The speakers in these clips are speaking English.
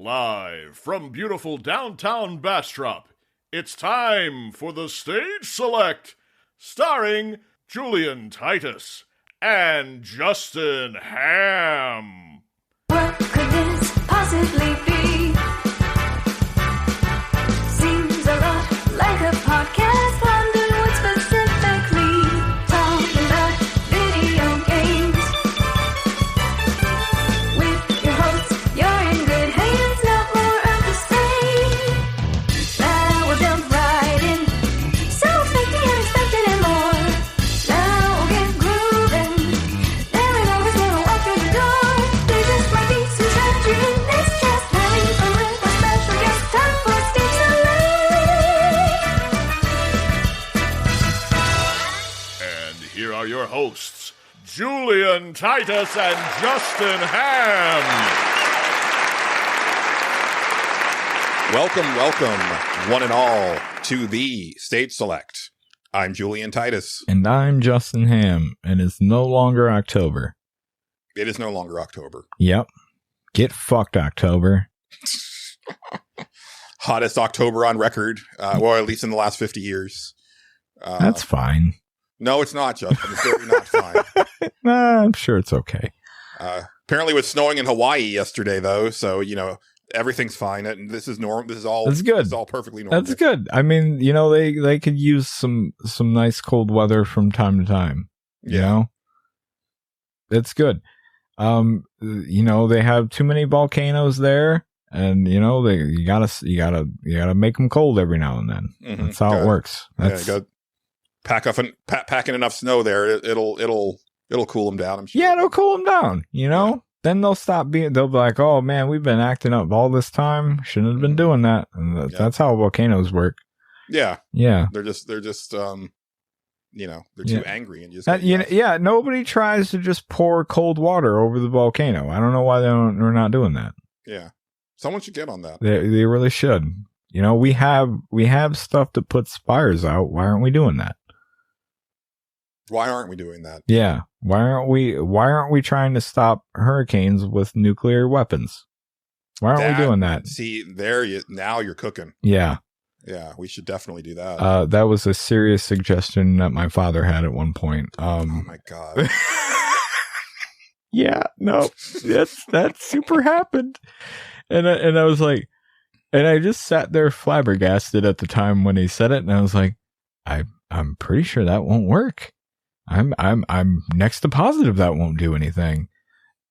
Live from beautiful downtown Bastrop, it's time for the Stage Select, starring Julian Titus and Justin Ham. What could this possibly be? Seems a lot like a podcast. Wonder what specifically. Talking about video games. With your hosts, you're in good hands. Not more of the same. Now we'll jump right in. So expect the unexpected and more. Now we'll get groovin'. There ain't always gonna walk through the door. They just might be some strategy. It's just having fun with a special guest. Time for Stage Select. And here are your hosts, Julian Titus and Justin Ham. Welcome, one and all, to the Stage Select. I'm Julian Titus. And I'm Justin Ham, and it's no longer October. It is no longer October. Yep. Get fucked, October. Hottest October on record, or at least in the last 50 years. That's fine. No, it's not, Justin. It's very not fine. I'm sure it's okay. Apparently it was snowing in Hawaii yesterday, though, so, everything's fine. And this is normal. This is all That's good. This is all perfectly normal. That's good. I mean, they could use some nice cold weather from time to time. You know? It's good. They have too many volcanoes there, and you gotta make them cold every now and then. Mm-hmm. That's how it works. That's go packing enough snow there. It'll cool them down, I'm sure. Yeah, it'll cool them down. Then they'll be like, oh man, we've been acting up all this time. Shouldn't have been doing that. And that's how volcanoes work. Yeah. Yeah. They're just they're too angry and just nobody tries to just pour cold water over the volcano. I don't know why they're not doing that. Yeah. Someone should get on that. They really should. We have stuff that puts fires out. Why aren't we doing that? Why aren't we doing that? Yeah. Why aren't we trying to stop hurricanes with nuclear weapons? Why aren't we doing that? See, now you're cooking. Yeah. Yeah, we should definitely do that. That was a serious suggestion that my father had at one point. Oh my God. Yeah, no, that super happened. And I was like, and I just sat there flabbergasted at the time when he said it. And I was like, I'm pretty sure that won't work. I'm next to positive that won't do anything.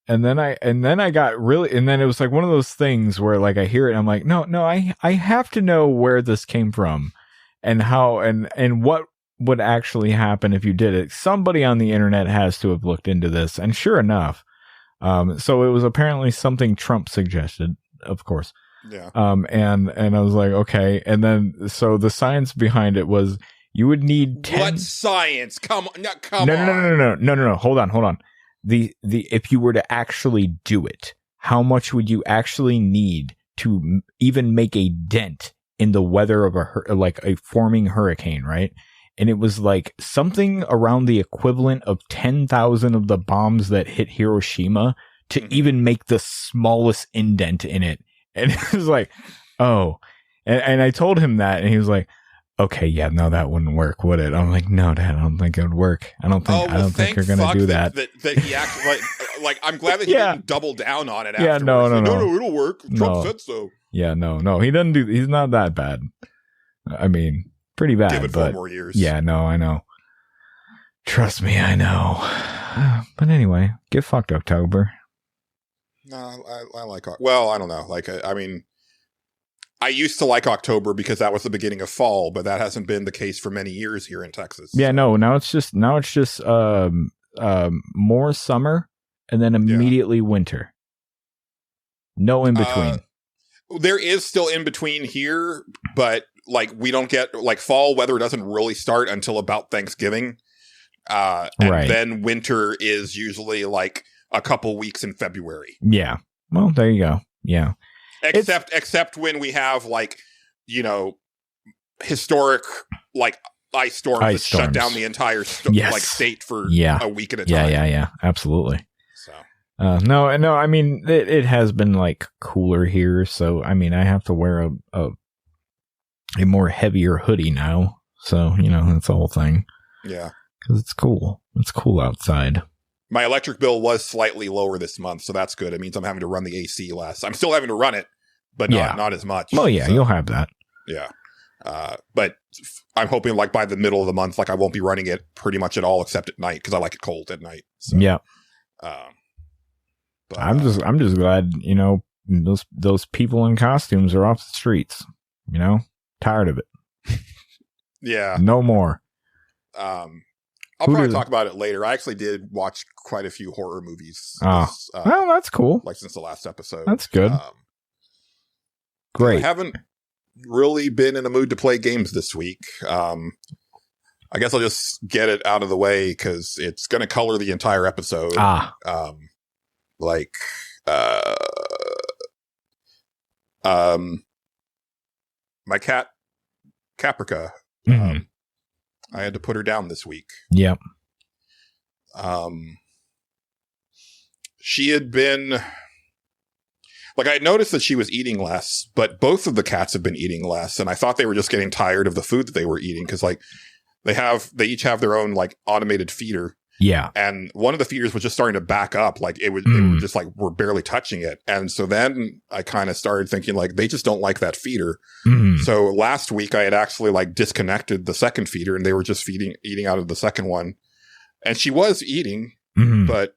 And then I got really, and then it was like one of those things where like I hear it and I'm like, no, I have to know where this came from and how, and what would actually happen if you did it. Somebody on the internet has to have looked into this. And sure enough, so it was apparently something Trump suggested, of course. Yeah. And I was like, okay. And then, so the science behind it was you would need 10. What science? Come on. No. Hold on. If you were to actually do it, how much would you actually need to even make a dent in the weather of a forming hurricane, right? And it was like something around the equivalent of 10,000 of the bombs that hit Hiroshima to even make the smallest indent in it. And it was like, oh, and I told him that, and he was like, okay, yeah, no, that wouldn't work, would it? I'm like, no, Dad, I don't think it would work. I don't think you're gonna do that. That he actually like I'm glad that he didn't double down on it. Yeah, no, it'll work. Trump said so. Yeah, no, he doesn't do. He's not that bad. I mean, pretty bad. Give it 4 more years. Yeah, no, I know. Trust me, I know. But anyway, get fucked, October. No, I like. Well, I don't know. Like, I mean, I used to like October because that was the beginning of fall, but that hasn't been the case for many years here in Texas. Yeah, no. Now it's just more summer and then immediately winter. No in between. There is still in between here, but like we don't get like fall weather doesn't really start until about Thanksgiving. And then winter is usually like a couple weeks in February. Yeah. Well, there you go. Yeah. Except when we have like, historic like ice storms that shut down the entire state for a week at a time. Yeah, absolutely. No. I mean, it has been like cooler here, so I mean, I have to wear a more heavier hoodie now. So that's the whole thing. Yeah, because it's cool. It's cool outside. My electric bill was slightly lower this month, so that's good. It means I'm having to run the AC less. I'm still having to run it, but not as much. Well, yeah, so, you'll have that. Yeah. But I'm hoping like by the middle of the month, like I won't be running it pretty much at all except at night because I like it cold at night. So, yeah. But, I'm just glad, those people in costumes are off the streets, tired of it. Yeah. No more. I'll probably talk about it later. I actually did watch quite a few horror movies. Well, that's cool. Like since the last episode. That's good. Great. I haven't really been in a mood to play games this week. I guess I'll just get it out of the way because it's going to color the entire episode. My cat, Caprica, I had to put her down this week. Yep. She had been like, I had noticed that she was eating less, but both of the cats have been eating less. And I thought they were just getting tired of the food that they were eating. Cause like they each have their own like automated feeder. Yeah. And one of the feeders was just starting to back up. Like they were just like, we're barely touching it. And so then I kind of started thinking like, they just don't like that feeder. So last week I had actually like disconnected the second feeder and they were just eating out of the second one. And she was eating, but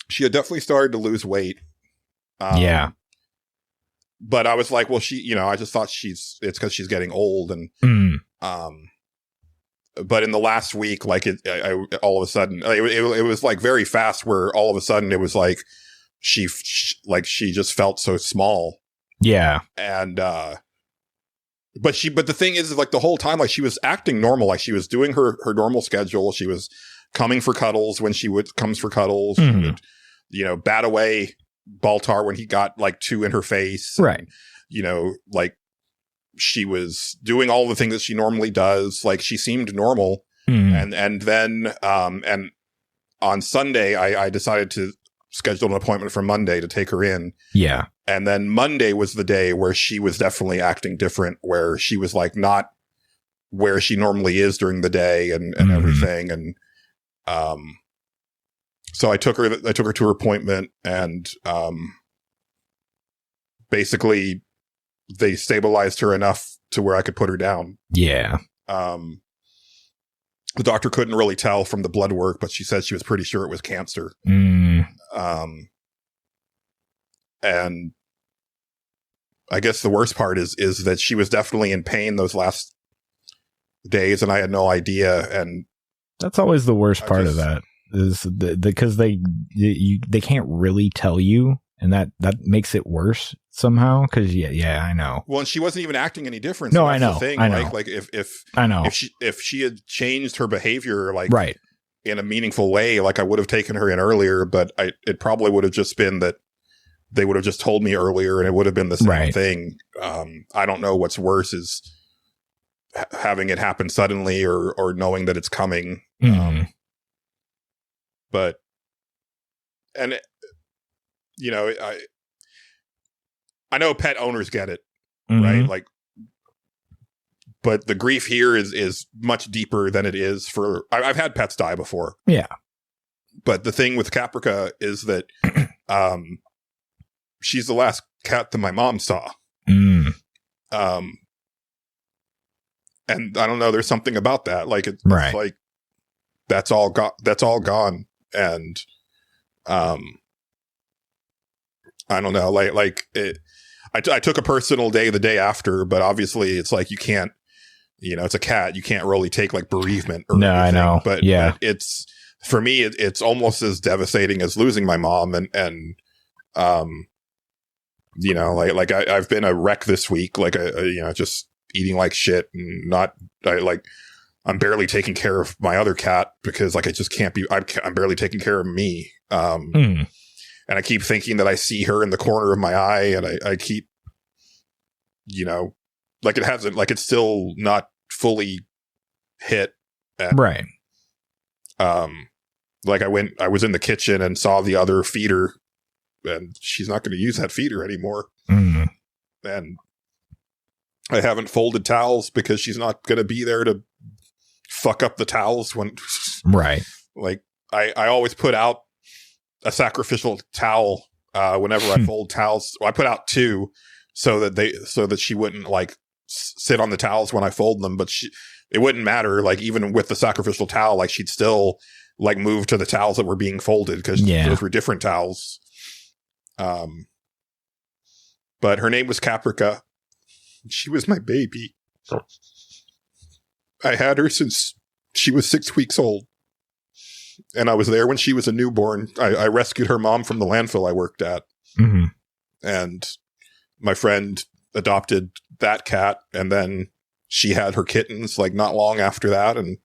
she had definitely started to lose weight. Yeah. But I was like, well, I just thought it's because she's getting old. And, but in the last week, like I all of a sudden, it was like very fast where all of a sudden it was like she just felt so small. Yeah. And, but the thing is like the whole time, like she was acting normal, like she was doing her normal schedule. She was coming for cuddles when comes for cuddles. She would, bat away Baltar when he got like 2 in her face. Right. And, like, she was doing all the things that she normally does. Like she seemed normal. And then, and on Sunday, I decided to schedule an appointment for Monday to take her in. Yeah. And then Monday was the day where she was definitely acting different, where she was like not where she normally is during the day and everything. And, so I took her to her appointment and, basically they stabilized her enough to where I could put her down. Yeah. The doctor couldn't really tell from the blood work, but she said she was pretty sure it was cancer. And I guess the worst part is that she was definitely in pain those last days, and I had no idea. And that's always the worst part of that is because they can't really tell you. And that makes it worse somehow. Cause yeah, I know. Well, and she wasn't even acting any different. No, I know. Thing. I know. Like if she had changed her behavior, like right. in a meaningful way, like I would have taken her in earlier, but it probably would have just been that they would have just told me earlier and it would have been the same thing. I don't know what's worse is having it happen suddenly or knowing that it's coming. But, and I know pet owners get it, right? Like, but the grief here is much deeper than it is for. I've had pets die before, yeah. But the thing with Caprica is that, she's the last cat that my mom saw. And I don't know. There's something about that, like it's like that's all gone, and I don't know, like it. I took a personal day the day after, but obviously it's like you can't, it's a cat. You can't really take like bereavement. Or anything. I know. But yeah, but it's for me. It's almost as devastating as losing my mom, and like I've been a wreck this week. Like just eating like shit and I'm barely taking care of my other cat because like I just can't be. I'm barely taking care of me. And I keep thinking that I see her in the corner of my eye, and I keep, like it hasn't, like it's still not fully hit. And, right. Like I was in the kitchen and saw the other feeder, and she's not going to use that feeder anymore. Mm. And I haven't folded towels because she's not going to be there to fuck up the towels when. Right. Like I always put out a sacrificial towel whenever I fold towels. Well, I put out 2 so that she wouldn't like sit on the towels when I fold them, but it wouldn't matter. Like even with the sacrificial towel, like she'd still like move to the towels that were being folded because those were different towels. But her name was Caprica. She was my baby. I had her since she was 6 weeks old. And I was there when she was a newborn. I rescued her mom from the landfill I worked at. Mm-hmm. And my friend adopted that cat. And then she had her kittens like not long after that. And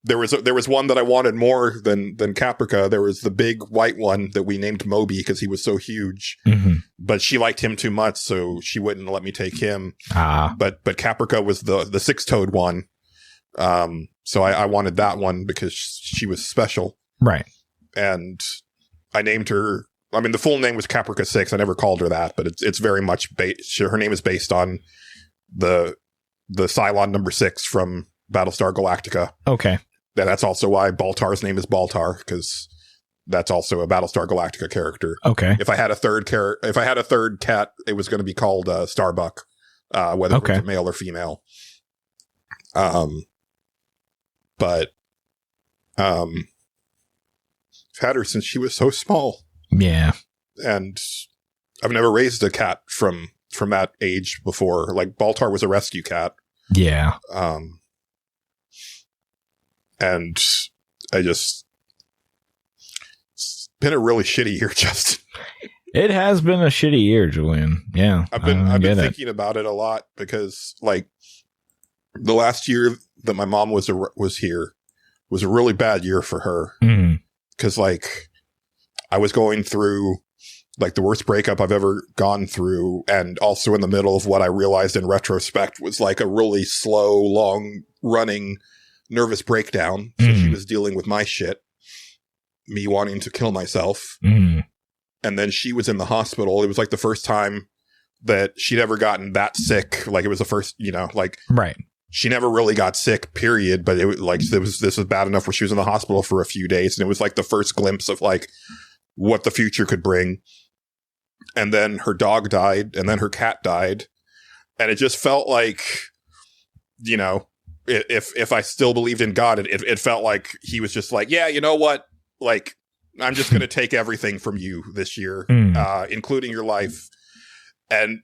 there was one that I wanted more than Caprica. There was the big white one that we named Moby because he was so huge. Mm-hmm. But she liked him too much, so she wouldn't let me take him. But Caprica was the 6-toed one. So I wanted that one because she was special. Right. And I named her, I mean, the full name was Caprica 6. I never called her that, but it's very much her name is based on the Cylon number 6 from Battlestar Galactica. Okay. That's also why Baltar's name is Baltar, because that's also a Battlestar Galactica character. Okay. If I had a third cat, it was going to be called Starbuck, whether it was male or female. But I've had her since she was so small. Yeah. And I've never raised a cat from that age before. Like Baltar was a rescue cat. Yeah. And it's been a really shitty year, Justin. It has been a shitty year, Julian. Yeah. I've been thinking about it a lot because like the last year that my mom was here was a really bad year for her. Mm-hmm. Cause like I was going through like the worst breakup I've ever gone through. And also in the middle of what I realized in retrospect was like a really slow, long running nervous breakdown. So she was dealing with my shit, me wanting to kill myself. Mm. And then she was in the hospital. It was like the first time that she'd ever gotten that sick. Like it was the first, like right. She never really got sick, period. But it was like, this was bad enough where she was in the hospital for a few days. And it was like the first glimpse of like what the future could bring. And then her dog died, and then her cat died. And it just felt like, if I still believed in God, it felt like he was just like, yeah, you know what? Like, I'm just going to take everything from you this year, including your life. And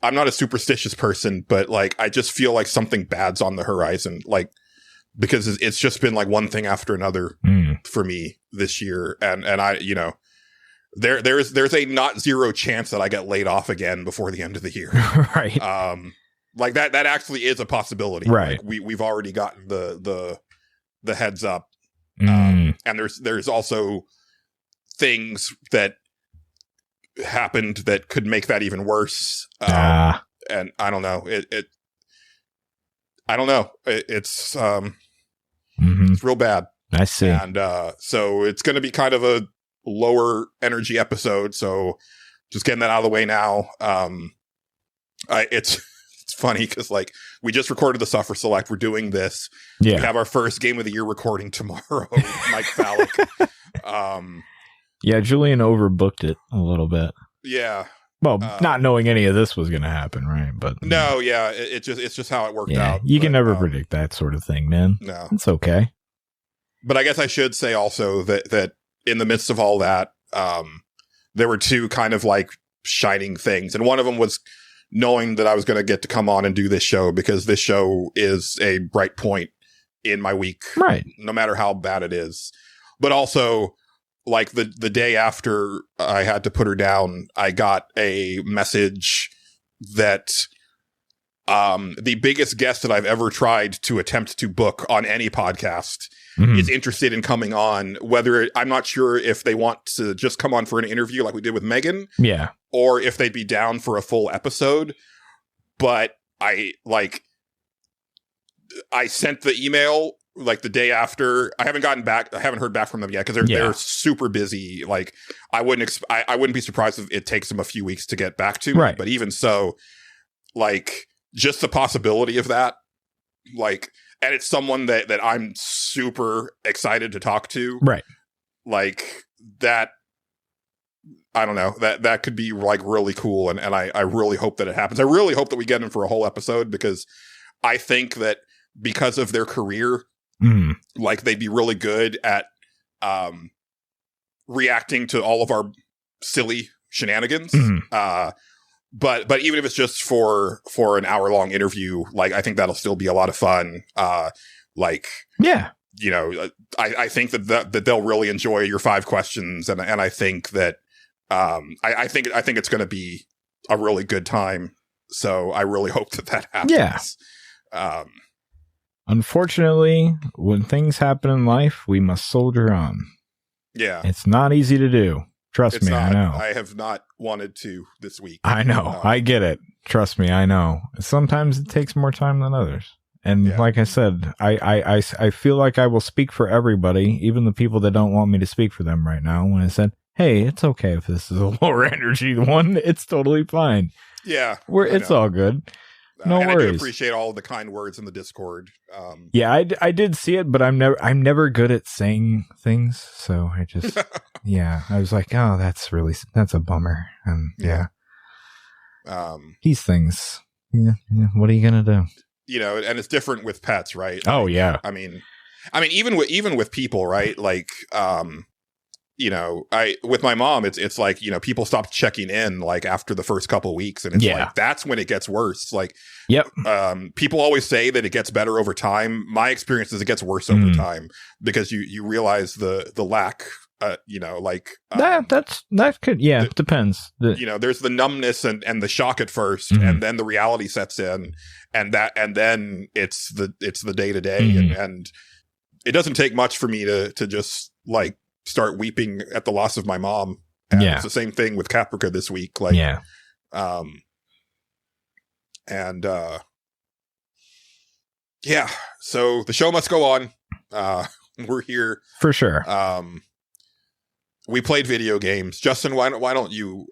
I'm not a superstitious person, but like, I just feel like something bad's on the horizon. Like, because it's just been like one thing after another for me this year. And I, there's a not zero chance that I get laid off again before the end of the year. Right. Like that actually is a possibility. Right. Like we've already gotten the heads up. And there's also things that happened that could make that even worse. And I don't know. I don't know. It's real bad. I see. And so it's going to be kind of a lower energy episode. So just getting that out of the way now. It's funny because like we just recorded the Suffer Select. We're doing this. Yeah. We have our first Game of the Year recording tomorrow. Mike Fallick. Yeah, Julian overbooked it a little bit. Yeah. Well, not knowing any of this was going to happen, right? But no, yeah, it's just how it worked out. You can never predict that sort of thing, man. No, it's okay. But I guess I should say also that in the midst of all that, there were two kind of like shining things, and one of them was knowing that I was going to get to come on and do this show, because this show is a bright point in my week, right? No matter how bad it is. But also, like the day after I had to put her down, I got a message that the biggest guest that I've ever tried to attempt to book on any podcast is interested in coming on. Whether I'm not sure if they want to just come on for an interview like we did with Megan, or if they'd be down for a full episode. But I sent the email like the day after. I haven't heard back from them yet because they're super busy. Like I wouldn't be surprised if it takes them a few weeks to get back to me. Right. But even so, like just the possibility of that, like, and it's someone that I'm super excited to talk to. Right. Like that. I don't know, that could be like really cool. And I really hope that it happens. I really hope that we get them for a whole episode because I think that because of their career, like they'd be really good at reacting to all of our silly shenanigans. But even if it's just for an hour-long interview, like I think that'll still be a lot of fun. Like, yeah, you know, I think that they'll really enjoy your 5 questions, and I think that I think it's going to be a really good time. So I really hope that happens. Yeah. Unfortunately, when things happen in life, we must soldier on. Yeah. It's not easy to do. Trust me, I know. I have not wanted to this week. I know. I get it. Trust me, I know. Sometimes it takes more time than others. And like I said, I feel like I will speak for everybody, even the people that don't want me to speak for them right now, when I said, hey, it's okay if this is a lower energy one. It's totally fine. Yeah. It's all good. No worries. I do appreciate all the kind words in the Discord. I did see it, but I'm never good at saying things, so I just I was like, oh, that's a bummer. And these things. Yeah, what are you gonna do? You know, and it's different with pets, right? Oh like, yeah. I mean, even with people, right? Like, you know, with my mom, it's like, you know, people stop checking in like after the first couple of weeks, and it's like that's when it gets worse. Like, people always say that it gets better over time. My experience is it gets worse over time because you realize the lack. You know, like that could depends. You know, there's the numbness and the shock at first, and then the reality sets in, and then it's the day to day, and it doesn't take much for me to just like start weeping at the loss of my mom. And it's the same thing with Caprica this week. Like, so the show must go on. We're here for sure. We played video games. Justin, why don't you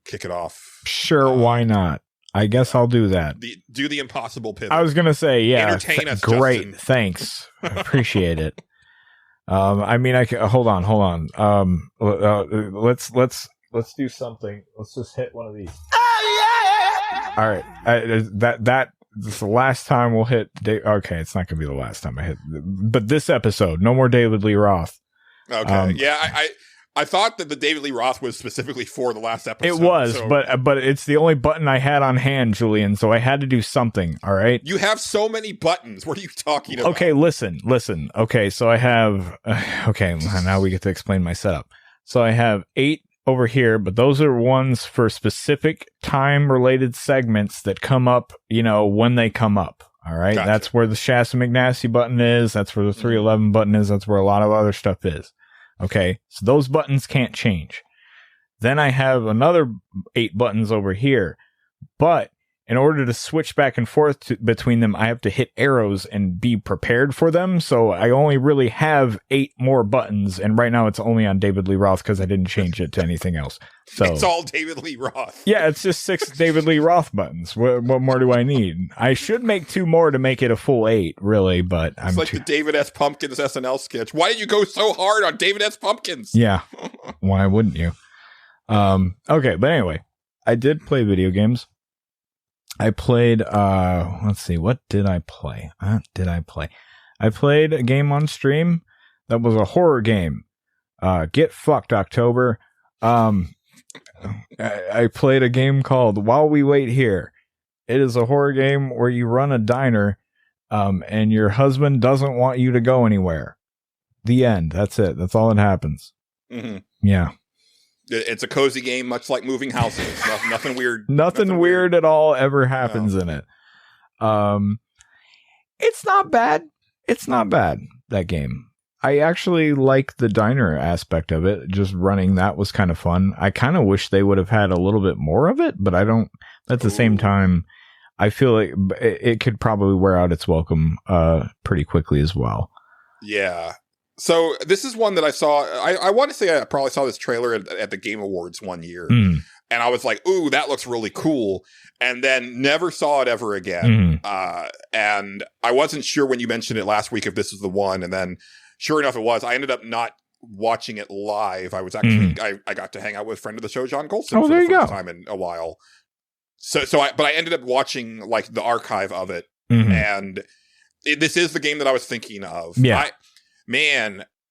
kick it off? Sure, why not? I guess I'll do that. Do the impossible pivot. I was gonna say, entertain us. Great, Justin. Thanks. I appreciate it. I mean, hold on. Let's do something. Let's just hit one of these. All right, this is the last time we'll hit. Okay, it's not gonna be the last time I hit, but this episode, no more David Lee Roth. Okay, I thought that the David Lee Roth was specifically for the last episode. It was, but it's the only button I had on hand, Julian, so I had to do something, all right? You have so many buttons. What are you talking about? Okay, listen. Okay, so I have... okay, now we get to explain my setup. So I have 8 over here, but those are ones for specific time-related segments that come up, you know, when they come up, all right? Gotcha. That's where the Shasta McNasty button is. That's where the 311 button is. That's where a lot of other stuff is. Okay, so those buttons can't change. Then I have another 8 buttons over here. But in order to switch back and forth between them, I have to hit arrows and be prepared for them. So I only really have 8 more buttons. And right now it's only on David Lee Roth because I didn't change it to anything else. So it's all David Lee Roth. Yeah, it's just 6 David Lee Roth buttons. What more do I need? I should make 2 more to make it a full 8, really, but it's like the David S. Pumpkins SNL sketch. Why did you go so hard on David S. Pumpkins? Yeah. Why wouldn't you? Okay, but anyway, I did play video games. I played, let's see, what did I play? I played a game on stream that was a horror game. Get fucked, October. I played a game called While We Wait Here. It is a horror game where you run a diner, and your husband doesn't want you to go anywhere. The end. That's it. That's all that happens. Mm-hmm. Yeah. It's a cozy game, much like moving houses. Nothing weird. Nothing weird at all ever happens in it. It's not bad. It's not bad, that game. I actually like the diner aspect of it. Just running that was kind of fun. I kind of wish they would have had a little bit more of it, but I don't. At the same time, I feel like it could probably wear out its welcome pretty quickly as well. Yeah. So this is one that I saw. I want to say I probably saw this trailer at the Game Awards one year. And I was like, ooh, that looks really cool. And then never saw it ever again. And I wasn't sure when you mentioned it last week if this was the one. And then sure enough, it was. I ended up not watching it live. I was actually, I got to hang out with a friend of the show, John Gholson, for the first time in a while. But I ended up watching like the archive of it. And this is the game that I was thinking of. Yeah.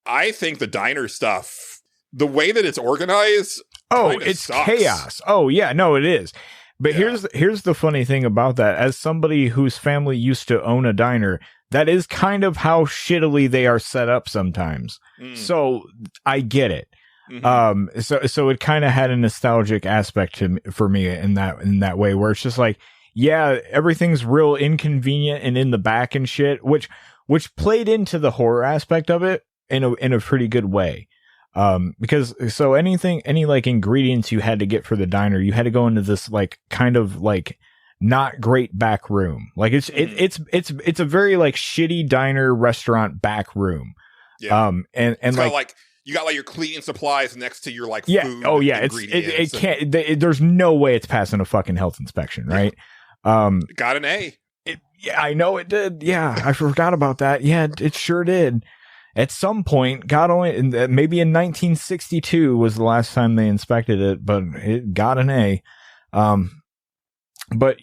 I think the diner stuff, the way that it's organized, it's sucks. chaos. Oh yeah, no, it is. But here's the funny thing about that. As somebody whose family used to own a diner, that is kind of how shittily they are set up sometimes. So I get it. So it kind of had a nostalgic aspect for me in that way, where it's just like, yeah, everything's real inconvenient and in the back and shit, which played into the horror aspect of it in a pretty good way. Because so any like ingredients you had to get for the diner, you had to go into this like kind of like not great back room. Like it's a very like shitty diner restaurant back room. Yeah. And like you got like your cleaning supplies next to your like food. Oh yeah. It can't, there's no way it's passing a fucking health inspection. Right. Got an A. Yeah, I know it did. Yeah. I forgot about that. Yeah, it sure did. At some point, maybe in 1962 was the last time they inspected it, but it got an A. But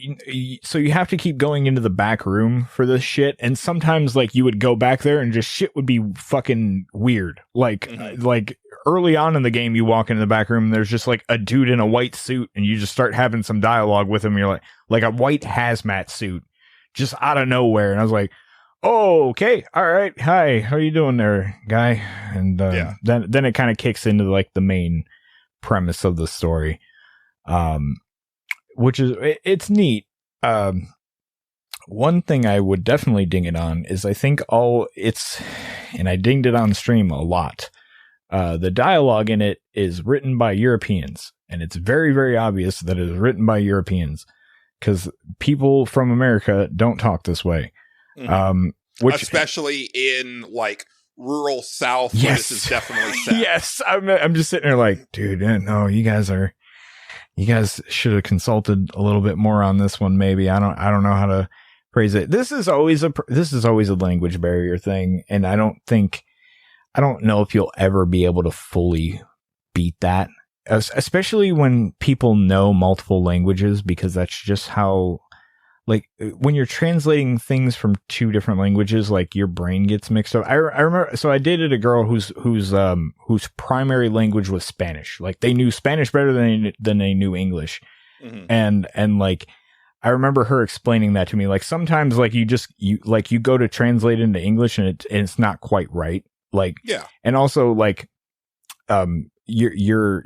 so you have to keep going into the back room for this shit, and sometimes like you would go back there and just shit would be fucking weird. Like early on in the game, you walk into the back room, and there's just like a dude in a white suit, and you just start having some dialogue with him. You're like a white hazmat suit, just out of nowhere, and I was like, oh, okay. All right. Hi. How you doing there, guy? And then it kind of kicks into like the main premise of the story, which is it's neat. One thing I would definitely ding it on is I think and I dinged it on stream a lot. The dialogue in it is written by Europeans, and it's very, very obvious that it is written by Europeans because people from America don't talk this way. Which especially in like rural South, where this is definitely set. Yes, I'm just sitting there like, dude, no, you guys should have consulted a little bit more on this one. Maybe I don't know how to phrase it. This is always a language barrier thing, and I don't know if you'll ever be able to fully beat that, especially when people know multiple languages, because that's just how. Like when you're translating things from two different languages, like your brain gets mixed up. I remember, so I dated a girl whose primary language was Spanish. Like they knew Spanish better than they knew English. And like, I remember her explaining that to me. Like sometimes like you go to translate into English and it's not quite right. Like, yeah. And also like, you're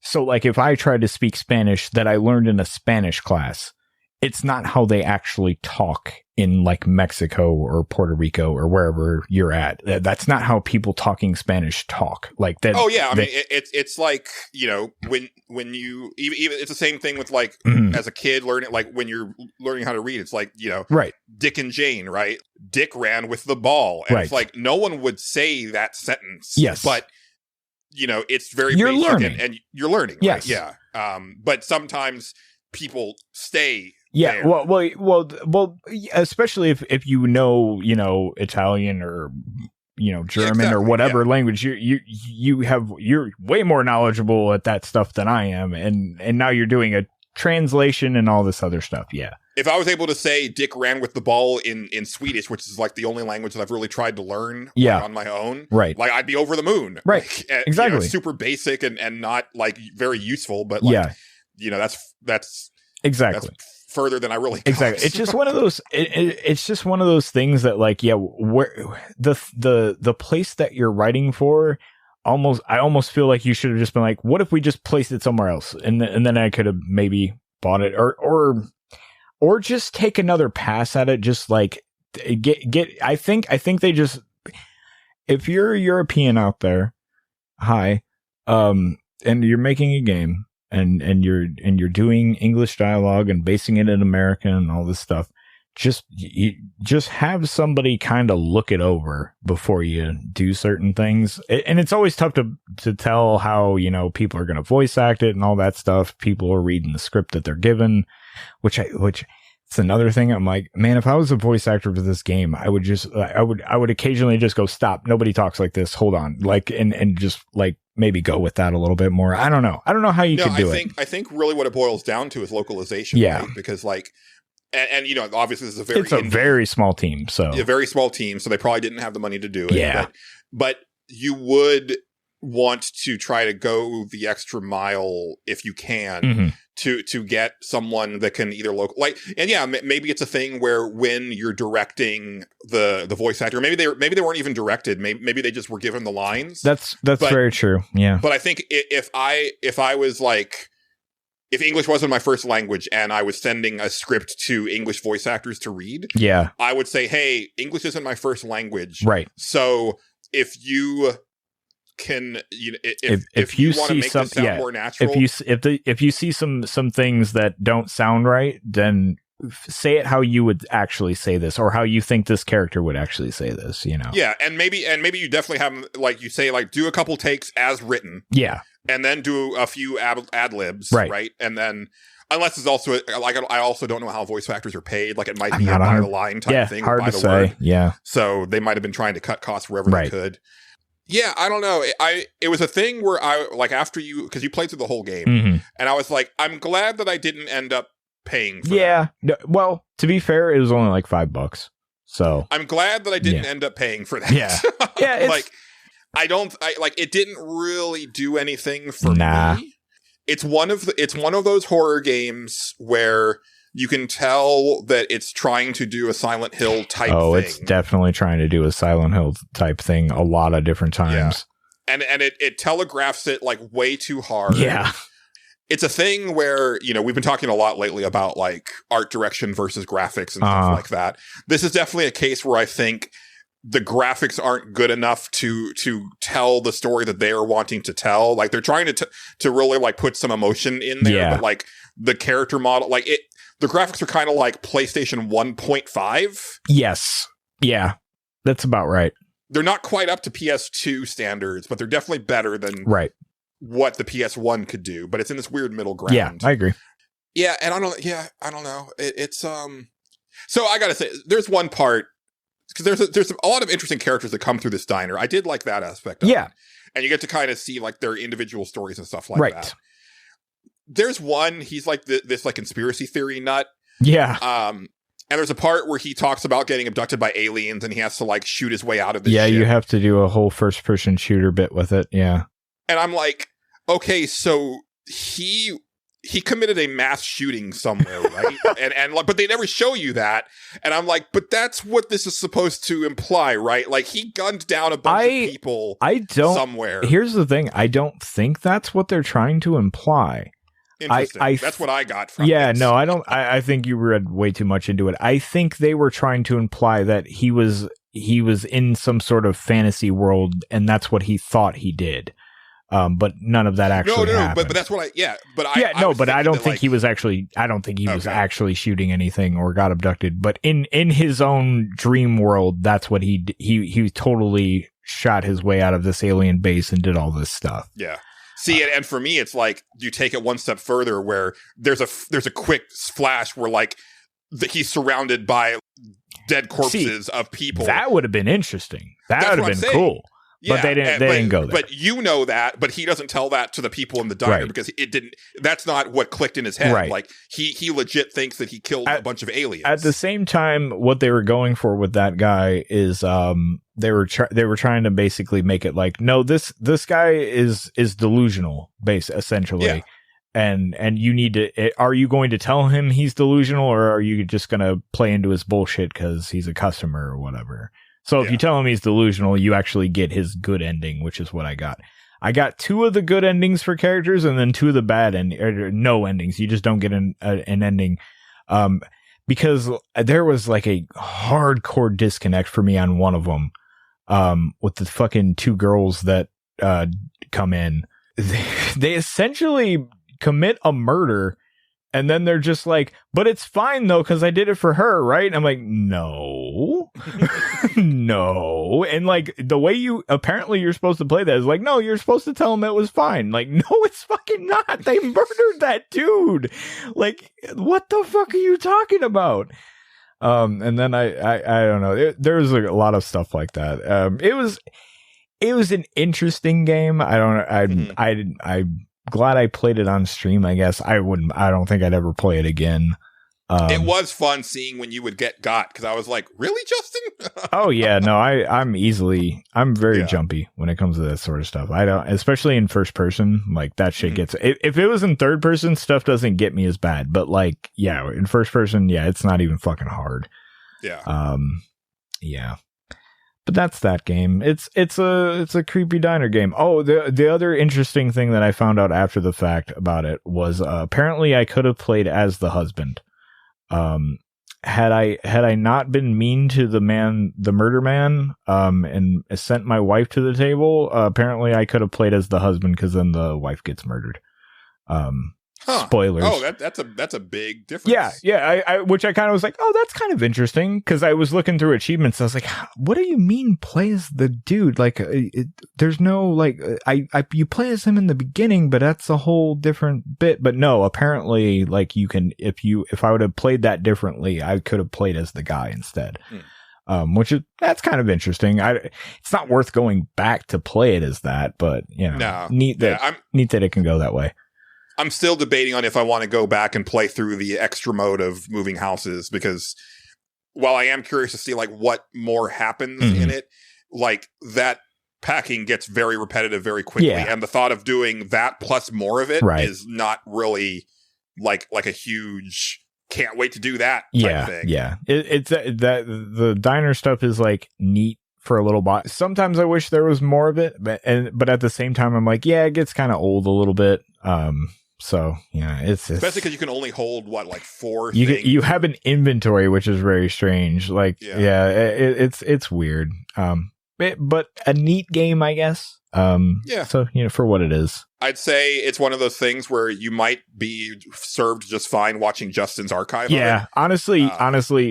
so like if I tried to speak Spanish that I learned in a Spanish class, it's not how they actually talk in like Mexico or Puerto Rico or wherever you're at. That's not how people talking Spanish talk. Like that. Oh yeah, I mean it's like, you know, when you even it's the same thing with like as a kid learning, like when you're learning how to read, it's like, you know, right. Dick and Jane, right? Dick ran with the ball, and it's like no one would say that sentence. Yes, but you know, it's very you're basic learning, and you're learning. Yes, right? Yeah. But sometimes people stay. Yeah, there. well, especially if you know Italian or German or whatever language, you're way more knowledgeable at that stuff than I am, and now you're doing a translation and all this other stuff. Yeah. If I was able to say Dick ran with the ball in Swedish, which is like the only language that I've really tried to learn on my own, right? Like I'd be over the moon, right? Like, exactly. Super basic and not like very uswhere, but like, that's exactly. That's further than I really got. Exactly. It's just one of those. It's just one of those things that, like, where the place that you're writing for, I almost feel like you should have just been like, what if we just placed it somewhere else, and then I could have maybe bought it, or just take another pass at it. Just like get. I think they just. If you're a European out there, hi, and you're making a game. And you're doing English dialogue and basing it in American and all this stuff. just have somebody kind of look it over before you do certain things. And it's always tough to tell how, people are going to voice act it and all that stuff. People are reading the script that they're given, which it's another thing. I'm like, man, if I was a voice actor for this game, I would occasionally just go, stop. Nobody talks like this. Hold on. Like, and just like maybe go with that a little bit more. I don't know how you could do it. I think really what it boils down to is localization. Yeah. Right? Because like, and obviously this is a very small team. So a very small team. So they probably didn't have the money to do it. Yeah. But you would want to try to go the extra mile if you can to get someone that can either maybe it's a thing where when you're directing the voice actor, maybe they weren't even directed. Maybe they just were given the lines. That's very true. Yeah. But I think if I was like, if English wasn't my first language and I was sending a script to English voice actors to read, I would say, hey, English isn't my first language. Right. So if you can, if you want to make this sound more natural, if you see some things that don't sound right, then say it how you would actually say this, or how you think this character would actually say this. Yeah, and maybe you definitely have, like you say, like do a couple takes as written. Yeah. And then do a few ad libs, right? And then, unless it's also like, I also don't know how voice actors are paid. Like it might be a by the line type thing, hard by to the say. word. Yeah. So they might have been trying to cut costs wherever they could. Yeah, I don't know. It was a thing where I like after because you played through the whole game, and I was like, I'm glad that I didn't end up paying for that. No, well, to be fair, it was only like $5. So I'm glad that I didn't end up paying for that. Yeah. Yeah. Like. It didn't really do anything for me. It's one of those horror games where you can tell that it's trying to do a Silent Hill type thing. Oh, it's definitely trying to do a Silent Hill type thing a lot of different times. Yeah. And it telegraphs it like way too hard. Yeah. It's a thing where, we've been talking a lot lately about like art direction versus graphics and stuff like that. This is definitely a case where I think the graphics aren't good enough to tell the story that they are wanting to tell. Like they're trying to really like put some emotion in there, but like the character model, like the graphics are kind of like PlayStation 1.5. Yes. Yeah. That's about right. They're not quite up to PS2 standards, but they're definitely better than what the PS1 could do, but it's in this weird middle ground. Yeah, I agree. Yeah. And I don't know. It's so I gotta say, there's one part, because there's a lot of interesting characters that come through this diner. I did like that aspect of it. And you get to kind of see like their individual stories and stuff like that. There's one, he's like this like conspiracy theory nut. Yeah. And there's a part where he talks about getting abducted by aliens and he has to like shoot his way out of this ship. You have to do a whole first person shooter bit with it. Yeah. And I'm like, okay, so he committed a mass shooting somewhere, right? but they never show you that. And I'm like, but that's what this is supposed to imply, right? Like he gunned down a bunch of people somewhere. Here's the thing. I don't think that's what they're trying to imply. Interesting. That's what I got from this. No, I don't. I think you read way too much into it. I think they were trying to imply that he was in some sort of fantasy world and that's what he thought he did. But none of that actually happened. But that's what I don't think he was actually. I don't think he was actually shooting anything or got abducted. But in his own dream world, that's what he totally shot his way out of this alien base and did all this stuff. Yeah. See, and for me, it's like you take it one step further, where there's a quick flash where like he's surrounded by dead corpses of people. That would have been interesting. That would have been cool. Yeah, but they didn't go there. But you know that, but he doesn't tell that to the people in the diner because it didn't. That's not what clicked in his head. Right. Like he legit thinks that he killed a bunch of aliens. At the same time, what they were going for with that guy is they were trying to basically make it like, no, this guy is delusional, essentially. Yeah. And you need to. Are you going to tell him he's delusional, or are you just going to play into his bullshit because he's a customer or whatever? So if you tell him he's delusional, you actually get his good ending, which is what I got. I got 2 of the good endings for characters and then 2 of the bad no endings. You just don't get an ending. Because there was like a hardcore disconnect for me on one of them. With the fucking 2 girls that, come in. They essentially commit a murder And then they're just like, but it's fine though, because I did it for her, right? And I'm like, no, no. And like the way apparently you're supposed to play that is like, no, you're supposed to tell them it was fine. Like, no, it's fucking not. They murdered that dude. Like, what the fuck are you talking about? And then I don't know. There was like a lot of stuff like that. It was an interesting game. I'm glad I played it on stream. I guess I don't think I'd ever play it again. It was fun seeing when you would get got, because I was like, really, Justin? Oh yeah, no, I'm very jumpy when it comes to that sort of stuff. I don't, especially in first person, like that shit gets, if it was in third person, stuff doesn't get me as bad, but like, yeah, in first person, yeah, it's not even fucking hard. Yeah. Yeah. But that's that game. It's a creepy diner game. Oh, the other interesting thing that I found out after the fact about it was apparently I could have played as the husband. Had I not been mean to the murder man, and sent my wife to the table, apparently I could have played as the husband, because then the wife gets murdered. Spoilers. Oh, that's a big difference. Yeah. I which I kind of was like, oh, that's kind of interesting, because I was looking through achievements. I was like, what do you mean play as the dude? Like, there's no like, you play as him in the beginning, but that's a whole different bit. But no, apparently, like you can, if I would have played that differently, I could have played as the guy instead. That's kind of interesting. It's not worth going back to play it as that, but you know, neat that it can go that way. I'm still debating on if I want to go back and play through the extra mode of moving houses, because while I am curious to see like what more happens in it, like that packing gets very repetitive very quickly. And the thought of doing that plus more of it is not really like a huge can't wait to do that type thing. Yeah. It's that the diner stuff is like neat for a little bit. Sometimes I wish there was more of it, but at the same time I'm like, yeah, it gets kind of old a little bit. So yeah, it's especially because you can only hold like 4 things. You have an inventory, which is very strange. Like it's weird. But a neat game, I guess. So for what it is, I'd say it's one of those things where you might be served just fine watching Justin's archive. Yeah, honestly,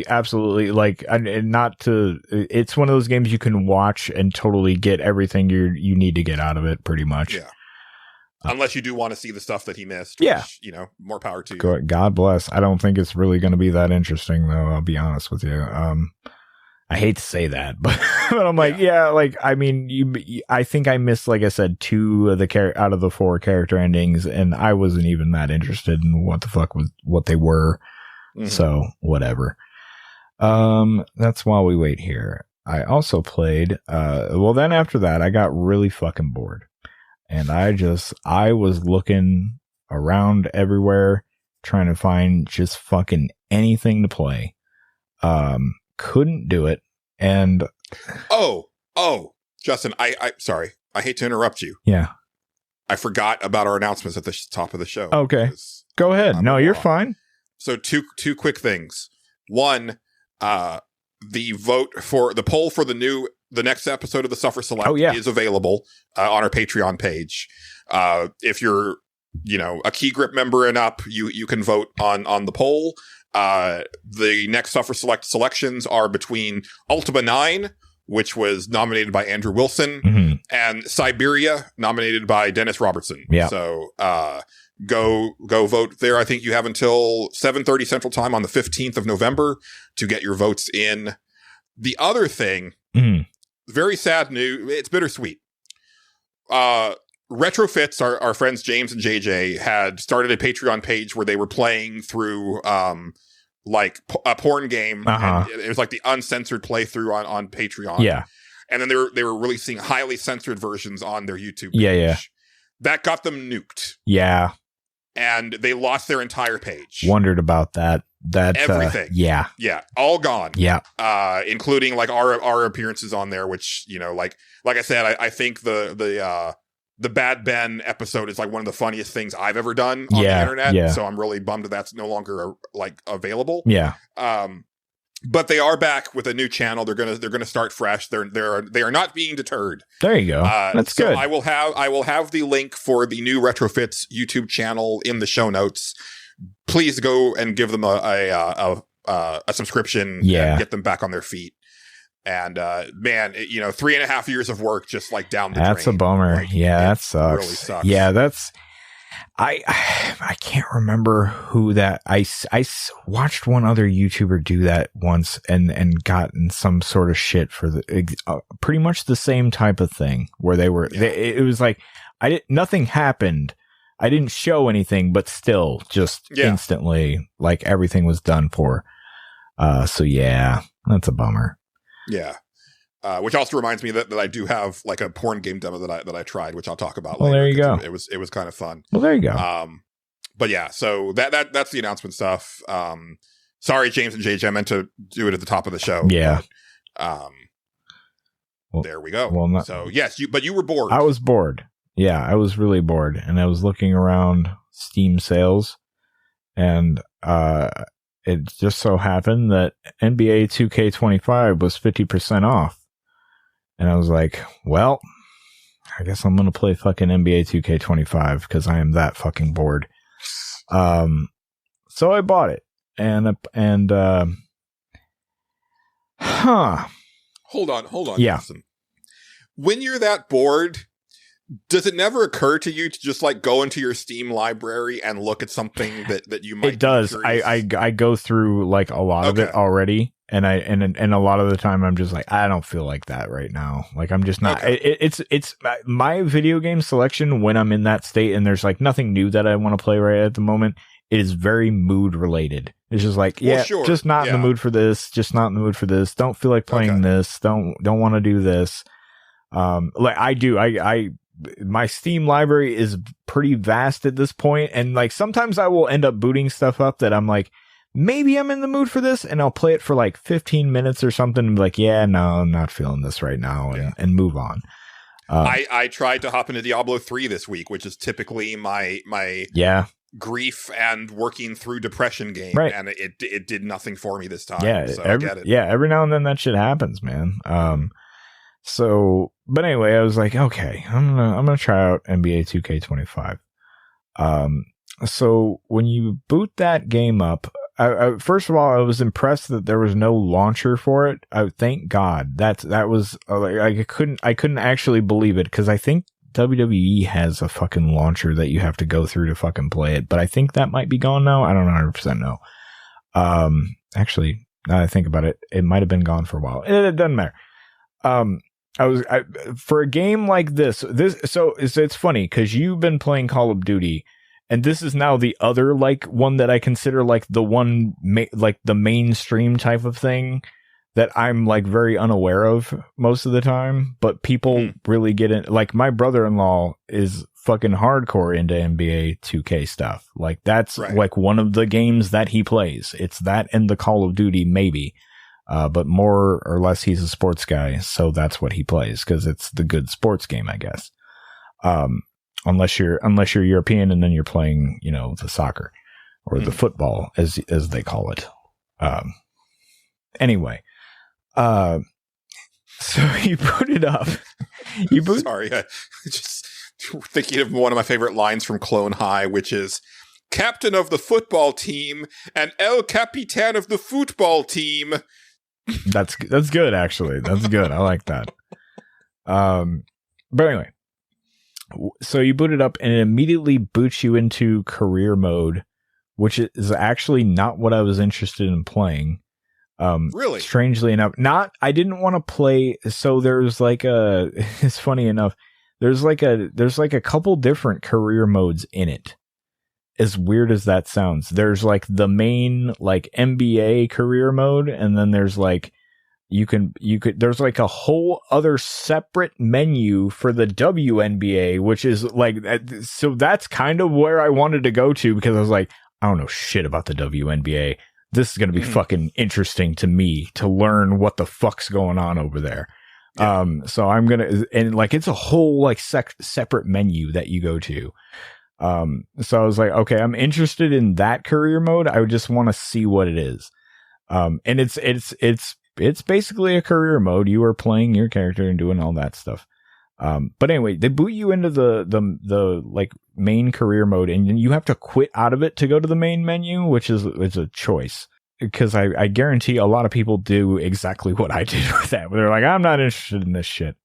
absolutely. Like, and not to. It's one of those games you can watch and totally get everything you need to get out of it, pretty much. Yeah. Unless you do want to see the stuff that he missed. Which, more power to you. God bless. I don't think it's really going to be that interesting, though. I'll be honest with you. I hate to say that, but I'm like, I mean, I think I missed, like I said, 2 of out of the 4 character endings, and I wasn't even that interested in what they were. So whatever. That's while we wait here. I also played, then after that, I got really fucking bored. And I was looking around everywhere, trying to find just fucking anything to play. Couldn't do it. And Justin, I sorry. I hate to interrupt you. Yeah. I forgot about our announcements at the top of the show. Okay. Go ahead. No, you're fine. So two quick things. One, the poll for the next episode of the Suffer Select is available on our Patreon page. If you're, a Key Grip member and up, you can vote on the poll. The next Suffer Select selections are between Ultima 9, which was nominated by Andrew Wilson, and Siberia, nominated by Dennis Robertson. Yeah. So go vote there. I think you have until 7:30 Central Time on the 15th of November to get your votes in. The other thing, very sad news. It's bittersweet. Retrofits, our friends James and JJ had started a Patreon page where they were playing through like a porn game. And it was like the uncensored playthrough on Patreon. Yeah. And then they were releasing highly censored versions on their YouTube page. Yeah. That got them nuked. Yeah. And they lost their entire page. Wondered about that. Everything. Yeah. All gone. Yeah. Including like our appearances on there, which, like I said, I think the Bad Ben episode is like one of the funniest things I've ever done on the internet. Yeah. So I'm really bummed that's no longer like available. Yeah. But they are back with a new channel. They're gonna start fresh. They are not being deterred. There you go. That's good. I will have the link for the new Retrofits YouTube channel in the show notes. please go and give them a subscription and get them back on their feet. And man, 3.5 years of work just like down the drain. That's a bummer. Like, that sucks. Really sucks. Yeah, that's I can't remember who that I watched one other YouTuber do that once and gotten some sort of shit for the pretty much the same type of thing where they were it was like nothing happened. I didn't show anything, but still just instantly like everything was done for. So yeah, that's a bummer. Yeah. Which also reminds me that I do have like a porn game demo that I tried, which I'll talk about later. There you go. It was kind of fun. Well, there you go. But yeah, so that's the announcement stuff. Sorry, James and JJ, I meant to do it at the top of the show. Yeah. But, there we go. Well, so yes, you were bored. I was bored. Yeah, I was really bored, and I was looking around Steam sales, and it just so happened that NBA 2K25 was 50% off. And I was like, well, I guess I'm going to play fucking NBA 2K25 because I am that fucking bored. So I bought it. And Hold on. Yeah. Listen. When you're that bored, does it never occur to you to just like go into your Steam library and look at something that you might? It does. I go through like a lot of it already, and a lot of the time I'm just like, I don't feel like that right now. Like I'm just not. Okay. It's my video game selection when I'm in that state, and there's like nothing new that I want to play right at the moment. It is very mood related. It's just like, just not in the mood for this. Just not in the mood for this. Don't feel like playing this. Don't want to do this. Like I do. My Steam library is pretty vast at this point, and like sometimes I will end up booting stuff up that I'm like, maybe I'm in the mood for this, and I'll play it for like 15 minutes or something and be like, yeah, no, I'm not feeling this right now, and move on. I tried to hop into Diablo 3 this week, which is typically my grief and working through depression game, and it did nothing for me this time. Yeah, so I get it. Yeah, every now and then that shit happens, man. So, but anyway, I was like, okay, I'm gonna try out NBA 2K25. So when you boot that game up, I first of all, I was impressed that there was no launcher for it. Thank God. That was like I couldn't actually believe it because I think WWE has a fucking launcher that you have to go through to fucking play it, but I think that might be gone now. I don't 100% know. Actually, now that I think about it, it might have been gone for a while. It doesn't matter. For a game like this, so it's funny because you've been playing Call of Duty, and this is now the other like one that I consider like the one like the mainstream type of thing that I'm like very unaware of most of the time, but people really get in. Like my brother-in-law is fucking hardcore into NBA 2K stuff. Like that's like one of the games that he plays. It's that and the Call of Duty maybe. But more or less he's a sports guy, so that's what he plays because it's the good sports game, I guess. Unless you're European and then you're playing, the soccer or the football as they call it. Anyway, so you put it up. Sorry, I just thinking of one of my favorite lines from Clone High, which is captain of the football team and El Capitan of the football team. That's good, actually. That's good. I like that. But anyway, so you boot it up and it immediately boots you into career mode, which is actually not what I was interested in playing. Really? Strangely enough, I didn't want to play. So there's like it's funny enough. There's like a couple different career modes in it. As weird as that sounds, there's like the main like NBA career mode, and then there's like there's like a whole other separate menu for the WNBA, which is like, so that's kind of where I wanted to go to because I was like, I don't know shit about the WNBA. This is going to be fucking interesting to me to learn what the fuck's going on over there. Yeah. So I'm and like it's a whole like separate menu that you go to. So I was like, okay, I'm interested in that career mode. I would just want to see what it is. And it's basically a career mode. You are playing your character and doing all that stuff. But anyway, they boot you into the like main career mode, and you have to quit out of it to go to the main menu, which is a choice. Because I guarantee a lot of people do exactly what I did with that. They're like, I'm not interested in this shit.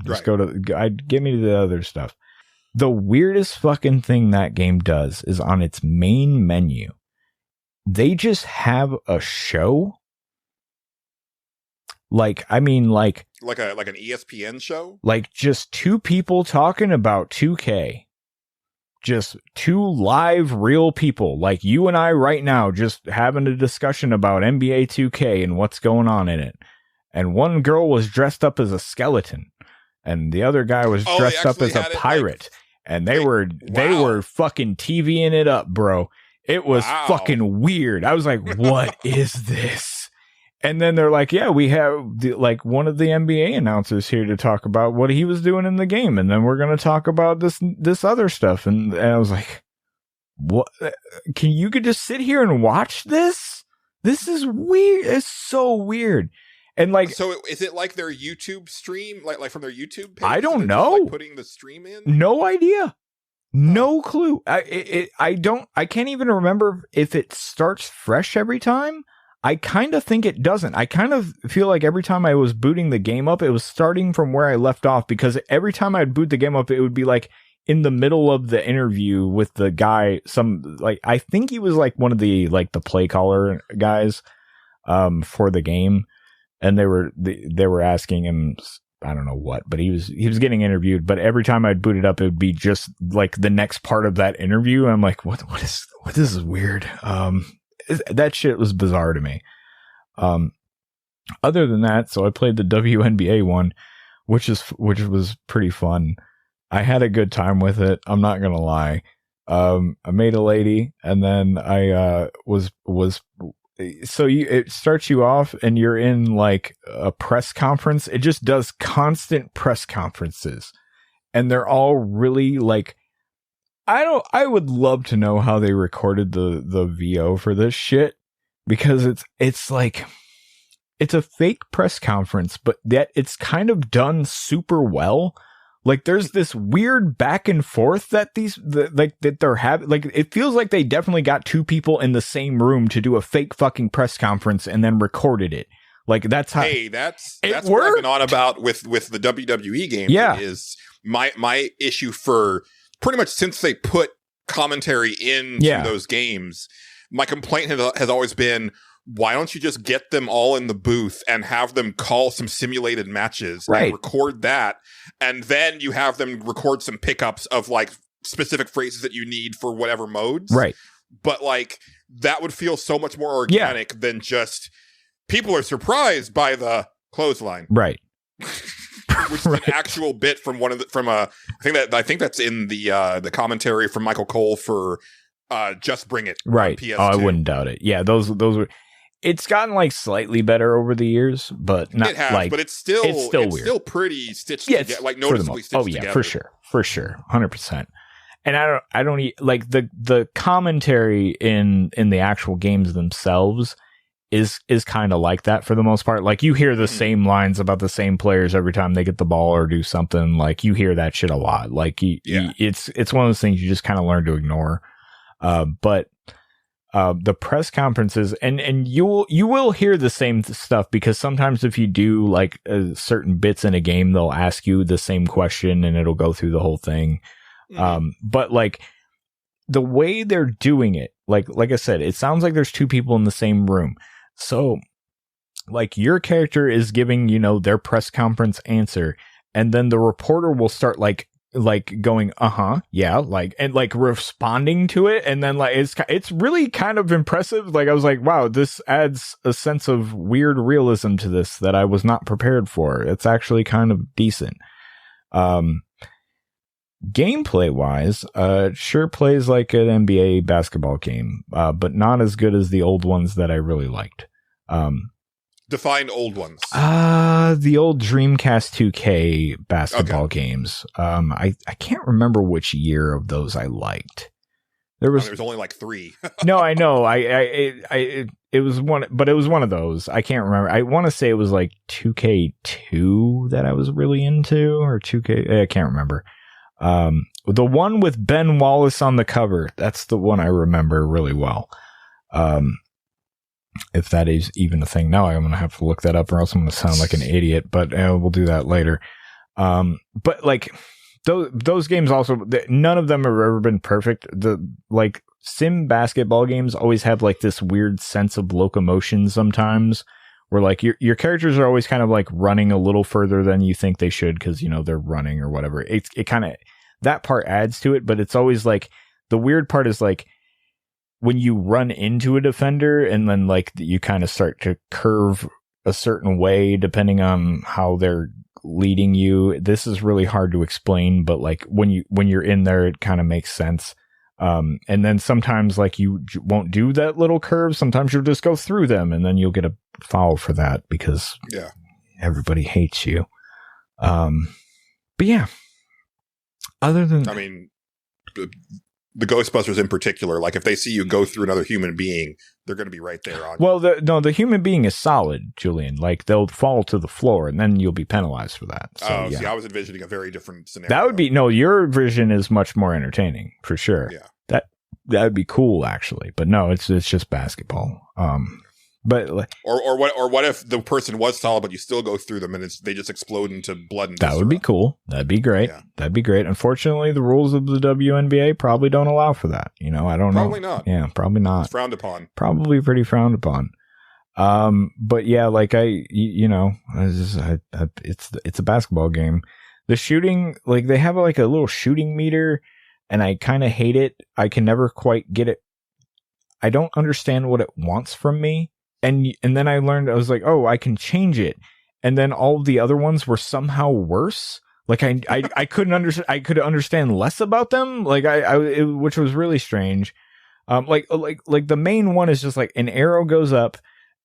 Just give me the other stuff. The weirdest fucking thing that game does is on its main menu, they just have a show. Like an ESPN show? Like just two people talking about 2K. Just two live real people like you and I right now, just having a discussion about NBA 2K and what's going on in it. And one girl was dressed up as a skeleton and the other guy was dressed up as a pirate. And they were fucking TVing it up, bro. It was fucking weird. I was like, what is this? And then they're like, yeah, we have one of the NBA announcers here to talk about what he was doing in the game. And then we're going to talk about this other stuff. And I was like, what? You could just sit here and watch this? This is weird. It's so weird. And like, so is it like their YouTube stream, like from their YouTube page? I don't know. Just, putting the stream in? No idea. No clue. I can't even remember if it starts fresh every time. I kind of think it doesn't. I kind of feel like every time I was booting the game up, it was starting from where I left off, because every time I'd boot the game up, it would be like in the middle of the interview with the guy. I think he was like one of the play caller guys for the game, and they were asking him, I don't know what, but he was getting interviewed. But every time I'd boot it up, it would be just like the next part of that interview. I'm like, what is this is weird. That shit was bizarre to me. Other than that, so I played the WNBA one, which was pretty fun. I had a good time with it. I'm not gonna lie. I made a lady, and then I it starts you off, and you're in like a press conference. It just does constant press conferences, and they're all really like. I would love to know how they recorded the VO for this shit, because it's like, it's a fake press conference, but that it's kind of done super well. Like there's this weird back and forth that that they're having. Like it feels like they definitely got two people in the same room to do a fake fucking press conference and then recorded it. Like that's how. Hey, that's what I've been on about with the WWE game. Yeah, is my issue for. Pretty much since they put commentary into those games, my complaint has always been, why don't you just get them all in the booth and have them call some simulated matches and record that, and then you have them record some pickups of like specific phrases that you need for whatever modes. Right. But like that would feel so much more organic than just people are surprised by the clothesline. Right. Which is an actual bit from I think that's in the commentary from Michael Cole for Just Bring It. Right. PS2. Oh, I wouldn't doubt it. Yeah, those were. It's gotten like slightly better over the years, but not. It has, like, but it's still weird. It's still pretty stitched together, like noticeably stitched together. For sure, 100%. And I don't like the commentary in the actual games themselves is kind of like that for the most part. Like you hear the same lines about the same players every time they get the ball or do something. Like you hear that shit a lot. Like it's one of those things you just kind of learn to ignore. But the press conferences and you will hear the same stuff, because sometimes if you do like certain bits in a game, they'll ask you the same question and it'll go through the whole thing. But like the way they're doing it, like I said, it sounds like there's two people in the same room. So like your character is giving, their press conference answer, and then the reporter will start like going, yeah, like, and like responding to it. And then like, it's really kind of impressive. Like I was like, wow, this adds a sense of weird realism to this that I was not prepared for. It's actually kind of decent. Gameplay wise, sure plays like an NBA basketball game, but not as good as the old ones that I really liked. Define old ones. The old Dreamcast 2K basketball games. I can't remember which year of those I liked. There was only like 3. No, I know. it was one of those. I can't remember. I want to say it was like 2K2 that I was really into, or 2K. I can't remember. The one with Ben Wallace on the cover. That's the one I remember really well. If that is even a thing now, I'm going to have to look that up, or else I'm going to sound like an idiot, but we'll do that later. But like those games also, none of them have ever been perfect. The like sim basketball games always have like this weird sense of locomotion sometimes, where like your characters are always kind of like running a little further than you think they should, because they're running or whatever. It kind of, that part adds to it, but it's always like, the weird part is like when you run into a defender and then like you kind of start to curve a certain way depending on how they're leading you. This is really hard to explain, but like when you're in there, it kind of makes sense. And then sometimes like you won't do that little curve. Sometimes you'll just go through them, and then you'll get a foul for that because everybody hates you. But yeah, other than, I mean, the Ghostbusters in particular, like if they see you go through another human being, they're going to be right there on you. Well, the human being is solid, Julian. Like they'll fall to the floor, and then you'll be penalized for that. So, see, I was envisioning a very different scenario. That would be, no, your vision is much more entertaining for sure. Yeah, that would be cool actually. But no, it's just basketball. But or what if the person was solid, but you still go through them and they just explode into blood and that would be cool. That'd be great. Yeah. That'd be great. Unfortunately, the rules of the WNBA probably don't allow for that. I don't know. Probably not. Yeah, probably not. It's frowned upon. Probably pretty frowned upon. But yeah, like it's a basketball game. The shooting, like they have like a little shooting meter, and I kind of hate it. I can never quite get it. I don't understand what it wants from me. And then I learned, I was like, oh, I can change it. And then all the other ones were somehow worse. Like I couldn't understand. I could understand less about them. Like which was really strange. Like the main one is just like an arrow goes up,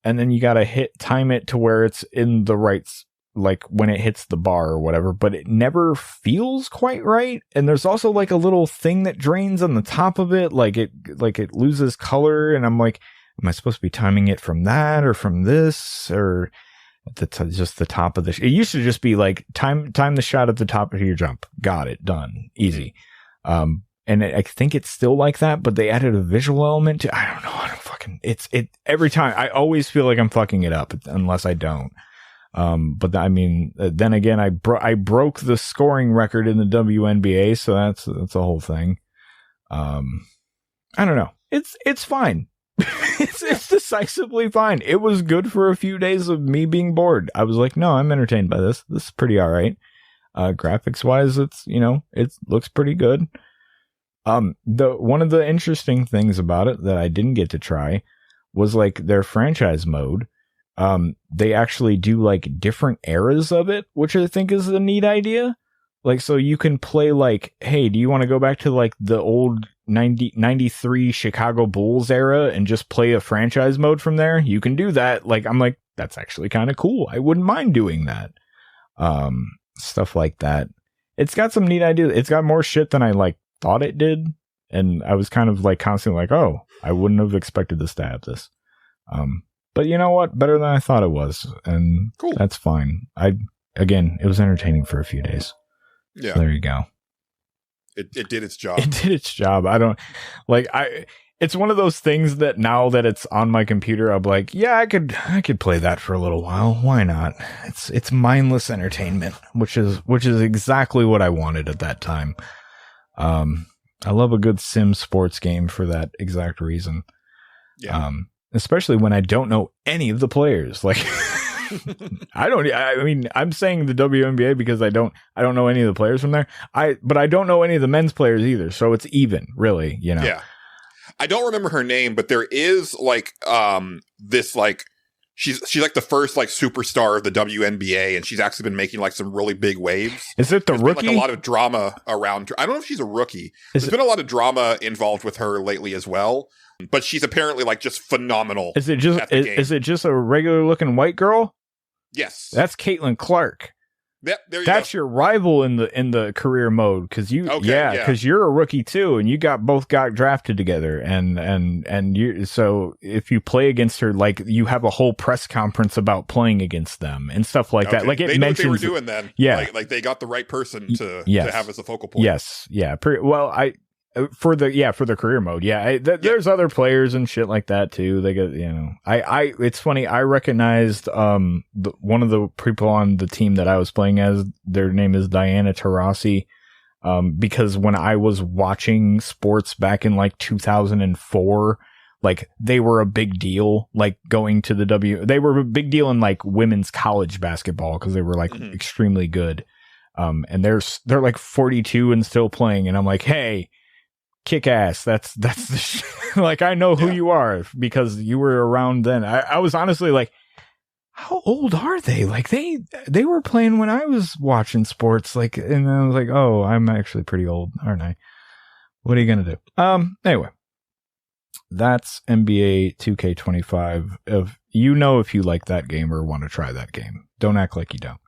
and then you gotta time it to where it's in the right, like when it hits the bar or whatever. But it never feels quite right. And there's also like a little thing that drains on the top of it. Like it loses color, and I'm like, am I supposed to be timing it from that or from this, or just the top of the it used to just be like time the shot at the top of your jump. Got it. Done. Easy. And I think it's still like that, but they added a visual element to, I don't know. It's every time I always feel like I'm fucking it up unless I don't. But I mean, then again, I broke the scoring record in the WNBA. So that's a whole thing. I don't know. It's fine. it's decisively fine. It was good for a few days of me being bored. I was like, no, I'm entertained by this. This is pretty all right. Graphics wise, it's, it looks pretty good. One of the interesting things about it that I didn't get to try was like their franchise mode. They actually do like different eras of it, which I think is a neat idea. Like, so you can play like, hey, do you want to go back to like the old 93 Chicago Bulls era and just play a franchise mode from there? You can do that. Like, I'm like, that's actually kind of cool. I wouldn't mind doing that. Stuff like that. It's got some neat ideas. It's got more shit than I like thought it did. And I was kind of like constantly like, oh, I wouldn't have expected this to have this. But you know what? Better than I thought it was. And cool. That's fine. It was entertaining for a few days. Yeah. So there you go. It did its job. It did its job. I don't like it's one of those things that now that it's on my computer, I'm like, yeah, I could play that for a little while. Why not? It's mindless entertainment, which is exactly what I wanted at that time. I love a good sim sports game for that exact reason. Yeah. Especially when I don't know any of the players. Like I mean, I'm saying the WNBA because I don't know any of the players from there. But I don't know any of the men's players either. So it's even, really, Yeah. I don't remember her name, but there is like this like she's like the first like superstar of the WNBA, and she's actually been making like some really big waves. Is it the rookie? Been, like, a lot of drama around her. I don't know if she's a rookie. There's been a lot of drama involved with her lately as well. But she's apparently like just phenomenal. Is it just a regular looking white girl? Yes. That's Caitlin Clark. Yep, there you That's go. your rival in the career mode because you're a rookie too, and you both got drafted together, and you. So if you play against her, like you have a whole press conference about playing against them and stuff like that. Like it they mentions knew what they were doing then. Yeah, like they got the right person to have as a focal point. Yes, yeah. For the career mode, there's other players and shit like that too. They get, it's funny. I recognized one of the people on the team that I was playing as. Their name is Diana Taurasi, because when I was watching sports back in like 2004, like they were a big deal. Like going to they were a big deal in like women's college basketball because they were like extremely good. And they're like 42 and still playing, and I'm like, hey. Kick ass. That's the like I know who you are because you were around then. I was honestly like, how old are they? Like they were playing when I was watching sports. Like, and I was like, oh, I'm actually pretty old, aren't I? What are you gonna do? Anyway, that's NBA 2K25. If you like that game or want to try that game, don't act like you don't.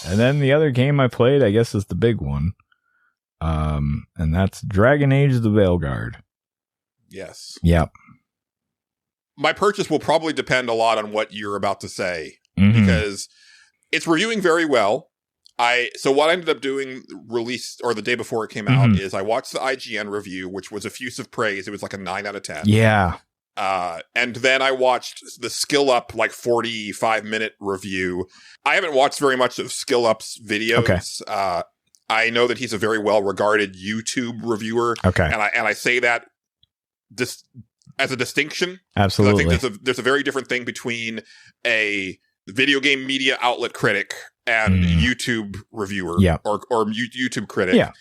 And then the other game I played, I guess, is the big one. And that's Dragon Age the Veilguard. Yes. Yep. My purchase will probably depend a lot on what you're about to say. Because it's reviewing very well. So what I ended up doing the day before it came out is I watched the IGN review, which was effusive praise. It was like a 9 out of 10. Yeah. And then I watched the Skill Up like 45-minute review. I haven't watched very much of Skill Up's videos. Okay. I know that he's a very well-regarded YouTube reviewer. Okay. And I say that as a distinction. Absolutely. I think there's a very different thing between a video game media outlet critic and YouTube reviewer or YouTube critic. Yeah.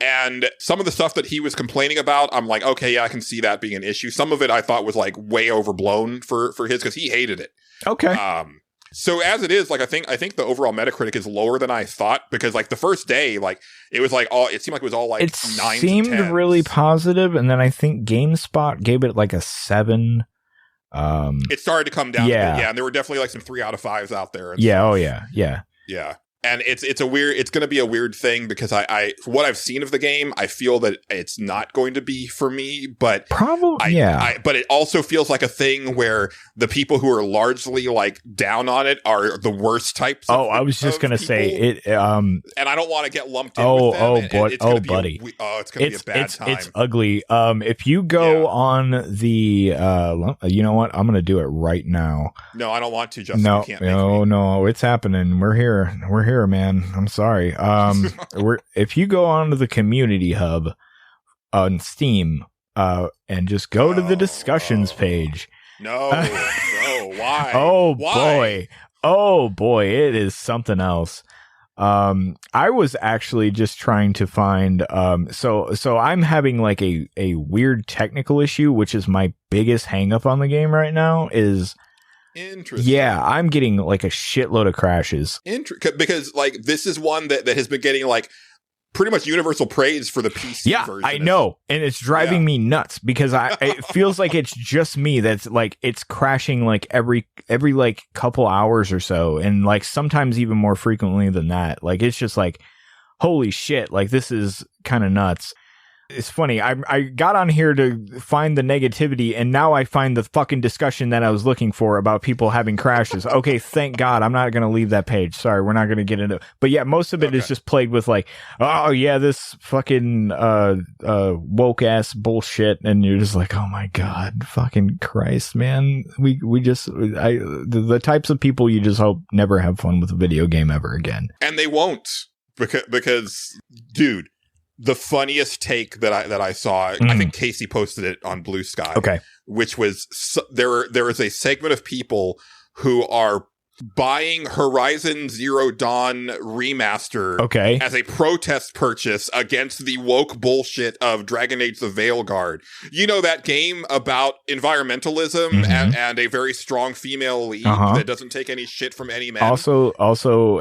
And some of the stuff that he was complaining about, I'm like, okay, yeah, I can see that being an issue. Some of it I thought was like way overblown for his because he hated it. Okay. So as it is, like I think the overall Metacritic is lower than I thought because like the first day, like it was like it seemed like it was all like 9 to 10. It seemed really positive, and then I think GameSpot gave it like a 7. It started to come down. Yeah, and there were definitely like some 3 out of 5s out there. And yeah. stuff. Oh yeah. Yeah. Yeah. And it's going to be a weird thing because I for what I've seen of the game, I feel that it's not going to be for me, but probably, but it also feels like a thing where the people who are largely like down on it are the worst types. I was just going to say it. And I don't want to get lumped in with them. Buddy. It's going to be a bad time. It's ugly. If you go on the, you know what? I'm going to do it right now. No, I don't want to, Justin. You can't make me. No, it's happening. We're here, man. I'm sorry. If you go onto the community hub on Steam, and just go to the discussions page. No, why? Oh boy, it is something else. I was actually just trying to find, so I'm having like a weird technical issue, which is my biggest hang up on the game right now is. Interesting. Yeah, I'm getting like a shitload of crashes. Because like this is one that has been getting like pretty much universal praise for the PC version. I know, and it's driving me nuts because it feels like it's just me that's like it's crashing like every like couple hours or so, and like sometimes even more frequently than that. Like it's just like holy shit, like this is kind of nuts. It's funny. I got on here to find the negativity, and now I find the fucking discussion that I was looking for about people having crashes. Okay, thank God. I'm not going to leave that page. Sorry, we're not going to get into it. But yeah, most of it is just plagued with like, oh yeah, this fucking woke ass bullshit, and you're just like, oh my God, fucking Christ, man. We just the types of people you just hope never have fun with a video game ever again, and they won't because dude. The funniest take that I saw, I think Casey posted it on Blue Sky. Okay, which was there is a segment of people who are buying Horizon Zero Dawn Remaster as a protest purchase against the woke bullshit of Dragon Age the Veilguard. You know, that game about environmentalism and a very strong female lead that doesn't take any shit from any man. Also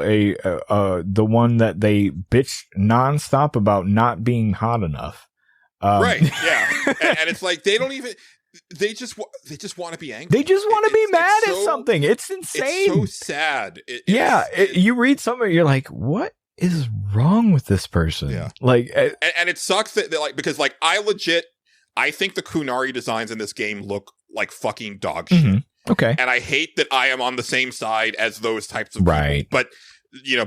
the one that they bitch nonstop about not being hot enough. Right, yeah. and it's like, they don't even... They just want to be angry. They just want to be mad at something. It's insane. It's so sad. You read something, you're like, what is wrong with this person? Yeah. Like, and it sucks that like, because like I think the Kunari designs in this game look like fucking dog shit. Okay. And I hate that I am on the same side as those types of people. But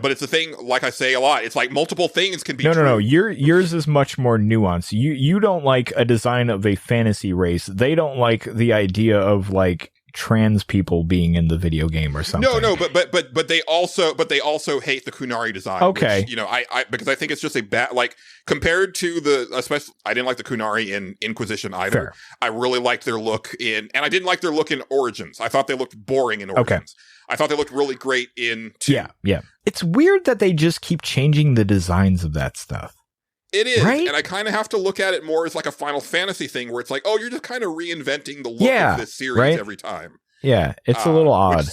but it's a thing, like I say a lot, it's like multiple things can be true. No. Yours is much more nuanced. You don't like a design of a fantasy race. They don't like the idea of like trans people being in the video game or something. No, but they also hate the Kunari design. Okay. Which, I because I think it's just a bad, like, compared to especially I didn't like the Kunari in Inquisition either. Fair. I really liked their look and I didn't like their look in Origins. I thought they looked boring in Origins. Okay. I thought they looked really great in 2. Yeah. It's weird that they just keep changing the designs of that stuff. It is, right? And I kind of have to look at it more as like a Final Fantasy thing where it's like, oh, you're just kind of reinventing the look of this series every time. Yeah, it's a little odd.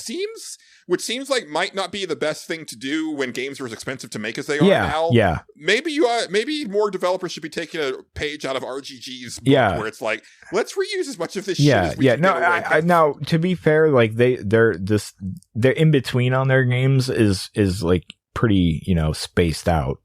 Which seems like might not be the best thing to do when games are as expensive to make as they are now. Yeah. Maybe more developers should be taking a page out of RGG's book where it's like, let's reuse as much of this shit as we can. No, now to be fair, like they're in between on their games is like pretty, spaced out.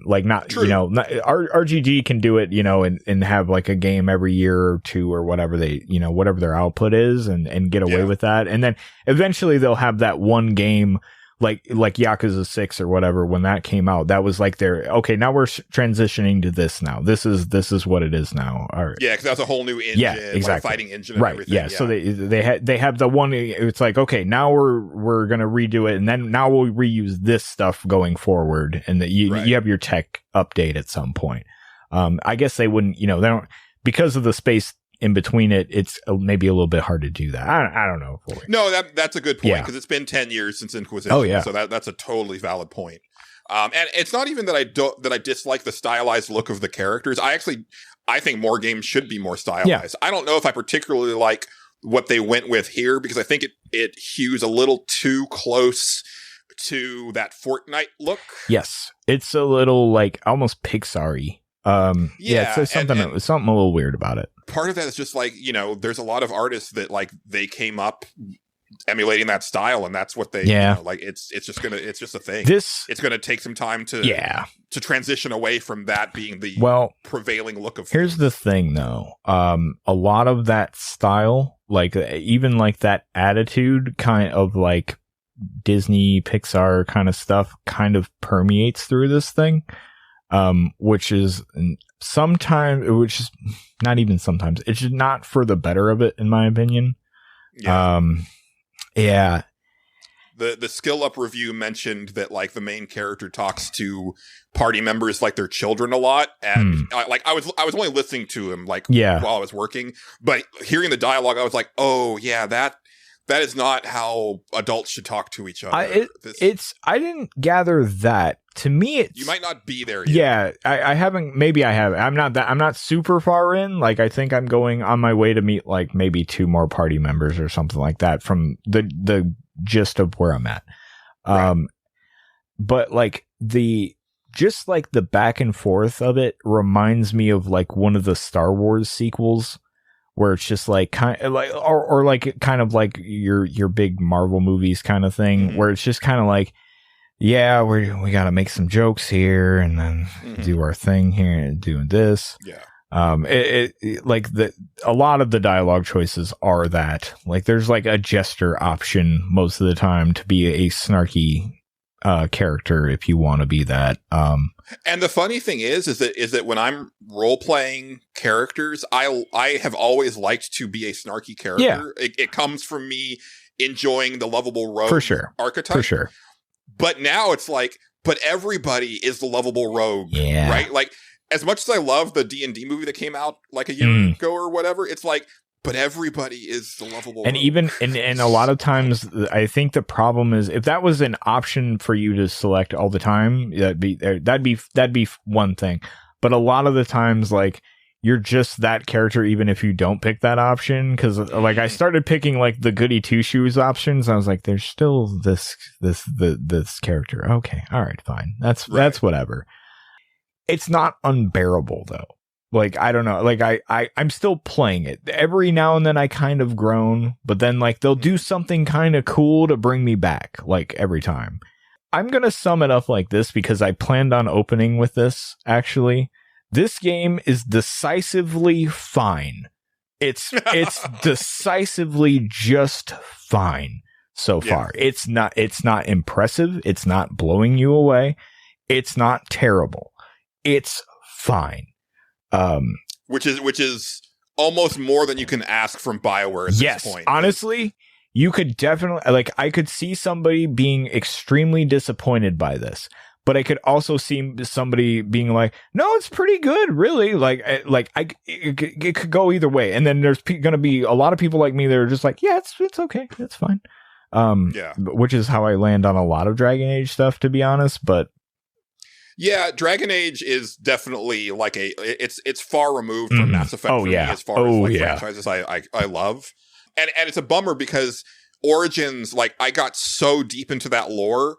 Like not, True. RGG can do it, and have like a game every year or two or whatever whatever their output is and get away with that. And then eventually they'll have that one game like Yakuza 6 or whatever. When that came out, that was like now we're transitioning to this now. This is what it is now. Yeah, because that's a whole new engine, exactly. Like fighting engine and everything. Yeah, so they have the one, it's like, okay, now we're going to redo it, and then now we'll reuse this stuff going forward, and that you have your tech update at some point. I guess they wouldn't, they don't, because of the space in between it's maybe a little bit hard to do that. I don't know. No, that's a good point, because it's been 10 years since Inquisition. Oh, yeah. So that's a totally valid point. And it's not even that I dislike the stylized look of the characters. I think more games should be more stylized. Yeah. I don't know if I particularly like what they went with here, because I think it hews a little too close to that Fortnite look. Yes. It's a little like almost Pixar-y. So something a little weird about it. Part of that is just like, there's a lot of artists that like they came up emulating that style, and that's what they like it's just a thing. It's gonna take some time to transition away from that being the prevailing look of here's the thing though. A lot of that style, like even like that attitude kind of like Disney Pixar kind of stuff kind of permeates through this thing. Which is not even sometimes, it's just not for the better of it, in my opinion. The skill up review mentioned that like the main character talks to party members like their children a lot, and I was only listening to him while I was working, but hearing the dialogue, I was like, oh yeah, that is not how adults should talk to each other. I didn't gather that. To me, you might not be there yet. Yeah, I haven't. Maybe I have. I'm not super far in. Like, I think I'm going on my way to meet like maybe 2 more party members or something like that from the gist of where I'm at. But like the back and forth of it reminds me of like one of the Star Wars sequels, where it's just like kind of like or like kind of like your big Marvel movies kind of thing, where it's just kind of like, yeah, we got to make some jokes here and then do our thing here and doing this. Yeah. A lot of the dialogue choices are that, like, there's like a gesture option most of the time to be a snarky character if you want to be that. And the funny thing is that when I'm role playing characters, I have always liked to be a snarky character. Yeah. It comes from me enjoying the lovable rogue archetype. For sure. But now it's like, but everybody is the lovable rogue, right? Like, as much as I love the D&D movie that came out like a year ago or whatever, it's like, But everybody is the lovable and rogue. even and a lot of times I think the problem is if that was an option for you to select all the time, that'd be one thing. But a lot of the times, like, you're just that character even if you don't pick that option, because like I started picking like the goody two shoes options. I was like, there's still this character. Okay, all right, fine. That's whatever. It's not unbearable though. Like, I don't know. Like, I'm still playing it. Every now and then I kind of groan, but then, like, they'll do something kind of cool to bring me back, like, every time. I'm going to sum it up like this because I planned on opening with this, actually. This game is decisively fine. It's decisively just fine so far. It's not impressive. It's not blowing you away. It's not terrible. It's fine. Which is almost more than you can ask from BioWare at this point. Honestly, you could definitely, like, I could see somebody being extremely disappointed by this, but I could also see somebody being like, no, it's pretty good, really. It could go either way. And then there's going to be a lot of people like me that are just like, yeah, it's okay. It's fine. Which is how I land on a lot of Dragon Age stuff, to be honest, but yeah, Dragon Age is definitely like it's far removed from Mass Effect for me as far as franchises I love. And it's a bummer because Origins, like, I got so deep into that lore.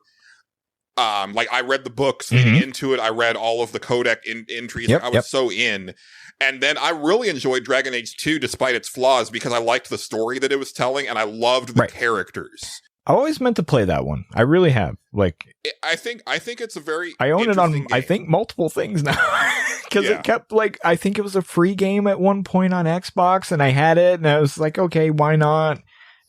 Like, I read the books leading into it. I read all of the codec entries. I was so in. And then I really enjoyed Dragon Age 2 despite its flaws because I liked the story that it was telling and I loved the characters. I always meant to play that one. I really have. Like, I think it's a very. I own it on. Game. I think multiple things now because it kept like. I think it was a free game at one point on Xbox, and I had it, and I was like, okay, why not?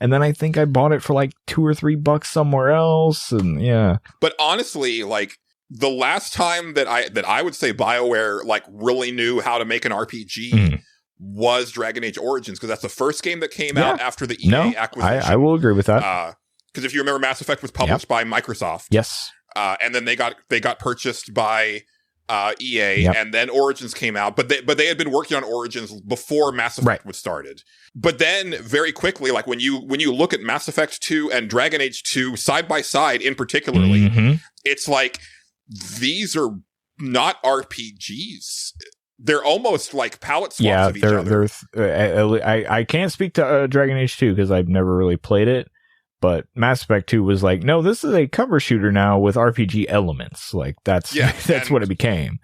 And then I think I bought it for like $2 or $3 somewhere else, and yeah. But honestly, like, the last time that I would say BioWare like really knew how to make an RPG was Dragon Age Origins, because that's the first game that came out after the EA acquisition. I will agree with that. Because if you remember, Mass Effect was published by Microsoft. Yes. And then they got purchased by EA, and then Origins came out. But they had been working on Origins before Mass Effect was started. But then very quickly, like when you look at Mass Effect 2 and Dragon Age 2 side by side, in particularly, it's like these are not RPGs. They're almost like palette swaps of each other. I can't speak to Dragon Age 2 because I've never really played it. But Mass Effect 2 was like, no, this is a cover shooter now with RPG elements. Like, that's what it became.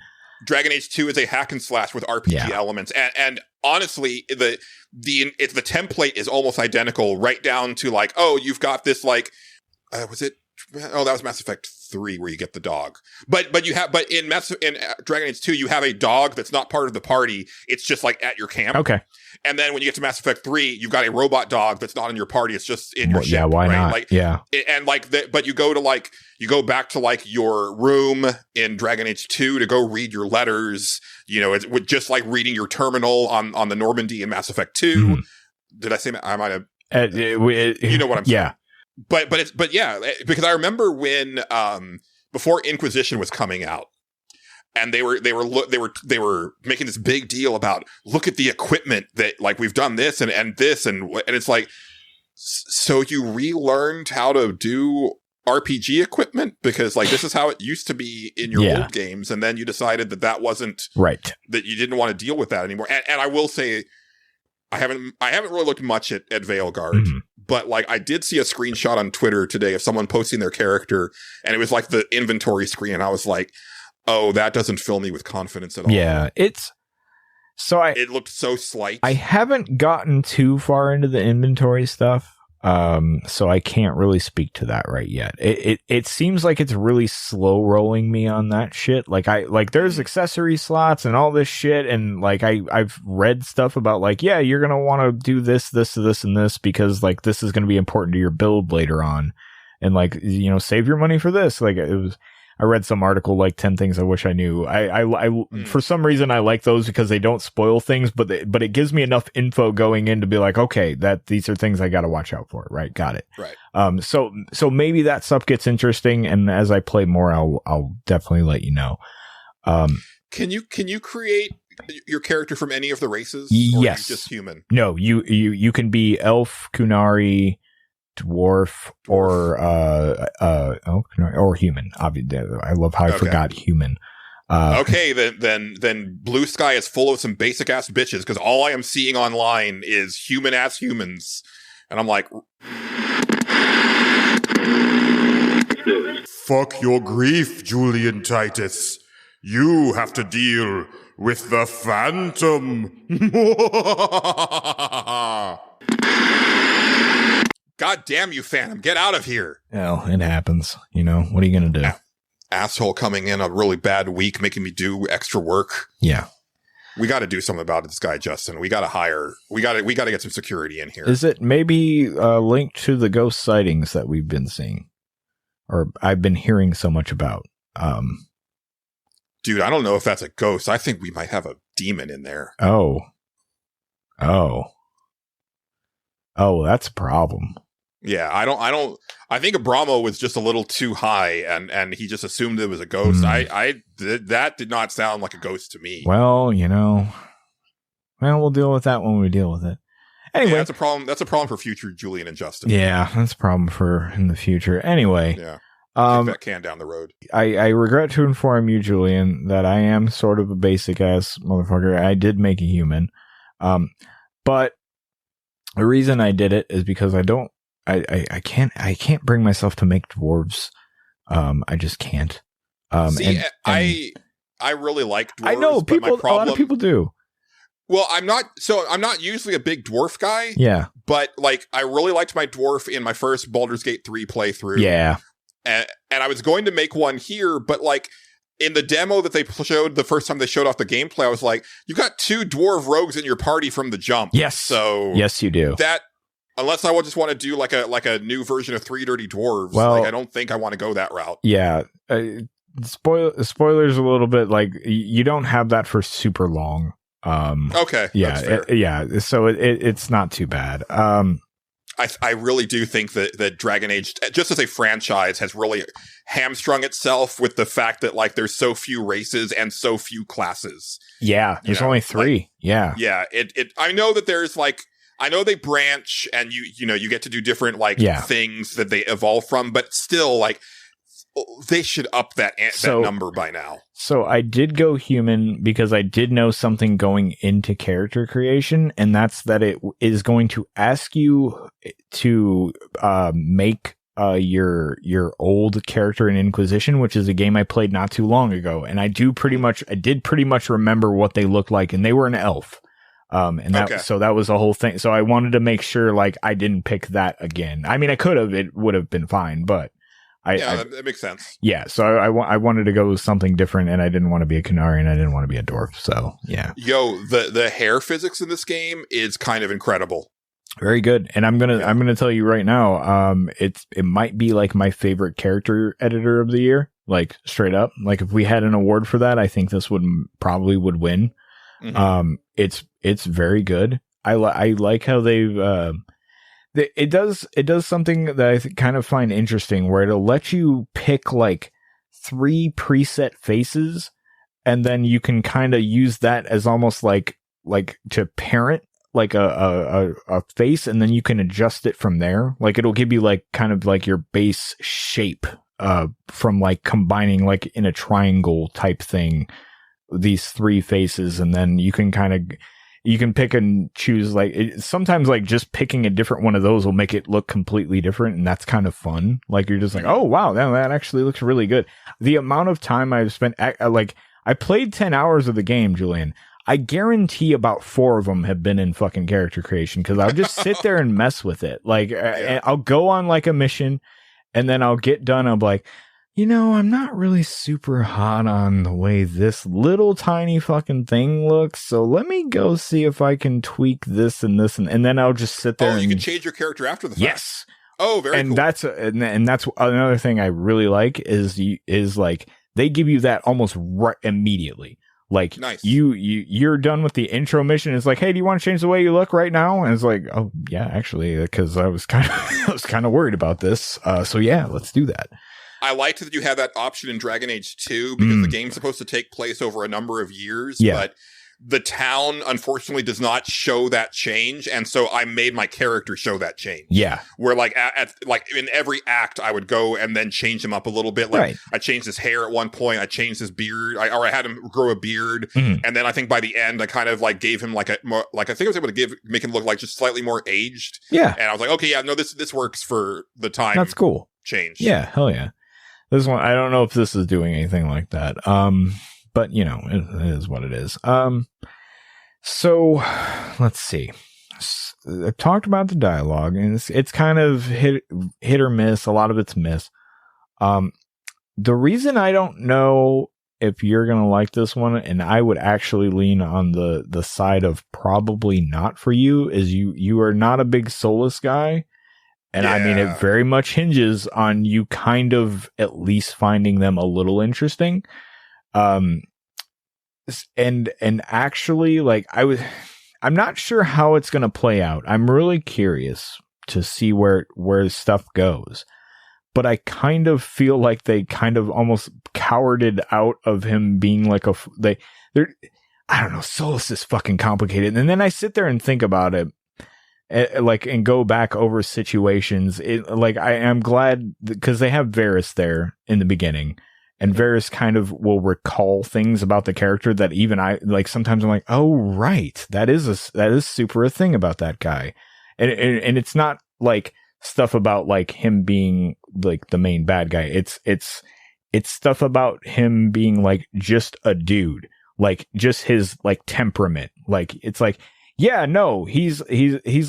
Dragon Age 2 is a hack and slash with RPG elements. And honestly, the template is almost identical, right down to like, oh, you've got this like, was it? Oh, that was Mass Effect 3 where you get the dog. But in Dragon Age 2, you have a dog that's not part of the party. It's just like at your camp. Okay. And then when you get to Mass Effect 3, you've got a robot dog that's not in your party. It's just in your ship. Yeah, why not? Like, yeah. And like, but you go back to like your room in Dragon Age 2 to go read your letters. You know, it's just like reading your terminal on the Normandy in Mass Effect 2. Did I say I might have? You know what I'm saying? Yeah. But because I remember when before Inquisition was coming out, and they were making this big deal about, look at the equipment that, like, we've done this and this and it's like, so you relearned how to do RPG equipment, because like this is how it used to be in your old games, and then you decided that wasn't right, that you didn't want to deal with that anymore. And I will say, I haven't really looked much at Veilguard, but like I did see a screenshot on Twitter today of someone posting their character, and it was like the inventory screen, and I was like, oh, that doesn't fill me with confidence at all. Yeah, it looked so slight. I haven't gotten too far into the inventory stuff, so I can't really speak to that right yet. It seems like it's really slow rolling me on that shit. Like there's accessory slots and all this shit, and like I've read stuff about like, yeah, you're gonna want to do this, and this because like this is gonna be important to your build later on, and like, you know, save your money for this. Like I read some article like 10 things I wish I knew. I for some reason I like those because they don't spoil things, but it gives me enough info going in to be like, okay, that these are things I got to watch out for. Right. Got it. Right. So maybe that stuff gets interesting. And as I play more, I'll definitely let you know. Can you create your character from any of the races? Yes. Or are you just human? No, you can be elf, Kunari, dwarf, or human. Obviously, I love how I forgot human. Okay, then Blue Sky is full of some basic ass bitches because all I am seeing online is human ass humans, and I'm like, Fuck your grief, Julian Titus. You have to deal with the Phantom. God damn you, Phantom, get out of here. Well, it happens. You know, what are you going to do? Asshole coming in a really bad week, making me do extra work. Yeah. We got to do something about this guy, Justin. We got to get some security in here. Is it maybe linked to the ghost sightings that we've been seeing? Or I've been hearing so much about? Dude, I don't know if that's a ghost. I think we might have a demon in there. Oh, that's a problem. Yeah, I think Abramo was just a little too high and he just assumed it was a ghost. That did not sound like a ghost to me. Well, we'll deal with that when we deal with it. Anyway, yeah, that's a problem for future Julian and Justin. Yeah, that's a problem for in the future. Anyway, yeah. Kick that can down the road. I regret to inform you, Julian, that I am sort of a basic ass motherfucker. I did make a human. But the reason I did it is because I can't bring myself to make dwarves. I just can't. I really like dwarves. I know a lot of people do. Well, I'm not usually a big dwarf guy. Yeah. But like I really liked my dwarf in my first Baldur's Gate 3 playthrough. Yeah. And I was going to make one here, but like in the demo that they showed the first time they showed off the gameplay, I was like, you got 2 dwarf rogues in your party from the jump. Yes. So yes, you do. That unless I just want to do like a new version of 3 Dirty Dwarves, well, I don't think I want to go that route. Yeah. Spoilers a little bit. Like you don't have that for super long. Okay. Yeah. So it's not too bad. I really do think that Dragon Age, just as a franchise, has really hamstrung itself with the fact that like there's so few races and so few classes. Yeah, there's only 3. Like, yeah. It. I know that there's like, I know they branch and you get to do different like things that they evolve from, but still like they should up that number by now. So I did go human because I did know something going into character creation, and that's that it is going to ask you to make your old character in Inquisition, which is a game I played not too long ago, and I did pretty much remember what they looked like, and they were an elf. So that was the whole thing. So I wanted to make sure like I didn't pick that again. I mean, I could have; it would have been fine, but. That makes sense. Yeah, so I wanted to go with something different, and I didn't want to be a Canary, and I didn't want to be a dwarf. So yeah. Yo, the hair physics in this game is kind of incredible. Very good, and I'm gonna tell you right now, it might be like my favorite character editor of the year, like straight up. Like if we had an award for that, I think this would win. Mm-hmm. It's very good. I like how they've. It does something that I kind of find interesting, where it'll let you pick like 3 preset faces, and then you can kind of use that as almost like to parent like a face, and then you can adjust it from there. Like it'll give you like kind of like your base shape from like combining like in a triangle type thing these 3 faces, and then you can you can pick and choose, like sometimes like just picking a different one of those will make it look completely different. And that's kind of fun. Like you're just like, oh, wow, that actually looks really good. The amount of time I've spent, like I played 10 hours of the game, Julian. I guarantee about 4 of them have been in fucking character creation. Cause I'll just sit there and mess with it. Like I'll go on like a mission and then I'll get done. I'm like, I'm not really super hot on the way this little tiny fucking thing looks. So let me go see if I can tweak this and this. And then I'll just sit there. Oh, you can change your character after the fact. Yes. Oh, very cool. And that's another thing I really like is like they give you that almost right immediately. Like nice. You're done with the intro mission. It's like, hey, do you want to change the way you look right now? And it's like, oh yeah, actually, because I was kind of worried about this. So yeah, let's do that. I liked that you have that option in Dragon Age 2 because the game's supposed to take place over a number of years, but the town unfortunately does not show that change, and so I made my character show that change. Yeah, where like at like in every act I would go and then change him up a little bit. Like right. I changed his hair at one point, I changed his beard, or I had him grow a beard, and then I think by the end I kind of like gave him like a more, like I think I was able to make him look like just slightly more aged. Yeah, and I was like, okay, yeah, no, this works for the time. That's cool. Change. Yeah, hell yeah. This one, I don't know if this is doing anything like that. But you know, it is what it is. So let's see. I talked about the dialogue, and it's kind of hit or miss. A lot of it's miss. The reason I don't know if you're gonna like this one, and I would actually lean on the side of probably not for you, is you are not a big Solus guy. And I mean, it very much hinges on you kind of at least finding them a little interesting. And actually, like I'm not sure how it's going to play out. I'm really curious to see where stuff goes, but I kind of feel like they kind of almost cowarded out of him being like they're, I don't know. Solus is fucking complicated. And then I sit there and think about it, and go back over situations. I am glad because they have Varys there in the beginning. And Varys kind of will recall things about the character that even I like. Sometimes I'm like, oh right, that is super a thing about that guy, and it's not like stuff about like him being like the main bad guy. It's stuff about him being like just a dude, like just his like temperament. Like it's like, yeah, no, he's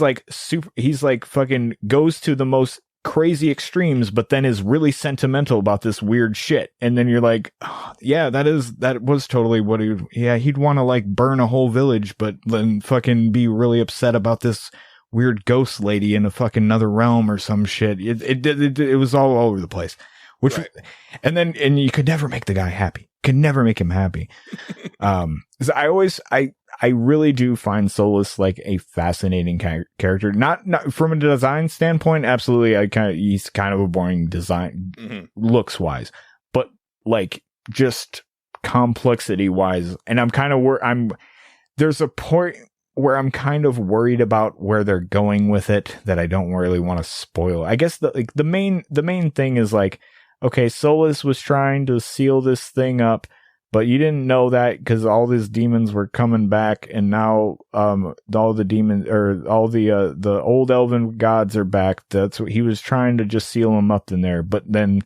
like super. He's like fucking goes to the most crazy extremes, but then is really sentimental about this weird shit. And then you're like, oh, yeah, that was totally what he'd want to like burn a whole village, but then fucking be really upset about this weird ghost lady in a fucking another realm or some shit. It was all over the place, which, right. and you could never make the guy happy. Could never make him happy. I really do find Solus like a fascinating character. Not from a design standpoint. Absolutely, he's kind of a boring design looks wise, but like just complexity wise. And I'm kind of there's a point where I'm kind of worried about where they're going with it that I don't really want to spoil. I guess the main thing is like, okay, Solus was trying to seal this thing up. But you didn't know that because all these demons were coming back, and now all the demons or all the old elven gods are back. That's what he was trying to just seal them up in there. But then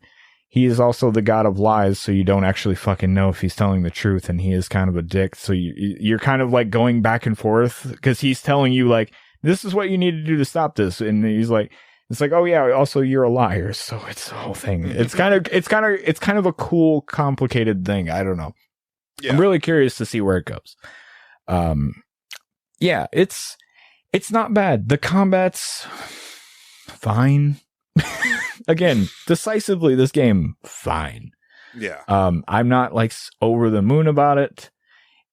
he is also the god of lies, so you don't actually fucking know if he's telling the truth, and he is kind of a dick. So you're kind of like going back and forth because he's telling you like, this is what you need to do to stop this, and he's like, it's like, oh yeah, also you're a liar. So it's the whole thing. It's kind of a cool, complicated thing. I don't know. Yeah. I'm really curious to see where it goes. Yeah, it's not bad. The combat's fine. Again, decisively, this game, fine. Yeah. I'm not like over the moon about it.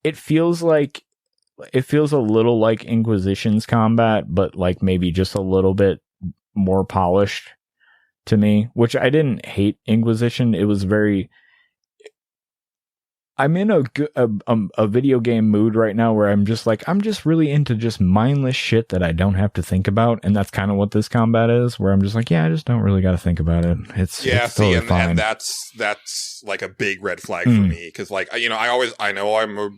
It feels a little like Inquisition's combat, but like maybe just a little bit more polished to me, which I didn't hate Inquisition. It was I'm in a video game mood right now where I'm just really into just mindless shit that I don't have to think about, and that's kind of what this combat is. Where I'm just like, yeah, I just don't really got to think about it. It's totally fine. And that's like a big red flag for me because like I know I'm a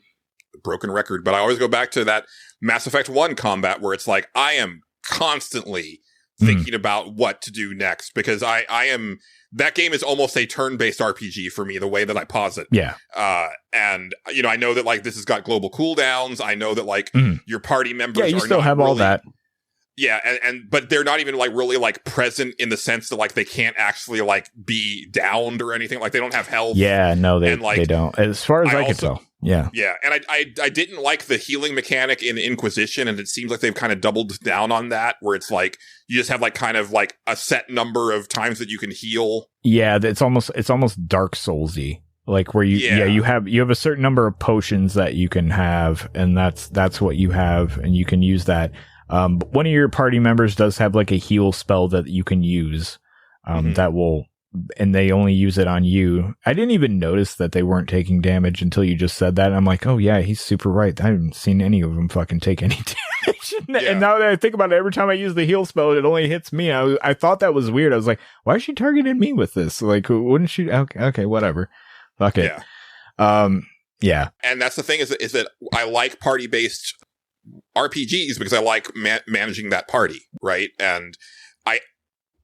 broken record, but I always go back to that Mass Effect 1 combat where it's like I am constantly thinking about what to do next because I am. That game is almost a turn-based RPG for me, the way that I pause it. Yeah. And, I know that, like, this has got global cooldowns. I know that, like, your party members are you still have all that. Yeah, but they're not even, like, really, like, present in the sense that, like, they can't actually, like, be downed or anything. Like, they don't have health. Yeah, no, they don't. As far as I could tell. Yeah. Yeah, and I didn't like the healing mechanic in Inquisition, and it seems like they've kind of doubled down on that, where it's like you just have like kind of like a set number of times that you can heal. Yeah, it's almost Dark Souls-y. Like where you have a certain number of potions that you can have, and that's what you have, and you can use that. But one of your party members does have like a heal spell that you can use that will and they only use it on you. I didn't even notice that they weren't taking damage until you just said that. And I'm like, oh yeah, he's super right. I haven't seen any of them fucking take any damage. And now that I think about it, every time I use the heal spell, it only hits me. I thought that was weird. I was like, why is she targeting me with this? Like, wouldn't she? Okay, whatever. Fuck it. Yeah. And that's the thing is that I like party-based RPGs because I like managing that party, right? And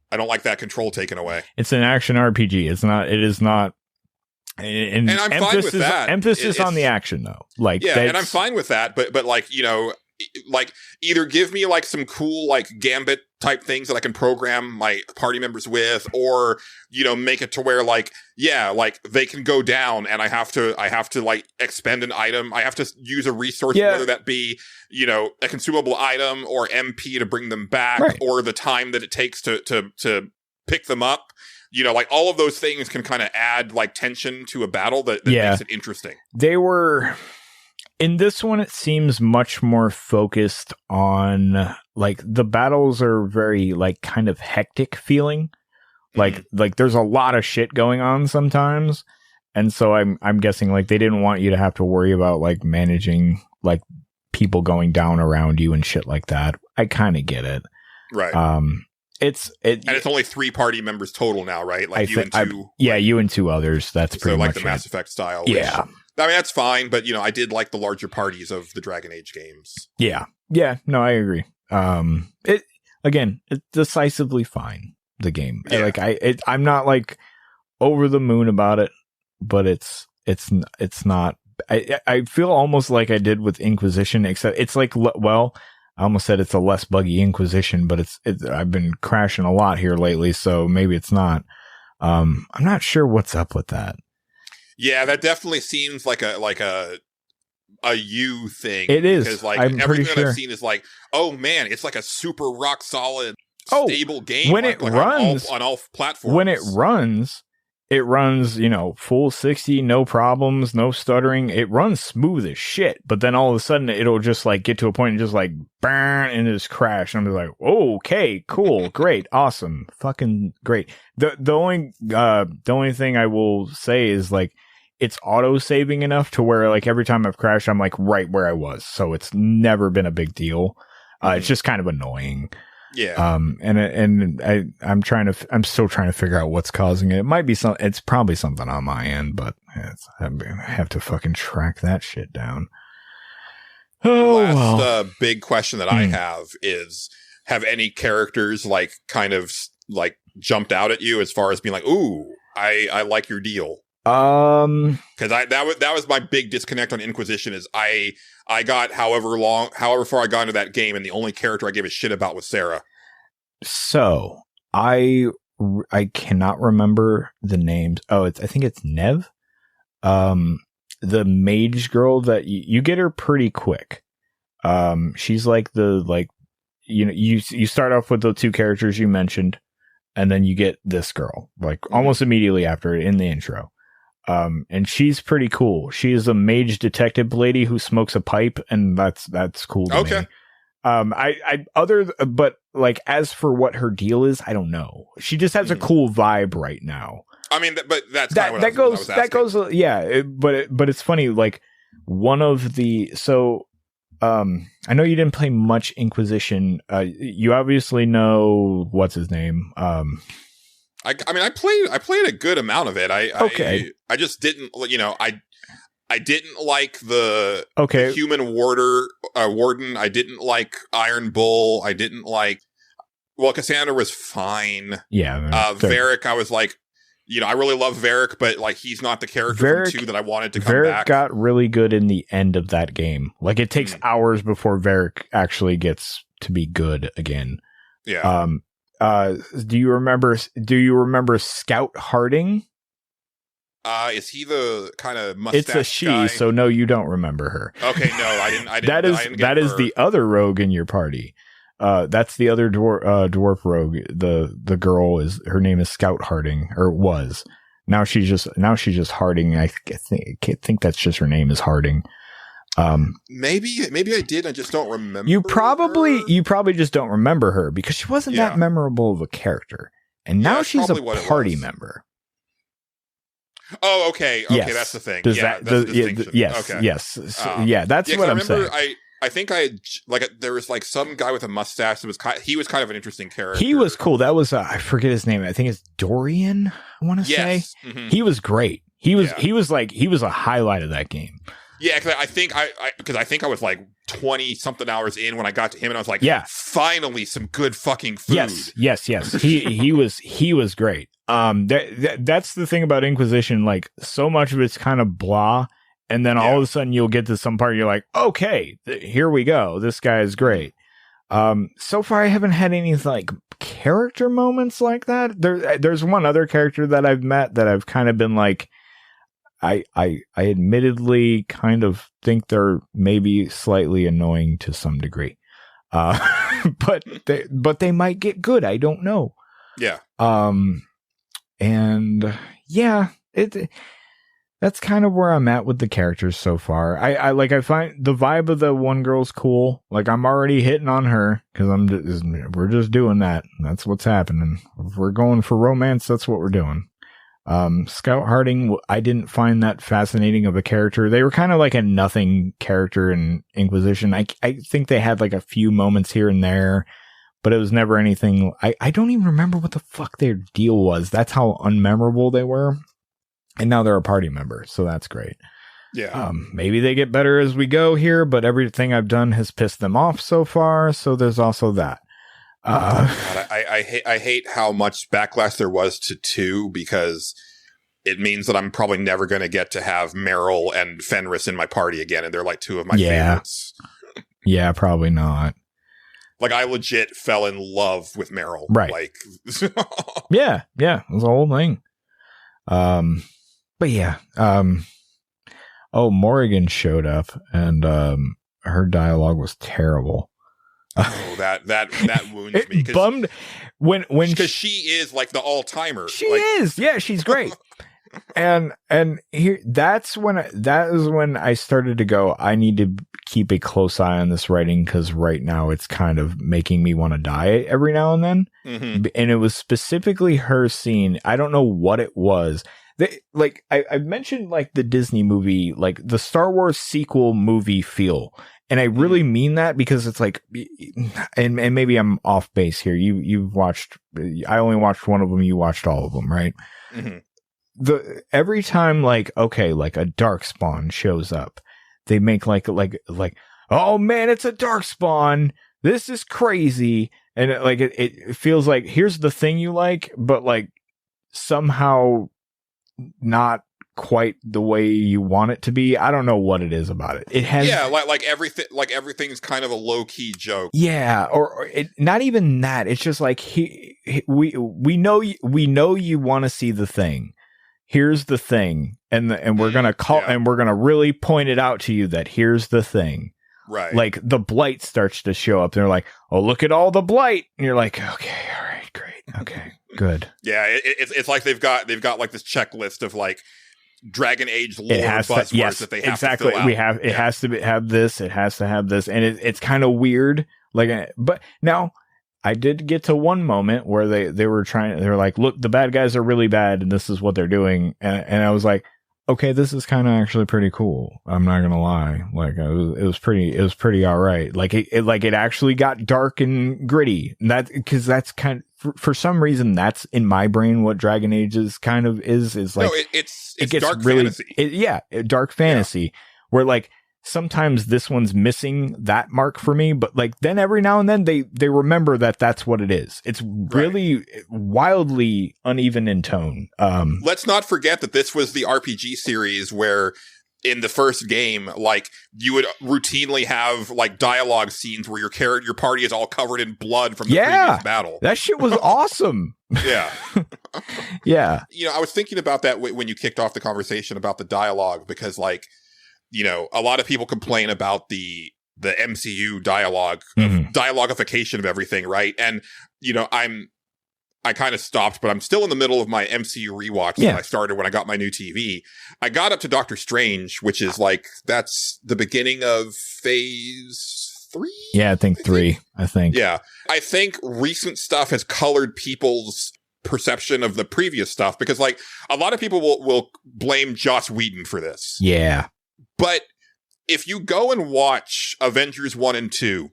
I don't like that control taken away. It's an action RPG. It is not. And I'm fine with that. Emphasis on the action, though. Like, yeah, and I'm fine with that. But like, you know, like either give me like some cool like gambit type things that I can program my party members with, or, you know, make it to where like, yeah, like they can go down and I have to like expend an item. I have to use a resource, whether that be, you know, a consumable item or MP to bring them back, or the time that it takes to pick them up. You know, like all of those things can kind of add like tension to a battle that makes it interesting. They were in this one. It seems much more focused on like the battles are very like kind of hectic feeling. Like there's a lot of shit going on sometimes. And so I'm guessing like they didn't want you to have to worry about like managing like people going down around you and shit like that. I kind of get it. Right. And it's only 3 party members total now, right? Like you and 2. You and 2 others. That's pretty much like the Mass Effect style. Yeah. Which, I mean, that's fine, but you know, I did like the larger parties of the Dragon Age games. Yeah. Yeah. No, I agree. It's decisively fine. The game, like I'm not like over the moon about it, but it's not. I feel almost like I did with Inquisition, except it's like I almost said it's a less buggy Inquisition, but it's I've been crashing a lot here lately, so maybe it's not. I'm not sure what's up with that. Yeah, that definitely seems like a you thing. It is because like everything that I've seen is like, oh man, it's like a super rock solid. Stable game when it runs on all platforms. When it runs, you know, full 60, no problems, no stuttering. It runs smooth as shit. But then all of a sudden, it'll just like get to a point and just like burn and just crash. And I'm like, oh, okay, cool, great, awesome, fucking great. The only thing I will say is like it's auto saving enough to where like every time I've crashed, I'm like right where I was. So it's never been a big deal. It's just kind of annoying. Yeah. I'm still trying to figure out what's causing it. It might be it's probably something on my end, but I have to fucking track that shit down. Last big question that I have is, have any characters like kind of like jumped out at you as far as being like, ooh, I like your deal? Because that was my big disconnect on Inquisition is I got however far I got into that game, and the only character I gave a shit about was Sarah. So I cannot remember the names. I think it's Nev, the mage girl that you get her pretty quick. She's like you start off with the 2 characters you mentioned, and then you get this girl like almost immediately after it in the intro. And she's pretty cool. She is a mage detective lady who smokes a pipe, and that's cool to me. But like as for what her deal is, I don't know. She just has a cool vibe right now. I mean, but that's that goes. Yeah, but it's funny. Like one of the I know you didn't play much Inquisition. You obviously know what's his name. I mean, I played a good amount of it. I just didn't, you know, I didn't like the human warden. I didn't like Iron Bull. I didn't like, Cassandra was fine. Yeah. Varric, I was like, you know, I really love Varric, but like he's not the character from 2 that I wanted to come back. Varric got really good in the end of that game. Like it takes hours before Varric actually gets to be good again. Yeah. Do you remember Scout Harding? Is he the kind of mustache It's a she, guy? So no, you don't remember her. Okay, no, I didn't. That is the other rogue in your party. That's the other dwarf rogue. The girl her name is Scout Harding, or was. Now she's just Harding. I think that's just her name is Harding. Maybe I did. I just don't remember. You probably just don't remember her because she wasn't that memorable of a character. and now that's she's a probably what it party was. member. Oh, okay. Okay, Yes. that's the thing. Does yeah, that, that's the distinction. yes, Okay. yes. So, that's what 'cause I'm saying. I think there was like some guy with a mustache that was he was kind of an interesting character. He was cool. That was I forget his name. I think it's Dorian. I want to say Mhm. he was great. He was a highlight of that game. Yeah, because I think I was like 20 something hours in when I got to him, and I was like, finally some good fucking food. Yes. He was great. That's the thing about Inquisition. Like, so much of it's kind of blah, and then all of a sudden you'll get to some part, you're like, okay, here we go. This guy is great. So far I haven't had any like character moments like that. There's one other character that I've met that I've kind of been like, I admittedly kind of think they're maybe slightly annoying to some degree. But they might get good. I don't know. Yeah. And yeah, that's kind of where I'm at with the characters so far. I find the vibe of the one girl's cool. Like, I'm already hitting on her because we're just doing that. That's what's happening. If we're going for romance, that's what we're doing. Scout Harding, I didn't find that fascinating of a character. They were kind of like a nothing character in Inquisition. I think they had like a few moments here and there, but it was never anything. I don't even remember what the fuck their deal was. That's how unmemorable they were. And now they're a party member, so that's great. Yeah. Maybe they get better as we go here, but everything I've done has pissed them off so far, so there's also that. God, I hate how much backlash there was to 2 because it means that I'm probably never going to get to have Meryl and Fenris in my party again, and they're like 2 of my favorites. Yeah, probably not. Like, I legit fell in love with Meryl. Right. Like, yeah, it was a whole thing. But yeah, Morrigan showed up, and her dialogue was terrible. Oh, that wounds me. It bummed when because she is like the all timer. She is, yeah, she's great. and here that is when I started to go, I need to keep a close eye on this writing because right now it's kind of making me want to die every now and then. Mm-hmm. And it was specifically her scene. I don't know what it was. I mentioned like the Disney movie, like the Star Wars sequel movie feel. And I really mean that because it's like, and maybe I'm off base here. You've watched, I only watched one of them. You watched all of them, right? Mm-hmm. Every time like a Darkspawn shows up, they make like, oh man, it's a Darkspawn. This is crazy. And it feels like, here's the thing you like, but like somehow not quite the way you want it to be. I don't know what it is about it. It has everything's kind of a low key joke. Yeah, or not even that. It's just like we know you want to see the thing. Here's the thing, and we're gonna and we're gonna really point it out to you that here's the thing. Right. Like the blight starts to show up. They're like, oh, look at all the blight, and you're like, okay, all right, great, okay, good. Yeah, it's like they've got like this checklist of like Dragon Age lore buzzwords that they have to fill out. It has to have this. It has to have this, and it's kind of weird. Like, but now I did get to one moment where they were like, look, the bad guys are really bad, and this is what they're doing, and I was like, okay, this is kind of actually pretty cool. I'm not gonna lie. Like, it was pretty all right. Like it actually got dark and gritty. That because that's kind of, for some reason that's in my brain what Dragon Age is kind of is like. No, it gets dark really, fantasy. Dark fantasy where like sometimes this one's missing that mark for me, but like then every now and then they remember that that's what it is. It's really wildly uneven in tone. Let's not forget that this was the RPG series where in the first game, like you would routinely have like dialogue scenes where your party is all covered in blood from the previous battle. That shit was awesome. Yeah. Yeah. You know, I was thinking about that when you kicked off the conversation about the dialogue, because like, you know, a lot of people complain about the MCU dialogue, dialogification of everything, right? And, you know, I kind of stopped, but I'm still in the middle of my MCU rewatch that I started when I got my new TV. I got up to Doctor Strange, which is like, that's the beginning of phase 3? Yeah, I think 3. I think. Yeah. I think recent stuff has colored people's perception of the previous stuff, because like a lot of people will blame Joss Whedon for this. Yeah. But if you go and watch Avengers 1 and 2,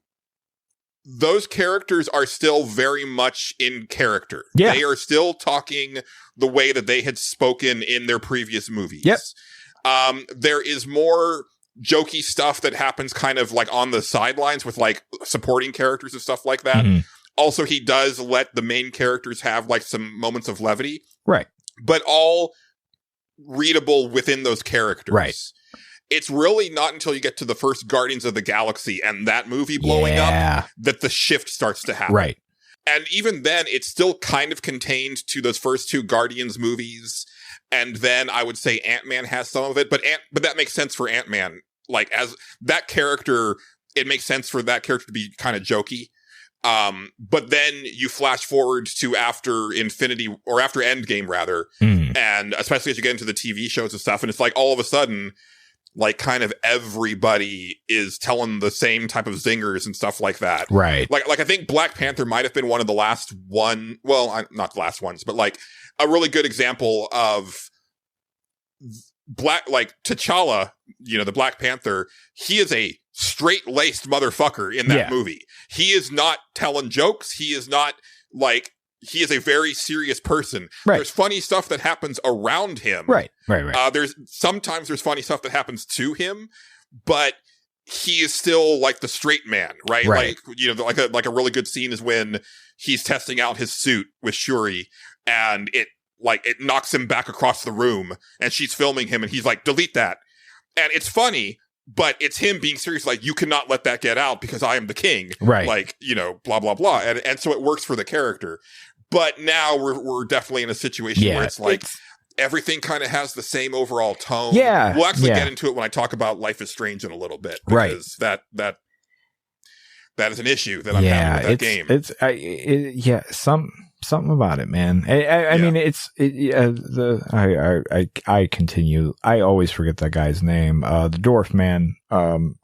those characters are still very much in character. Yeah. They are still talking the way that they had spoken in their previous movies. Yep. There is more jokey stuff that happens kind of like on the sidelines with like supporting characters and stuff like that. Mm-hmm. Also, he does let the main characters have like some moments of levity. Right. But all readable within those characters. Right. It's really not until you get to the first Guardians of the Galaxy and that movie blowing up that the shift starts to happen. Right. And even then, it's still kind of contained to those first two Guardians movies. And then I would say Ant-Man has some of it, but that makes sense for Ant-Man. Like, as that character, it makes sense for that character to be kind of jokey. But then you flash forward to after Infinity, or after Endgame rather, and especially as you get into the TV shows and stuff, and it's like all of a sudden, like kind of everybody is telling the same type of zingers and stuff like that. Right. Like I think Black Panther might have been one of the last one. Well, not the last ones, but like a really good example of like T'Challa, you know, the Black Panther. He is a straight-laced motherfucker in that movie. He is not telling jokes. He is not like, he is a very serious person. Right. There's funny stuff that happens around him. Right. Sometimes there's funny stuff that happens to him, but he is still like the straight man, right? Like, you know, like a really good scene is when he's testing out his suit with Shuri, and it knocks him back across the room, and she's filming him, and he's like, delete that. And it's funny, but it's him being serious, like, you cannot let that get out because I am the king. Right. Like, you know, blah, blah, blah. And so it works for the character. But now we're definitely in a situation where it's like everything kind of has the same overall tone. Yeah. We'll actually get into it when I talk about Life is Strange in a little bit. Because that is an issue that I'm having with that game. Something about it, man. I mean, I continue. I always forget that guy's name. The dwarf man,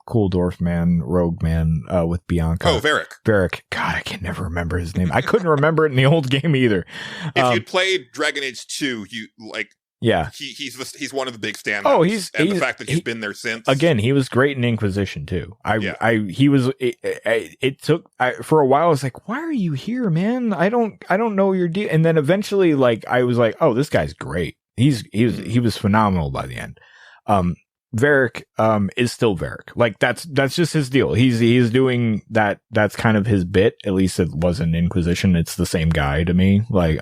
cool dwarf man, rogue man, with Bianca. Oh, Varric. God, I can never remember his name. I couldn't remember it in the old game either. If you'd played Dragon Age 2, he's one of the big standouts. Oh, the fact that he's been there since. Again, he was great in Inquisition too. It took for a while. I was like, why are you here, man? I don't know your deal. And then eventually, like, I was like, oh, this guy's great. He was phenomenal by the end. Varric is still Varric. Like, that's just his deal. He's doing that. That's kind of his bit. At least it wasn't Inquisition. It's the same guy to me. Like,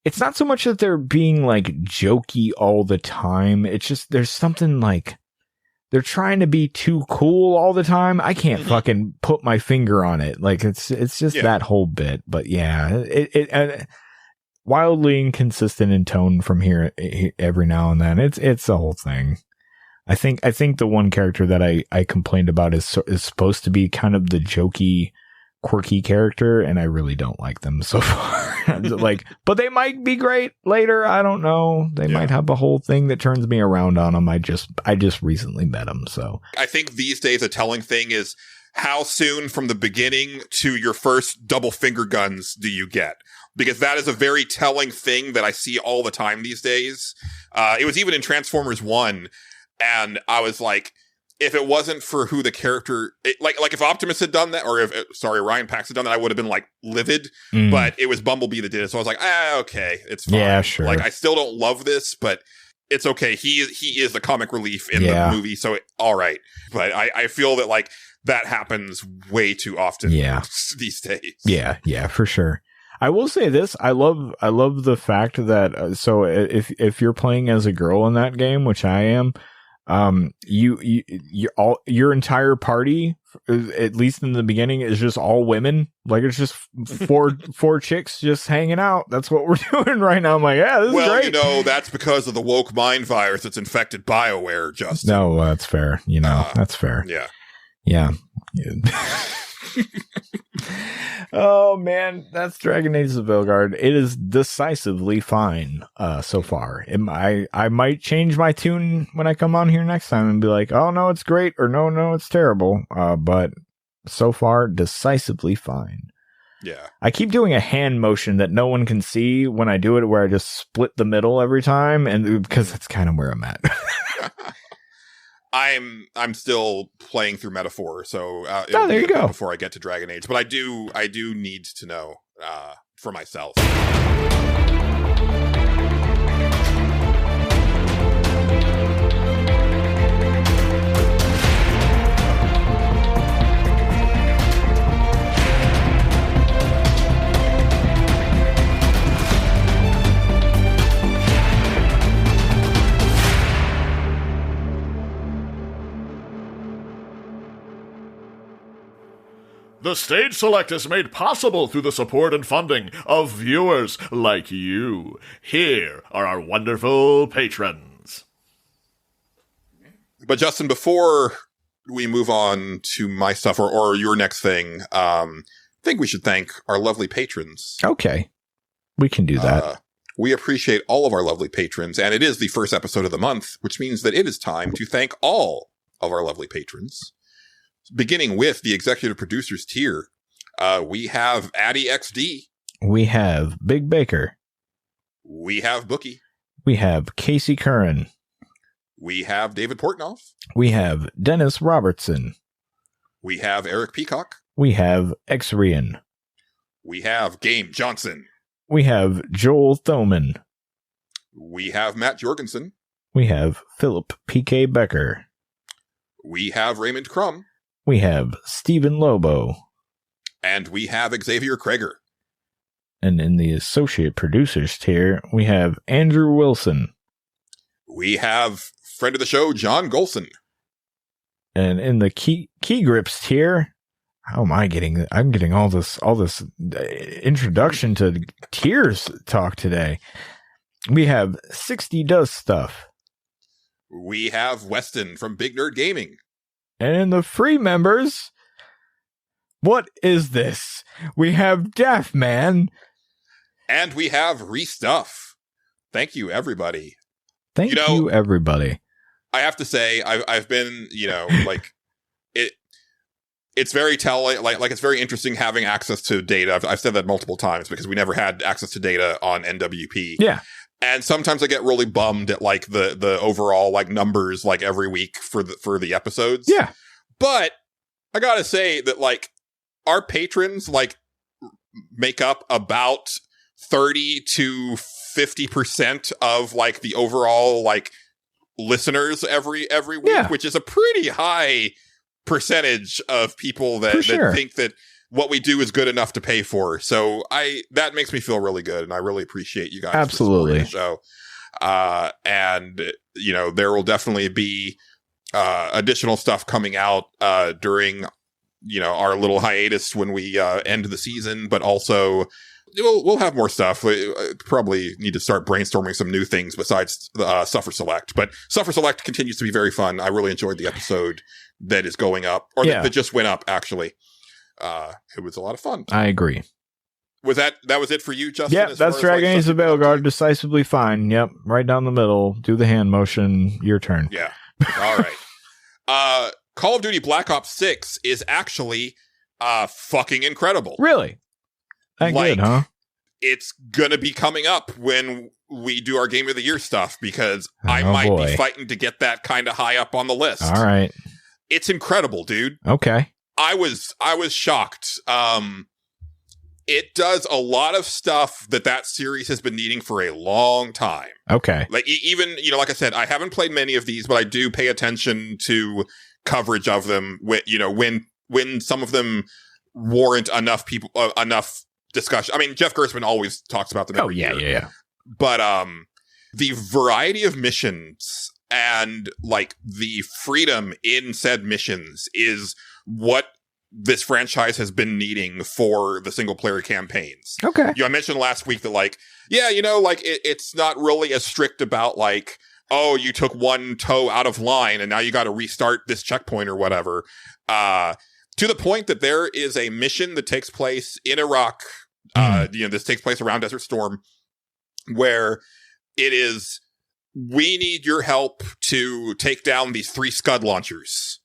it's not so much that they're being like jokey all the time. It's just there's something like they're trying to be too cool all the time. I can't fucking put my finger on it. Like, it's just that whole bit. But yeah, it wildly inconsistent in tone from here every now and then. It's the whole thing. I think the one character that I complained about is supposed to be kind of the jokey, quirky character, and I really don't like them so far. Like, but they might be great later. I don't know. They might have a whole thing that turns me around on them. I just recently met them, so I think these days a telling thing is how soon from the beginning to your first double finger guns do you get? Because that is a very telling thing that I see all the time these days. It was even in Transformers 1, and I was like, if it wasn't for who the character, like if Optimus had done that, or Ryan Pax had done that, I would have been like livid. But it was Bumblebee that did it, so I was like, okay, it's fine. Yeah, sure. Like, I still don't love this, but it's okay. He is the comic relief in the movie, so all right. But I feel that like that happens way too often these days. Yeah, for sure. I will say this: I love the fact that so if you're playing as a girl in that game, which I am. Your entire party, at least in the beginning, is just all women. Like, it's just four chicks just hanging out. That's what we're doing right now. I'm like, yeah, this is great. Well, you know, that's because of the woke mind virus that's infected BioWare, Justin. No, that's fair. You know, that's fair. Yeah. Oh man, that's Dragon Age of Veilguard. It is decisively fine so far. I might change my tune when I come on here next time and be like, oh no, it's great, or no, it's terrible. But so far, decisively fine. Yeah. I keep doing a hand motion that no one can see when I do it, where I just split the middle every time, and because that's kind of where I'm at. I'm still playing through Metaphor, so there you go. Before I get to Dragon Age, but I do need to know for myself. The Stage Select is made possible through the support and funding of viewers like you. Here are our wonderful patrons. But Justin, before we move on to my stuff or your next thing, I think we should thank our lovely patrons. Okay. We can do that. We appreciate all of our lovely patrons, and it is the first episode of the month, which means that it is time to thank all of our lovely patrons. Beginning with the executive producers tier, we have Addy XD. We have Big Baker. We have Bookie. We have Casey Curran. We have David Portnoff. We have Dennis Robertson. We have Eric Peacock. We have Xrian. We have Game Johnson. We have Joel Thoman. We have Matt Jorgensen. We have Philip P.K. Becker. We have Raymond Crum. We have Stephen Lobo. And we have Xavier Krager. And in the associate producers tier, we have Andrew Wilson. We have friend of the show, John Gholson. And in the key grips tier, how am I getting? I'm getting all this introduction to tiers talk today. We have 60 Does Stuff. We have Weston from Big Nerd Gaming. And in the free members, what is this? We have Daft Man. And we have Restuff. Thank you, everybody. Thank you, everybody. I have to say, I've been, like, it's very telling, like it's very interesting having access to data. I've said that multiple times because we never had access to data on NWP. Yeah. And sometimes I get really bummed at like the overall like numbers like every week for the episodes. Yeah. But I gotta say that like our patrons like make up about 30 to 50% of like the overall like listeners every week, which is a pretty high percentage of people that think that what we do is good enough to pay for. So that makes me feel really good, and I really appreciate you guys. Absolutely. For supporting the show. And there will definitely be additional stuff coming out during our little hiatus when we end the season, but also we'll have more stuff. We probably need to start brainstorming some new things besides Suffer Select. But Suffer Select continues to be very fun. I really enjoyed the episode that is going up, or that just went up, actually. It was a lot of fun. I agree. Was that was it for you, Justin? Yeah, that's Dragon Age of Veilguard, decisively fine. Yep, right down the middle. Do the hand motion. Your turn. Yeah. All right. Call of Duty Black Ops 6 is actually fucking incredible. Really? That good, huh? It's gonna be coming up when we do our Game of the Year stuff, because I might be fighting to get that kind of high up on the list. All right. It's incredible, dude. Okay. I was shocked. It does a lot of stuff that series has been needing for a long time. Okay. Like even, like I said, I haven't played many of these, but I do pay attention to coverage of them when some of them warrant enough people, enough discussion. I mean, Jeff Gerstmann always talks about them every year. Yeah. But the variety of missions and like the freedom in said missions is what this franchise has been needing for the single player campaigns. Okay. I mentioned last week that like, it's not really as strict about like, oh, you took one toe out of line and now you got to restart this checkpoint or whatever. To the point that there is a mission that takes place in Iraq. This takes place around Desert Storm, where it is, we need your help to take down these 3 Scud launchers.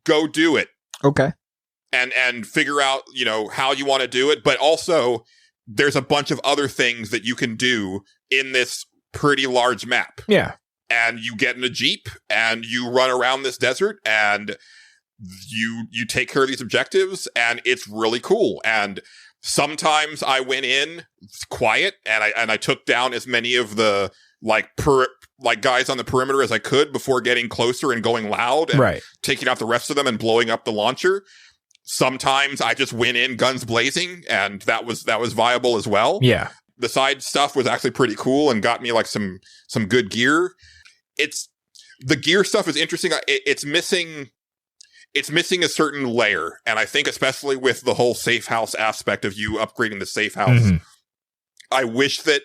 Go do it. Okay. and figure out, how you want to do it. But also there's a bunch of other things that you can do in this pretty large map. Yeah. And you get in a Jeep and you run around this desert and you take care of these objectives, and it's really cool. And sometimes I went in quiet and I took down as many of the guys on the perimeter as I could before getting closer and going loud and taking out the rest of them and blowing up the launcher. Sometimes I just went in guns blazing, and that was viable as well. Yeah. The side stuff was actually pretty cool and got me like some good gear. The gear stuff is interesting. It's missing a certain layer. And I think especially with the whole safe house aspect of you upgrading the safe house, I wish that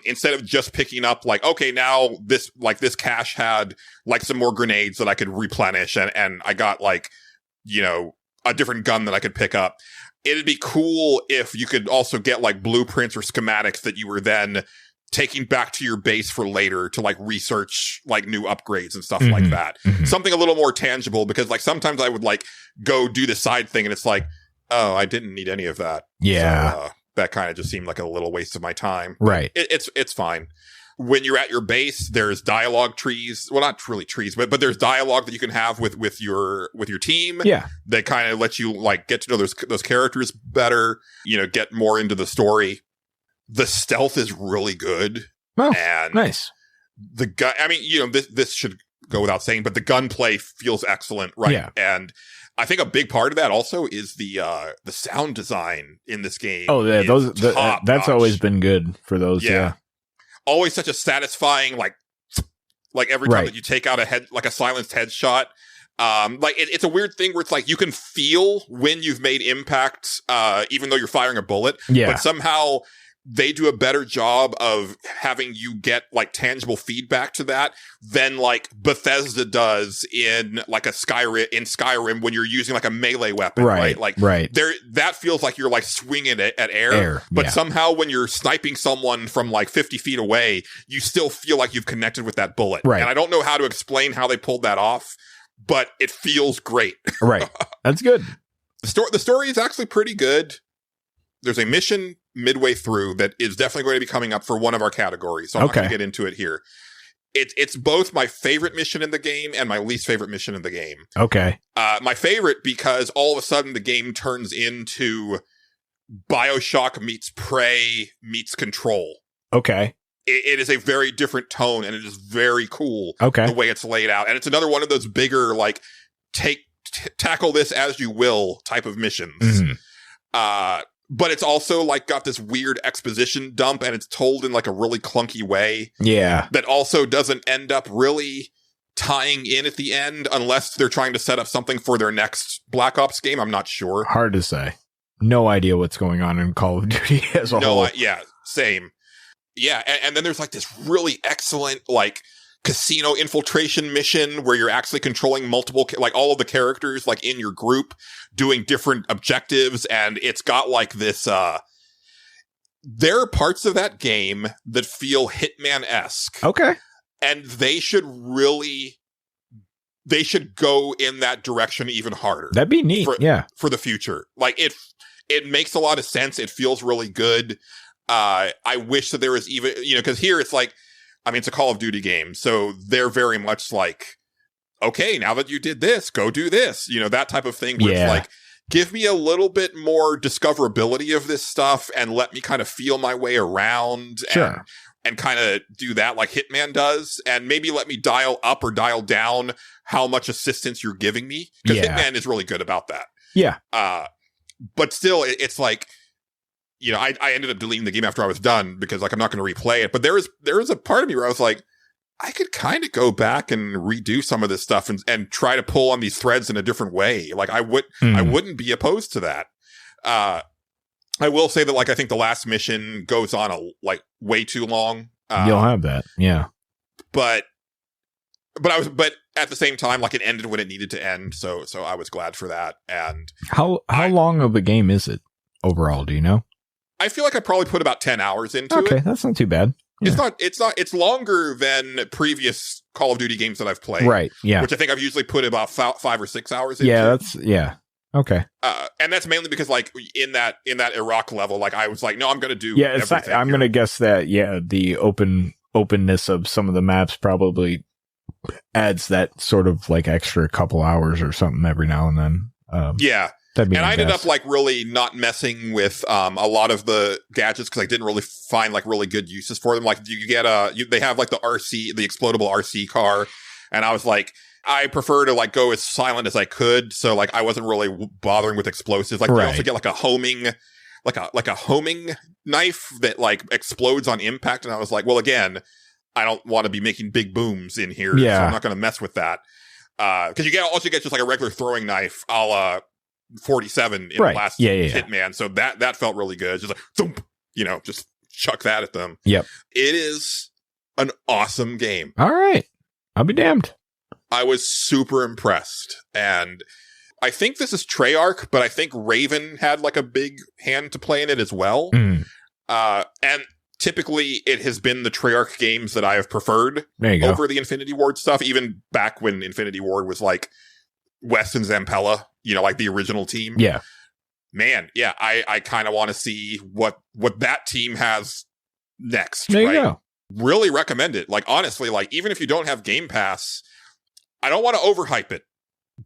instead of just picking up now this cache had some more grenades that I could replenish and I got a different gun that I could pick up. It'd be cool if you could also get blueprints or schematics that you were then taking back to your base for later to research new upgrades and stuff like that. Something a little more tangible, because sometimes I would go do the side thing and it's oh, I didn't need any of that. Yeah. So, that kind of just seemed like a little waste of my time. Right. It's fine. When you're at your base, there's dialogue trees. Well, not really trees, but there's dialogue that you can have with your team. Yeah. That kind of let you get to know those characters better, get more into the story. The stealth is really good. Oh, and nice. The gun, this should go without saying, but the gunplay feels excellent, right? Yeah. And I think a big part of that also is the sound design in this game. Oh, yeah, that's always been good for those. Yeah. Always such a satisfying, every time that you take out a silenced headshot. It's a weird thing where it's you can feel when you've made impact, even though you're firing a bullet. Yeah. But somehow they do a better job of having you get tangible feedback to that than Bethesda does in Skyrim when you're using a melee weapon, right? That feels like you're swinging it at air, but somehow when you're sniping someone from 50 feet away, you still feel like you've connected with that bullet. Right. And I don't know how to explain how they pulled that off, but it feels great. Right. That's good. The story is actually pretty good. There's a mission midway through that is definitely going to be coming up for one of our categories. So I'm not going to get into it here. It's both my favorite mission in the game and my least favorite mission in the game. Okay. My favorite because all of a sudden the game turns into BioShock meets Prey meets Control. Okay. It is a very different tone, and it is very cool the way it's laid out. And it's another one of those bigger, tackle this as you will type of missions. But it's also got this weird exposition dump, and it's told in a really clunky way. Yeah. That also doesn't end up really tying in at the end unless they're trying to set up something for their next Black Ops game. I'm not sure. Hard to say. No idea what's going on in Call of Duty as a whole. Same. Yeah. And then there's this really excellent, casino infiltration mission where you're actually controlling multiple, all of the characters, in your group doing different objectives. And it's got this, there are parts of that game that feel Hitman-esque. Okay. And they should go in that direction even harder. That'd be neat. For the future. It makes a lot of sense. It feels really good. I wish that there was even, cause here it's it's a Call of Duty game, so they're very much okay, now that you did this, go do this, that type of thing where it's give me a little bit more discoverability of this stuff and let me kind of feel my way around and kind of do that like Hitman does, and maybe let me dial up or dial down how much assistance you're giving me, because Hitman is really good about that. Yeah. But still, it's I ended up deleting the game after I was done because I'm not going to replay it. But there was a part of me where I was I could kind of go back and redo some of this stuff and try to pull on these threads in a different way. I wouldn't be opposed to that. I will say that I think the last mission goes on way too long. You'll have that. Yeah. But at the same time, it ended when it needed to end. So I was glad for that. And how long of a game is it overall? Do you know? I feel like I probably put about 10 hours into it. Okay, that's not too bad. Yeah. It's longer than previous Call of Duty games that I've played. Right, yeah. Which I think I've usually put about 5 or 6 hours into. Yeah, Okay. And that's mainly because like in that Iraq level, like I was like, no, I'm going to do everything. I'm going to guess that the openness of some of the maps probably adds that sort of like extra couple hours or something every now and then. Yeah. That'd be and I ended up like really not messing with a lot of the gadgets because I didn't really find like really good uses for them. Like you get they have like the explodable RC car, and I was like, I prefer to like go as silent as I could, so like I wasn't really bothering with explosives. Like you also get like a homing knife that like explodes on impact, and I was like, well, again, I don't want to be making big booms in here, so I'm not going to mess with that. Because you also get just like a regular throwing knife, a la 47 in the last Hitman. So that felt really good. Just like thump, just chuck that at them. Yep. It is an awesome game. All right. I'll be damned. I was super impressed. And I think this is Treyarch, but I think Raven had like a big hand to play in it as well. And typically it has been the Treyarch games that I have preferred over the Infinity Ward stuff, even back when Infinity Ward was like West and Zampella, like the original team. Yeah. Man, yeah, I kind of want to see what that team has next. There you go. Really recommend it. Like, honestly, like, even if you don't have Game Pass, I don't want to overhype it,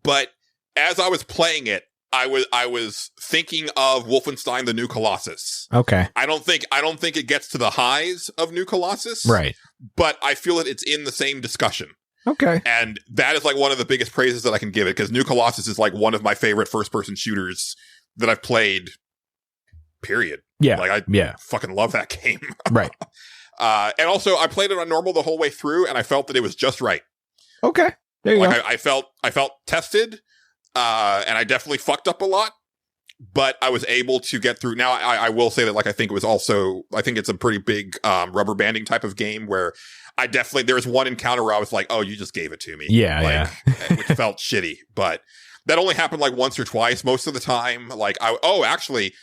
but as I was playing it, I was thinking of Wolfenstein: The New Colossus. Okay. I don't think it gets to the highs of New Colossus. Right. But I feel that it's in the same discussion. Okay. And that is like one of the biggest praises that I can give it, because New Colossus is like one of my favorite first-person shooters that I've played, period. Yeah. Like, I fucking love that game. Right. And also, I played it on normal the whole way through, and I felt that it was just right. Okay. There you go. I felt tested, and I definitely fucked up a lot, but I was able to get through. Now, I will say that, like, I think it's a pretty big rubber banding type of game where there was one encounter where I was like, oh, you just gave it to me. Yeah, which felt shitty, but that only happened like once or twice. Most of the time, like, actually,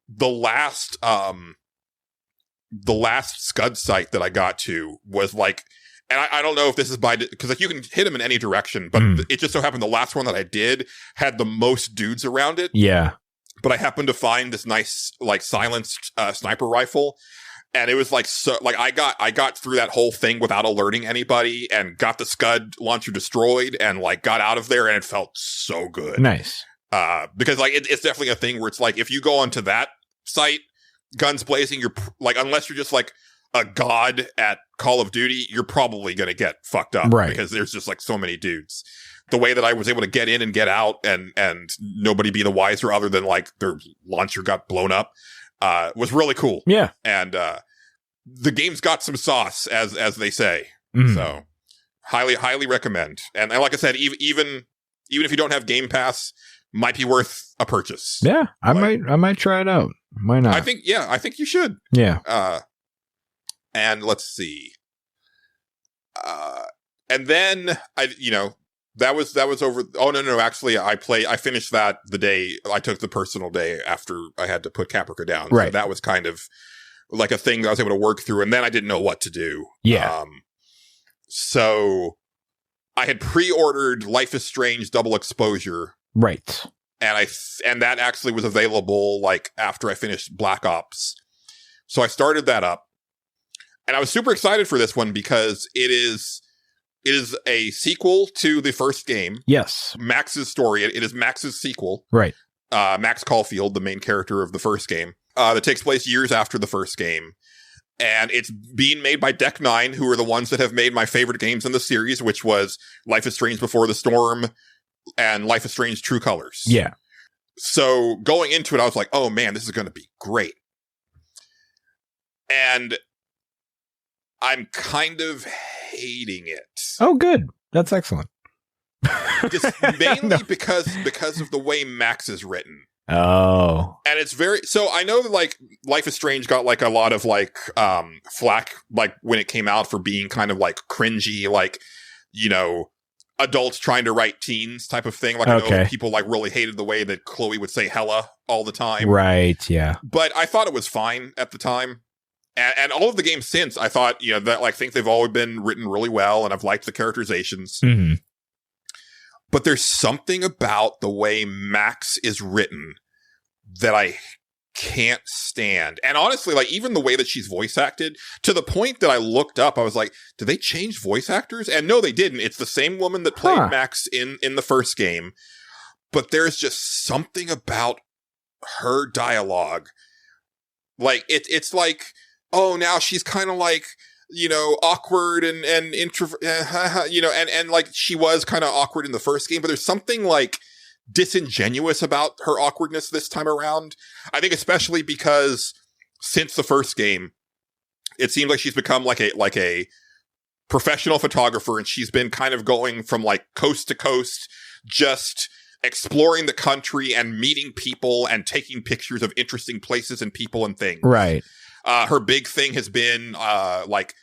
the last scud site that I got to was like, and I don't know if this is because like you can hit them in any direction, but it just so happened the last one that I did had the most dudes around it. Yeah. But I happened to find this nice, like, silenced sniper rifle. And it was like, so, like, I got through that whole thing without alerting anybody and got the scud launcher destroyed and like got out of there, and it felt so good. Nice. Because like it's definitely a thing where it's like, if you go onto that site, guns blazing, you're like, unless you're just like a god at Call of Duty, you're probably going to get fucked up. Right. Because there's just like so many dudes. The way that I was able to get in and get out and nobody be the wiser other than like their launcher got blown up, was really cool. Yeah. And, the game's got some sauce, as they say. So highly recommend. And like I said, even if you don't have Game Pass, might be worth a purchase. Yeah. I might try it out. Why not? I think you should. Yeah. And let's see. And then that was over. Oh, no. Actually, I finished that the day I took the personal day after I had to put Caprica down. Right. So that was kind of like a thing that I was able to work through. And then I didn't know what to do. Yeah. So I had pre-ordered Life is Strange Double Exposure. Right. And that actually was available like after I finished Black Ops. So I started that up. And I was super excited for this one because it is a sequel to the first game. Yes. Max's story. It is Max's sequel. Right. Max Caulfield, the main character of the first game, that takes place years after the first game. And it's being made by Deck 9, who are the ones that have made my favorite games in the series, which was Life is Strange Before the Storm and Life is Strange True Colors. Yeah. So going into it, I was like, oh man, this is going to be great. And I'm kind of hating it. Oh, good. That's excellent. Just mainly because of the way Max is written. Oh. And it's so I know that like Life is Strange got like a lot of like flack like when it came out for being kind of like cringy, like, adults trying to write teens type of thing. Like I know that people like really hated the way that Chloe would say hella all the time. Right, yeah. But I thought it was fine at the time. And all of the games since, I thought, that like think they've always been written really well, and I've liked the characterizations. Mm-hmm. but there's something about the way Max is written that I can't stand. And honestly, like, even the way that she's voice acted, to the point that I looked up, I was like, did they change voice actors? And no, they didn't. It's the same woman that played Max in the first game. But there's just something about her dialogue. Like, it's like, oh, now she's kind of like, you know, awkward and introvert, you know, and like she was kind of awkward in the first game, but there's something like disingenuous about her awkwardness this time around. I think especially because since the first game, it seems like she's become like a professional photographer, and she's been kind of going from like coast to coast, just exploring the country and meeting people and taking pictures of interesting places and people and things. Right. Her big thing has been like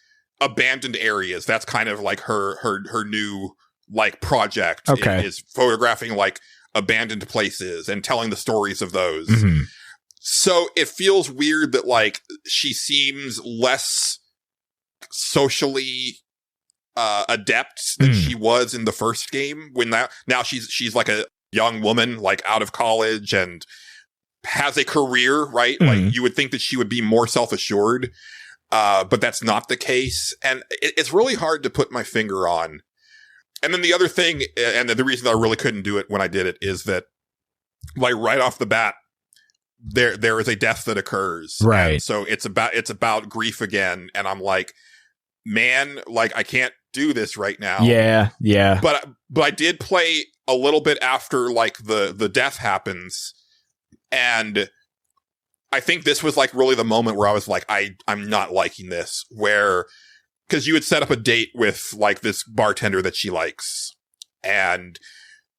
abandoned areas. That's kind of like her new like project. Okay. Is photographing like abandoned places and telling the stories of those. Mm-hmm. So it feels weird that like she seems less socially adept than she was in the first game, when now she's like a young woman, like out of college and has a career, right? Like you would think that she would be more self-assured, but that's not the case. And it's really hard to put my finger on. And then the other thing, and the reason that I really couldn't do it when I did it, is that like right off the bat, there is a death that occurs. Right. And so it's about grief again. And I'm like, man, like I can't do this right now. Yeah. Yeah. But I did play a little bit after like the death happens. And I think this was like really the moment where I was like, I'm not liking this, where, because you had set up a date with like this bartender that she likes, and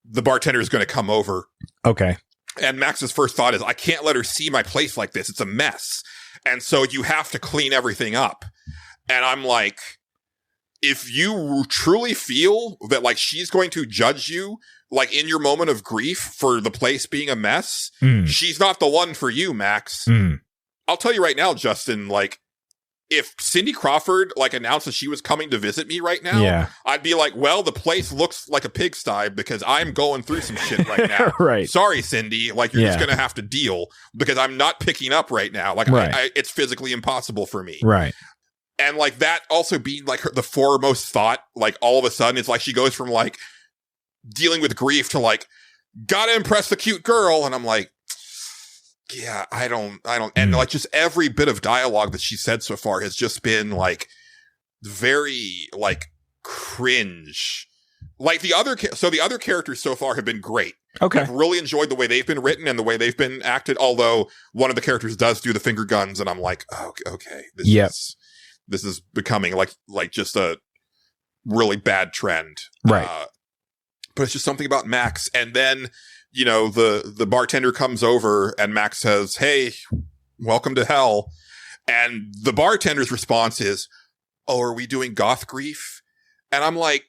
the bartender is going to come over. Okay. And Max's first thought is, I can't let her see my place like this. It's a mess. And so you have to clean everything up. And I'm like, if you truly feel that like she's going to judge you like in your moment of grief for the place being a mess, she's not the one for you, Max. I'll tell you right now, Justin, like, if Cindy Crawford like announced that she was coming to visit me right now, I'd be like, well, the place looks like a pigsty because I'm going through some shit right now. Right. Sorry, Cindy. Like, you're just going to have to deal because I'm not picking up right now. Like, it's physically impossible for me. Right. And like that also being like the foremost thought, like all of a sudden it's like she goes from like dealing with grief to like, gotta impress the cute girl. And I'm like, yeah, I don't. And like just every bit of dialogue that she said so far has just been like very like cringe. Like the other characters so far have been great. Okay. I've really enjoyed the way they've been written and the way they've been acted. Although one of the characters does do the finger guns, and I'm like, oh, okay, this is becoming like just a really bad trend. Right. But it's just something about Max. And then, you know, the bartender comes over and Max says, hey, welcome to hell. And the bartender's response is, oh, are we doing goth grief? And I'm like,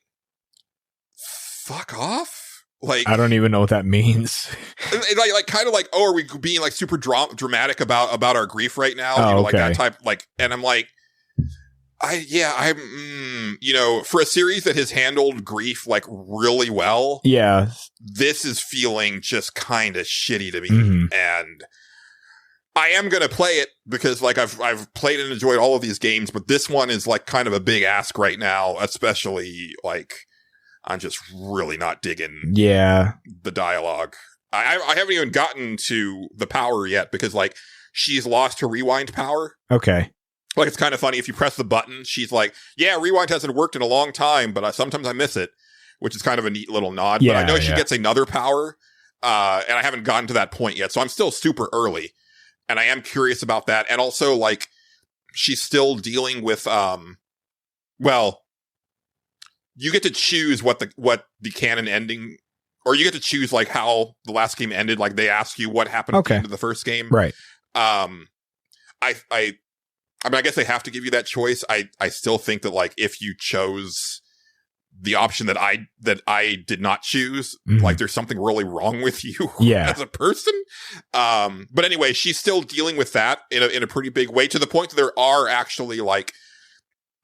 fuck off. Like, I don't even know what that means. like kind of like, oh, are we being like super dramatic about our grief right now? Oh, you know, okay. like that type, like, and I'm like, you know, for a series that has handled grief like really well. Yeah. This is feeling just kind of shitty to me. And I am going to play it because like I've played and enjoyed all of these games, but this one is like kind of a big ask right now, especially like I'm just really not digging the dialogue. I haven't even gotten to the power yet because like she's lost her rewind power. Okay. Like, it's kind of funny. If you press the button, she's like, yeah, rewind hasn't worked in a long time, but sometimes I miss it, which is kind of a neat little nod. Yeah, but I know she gets another power, and I haven't gotten to that point yet. So I'm still super early, and I am curious about that. And also, like, she's still dealing with, well, you get to choose what the canon ending, or you get to choose, like, how the last game ended. Like, they ask you what happened at the end of the first game. Right. I mean, I guess they have to give you that choice. I still think that like if you chose the option that I did not choose, like there's something really wrong with you as a person. But anyway, she's still dealing with that in a pretty big way, to the point that there are actually like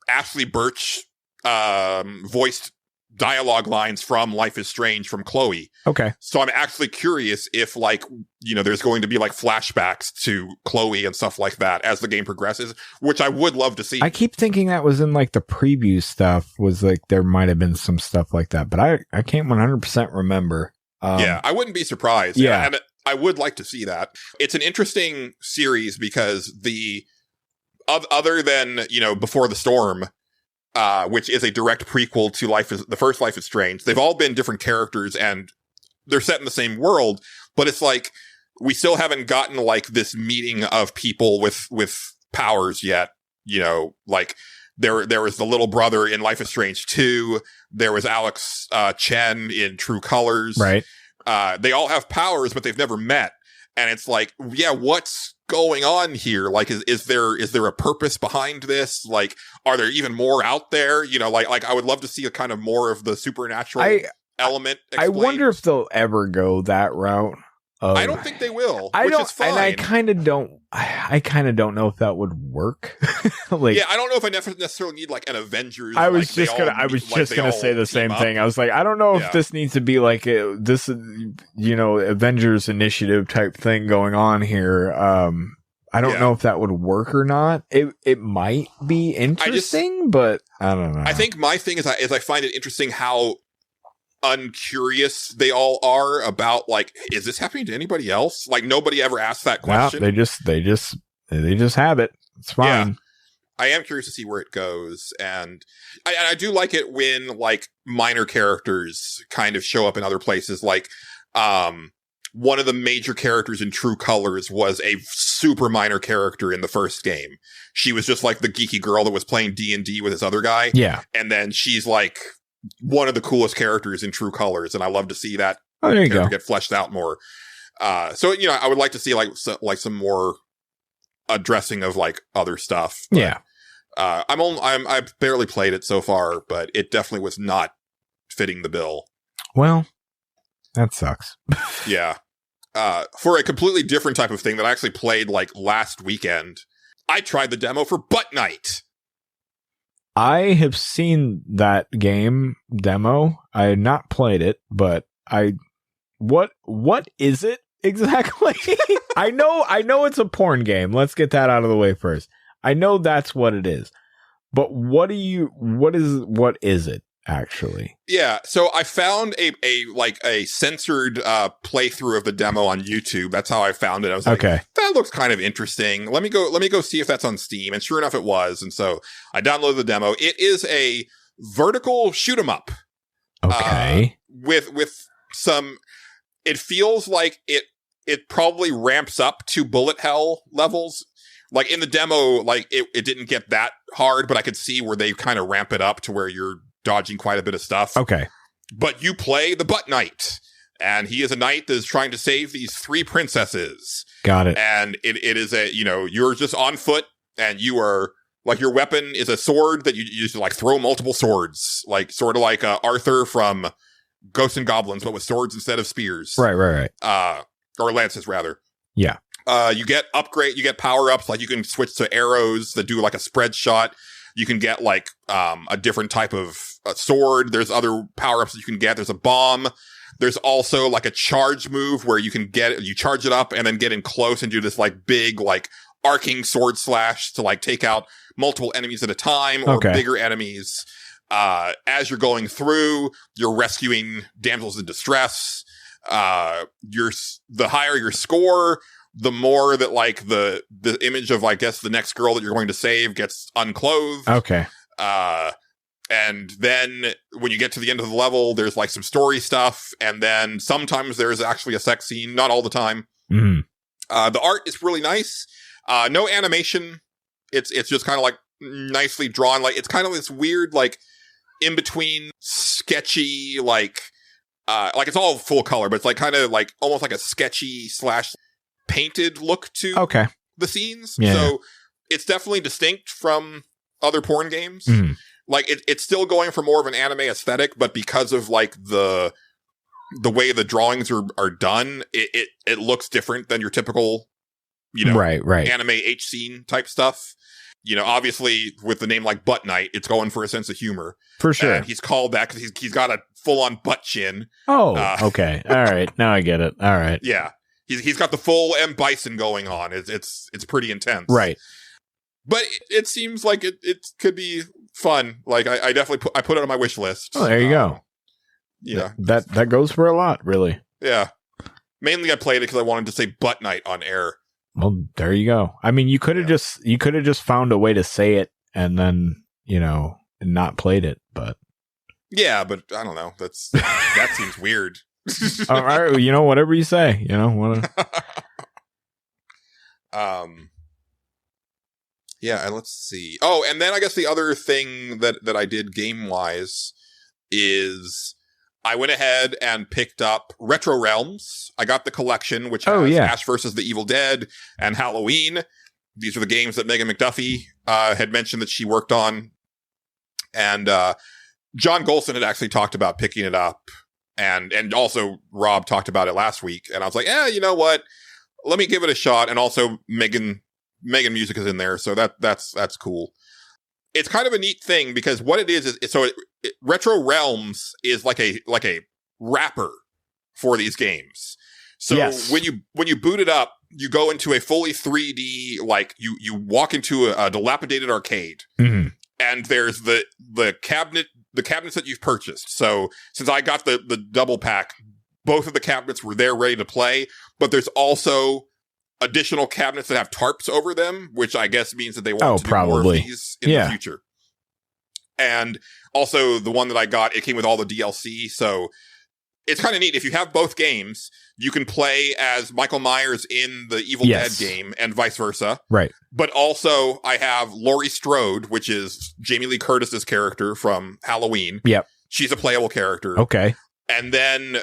Ashley Birch voiced dialogue lines from Life is Strange from Chloe. Okay. So I'm actually curious if like, there's going to be like flashbacks to Chloe and stuff like that as the game progresses, which I would love to see. I keep thinking that was in like the preview stuff, was like there might have been some stuff like that, but I can't 100% remember. Yeah, I wouldn't be surprised. Yeah. And I would like to see that. It's an interesting series because other than, Before the Storm, which is a direct prequel to the first Life is Strange, they've all been different characters and they're set in the same world, but it's like we still haven't gotten like this meeting of people with powers yet. Like there was the little brother in Life is Strange 2. There was Alex Chen in True Colors. Right. They all have powers, but they've never met. And it's like, yeah, what's going on here? Like, is there a purpose behind this? Like, are there even more out there? Like I would love to see a kind of more of the supernatural element explained. I wonder if they'll ever go that route. I don't think they will. Which is fine. And I kind of don't know if that would work. Yeah, I don't know if I necessarily need like an Avengers. I was just gonna say the same thing. I was like, I don't know if this needs to be like this, Avengers initiative type thing going on here. I don't know if that would work or not. It might be interesting, but I don't know. I think my thing is I find it interesting how uncurious they all are about like, is this happening to anybody else? Like nobody ever asked that question. They just have it. It's fine. Yeah. I am curious to see where it goes, and I do like it when like minor characters kind of show up in other places. Like, one of the major characters in True Colors was a super minor character in the first game. She was just like the geeky girl that was playing D&D with this other guy. Yeah, and then she's like one of the coolest characters in True Colors, and I love to see that character get fleshed out more. So I would like to see like some more addressing of like other stuff. But, yeah, I've barely played it so far, but it definitely was not fitting the bill. Well, that sucks. Yeah. For a completely different type of thing that I actually played like last weekend, I tried the demo for Buttknight. I have seen that game demo. I had not played it, but what is it exactly? I know it's a porn game. Let's get that out of the way first. I know that's what it is. But what is it actually? Yeah, so I found a censored playthrough of the demo on YouTube. That's how I found it. I was like, okay, that looks kind of interesting. Let me go see if that's on Steam. And sure enough, it was. And so I downloaded the demo. It is a vertical shoot 'em up. Okay, with some. It feels like it probably ramps up to bullet hell levels. Like in the demo, like it didn't get that hard, but I could see where they kind of ramp it up to where you're dodging quite a bit of stuff. Okay. But you play the Buttknight, and he is a knight that is trying to save these 3 princesses. Got it. And it is you're just on foot, and you are like, your weapon is a sword that you use to like throw multiple swords, like sort of like Arthur from Ghosts and Goblins, but with swords instead of spears. Right. Or lances rather. Yeah. You get power-ups, like you can switch to arrows that do like a spread shot. You can get like a different type of sword. There's other power-ups that you can get. There's a bomb. There's also like a charge move where you charge it up and then get in close and do this like big like arcing sword slash to like take out multiple enemies at a time or bigger enemies. As you're going through, you're rescuing damsels in distress. The higher your score, the more that like the image of, I guess, the next girl that you're going to save gets unclothed. Okay. And then when you get to the end of the level, there's like some story stuff, and then sometimes there's actually a sex scene. Not all the time. Mm-hmm. The art is really nice. No animation. It's just kind of like nicely drawn. Like it's kind of this weird like in between sketchy like it's all full color, but it's like kind of like almost like a sketchy / painted look to the scenes. Yeah. So it's definitely distinct from other porn games. Mm. Like it's still going for more of an anime aesthetic, but because of like the way the drawings are done, it looks different than your typical, right anime H scene type stuff. obviously with the name like Buttknight, it's going for a sense of humor. For sure. And he's called that because he's got a full-on butt chin. Oh, okay. All right. Now I get it. All right. Yeah. He's got the full M. Bison going on. It's pretty intense. Right. But it seems like it could be fun. Like, I definitely put it on my wish list. Oh, there you go. Yeah. That goes for a lot, really. Yeah. Mainly I played it because I wanted to say Buttknight on air. Well, there you go. I mean, you could have just found a way to say it and then, not played it, but. Yeah, but I don't know. That seems weird. All right, whatever you say, Yeah, and let's see. Oh, and then I guess the other thing that I did game-wise is I went ahead and picked up Retrorealms. I got the collection, which has Ash vs. the Evil Dead and Halloween. These are the games that Megan McDuffie had mentioned that she worked on. And John Gholson had actually talked about picking it up. And also Rob talked about it last week. And I was like, you know what? Let me give it a shot. And also Megan music is in there. So that's cool. It's kind of a neat thing because what it is Retrorealms is like a wrapper for these games. So when you boot it up, you go into a fully 3D, like you walk into a dilapidated arcade, and there's the cabinets that you've purchased. So since I got the double pack, both of the cabinets were there ready to play, but there's also additional cabinets that have tarps over them, which I guess means that they want to do more of these in the future. And also the one that I got, it came with all the DLC. So it's kind of neat. If you have both games, you can play as Michael Myers in the Evil Dead game and vice versa. Right. But also I have Laurie Strode, which is Jamie Lee Curtis's character from Halloween. Yep. She's a playable character. Okay. And then,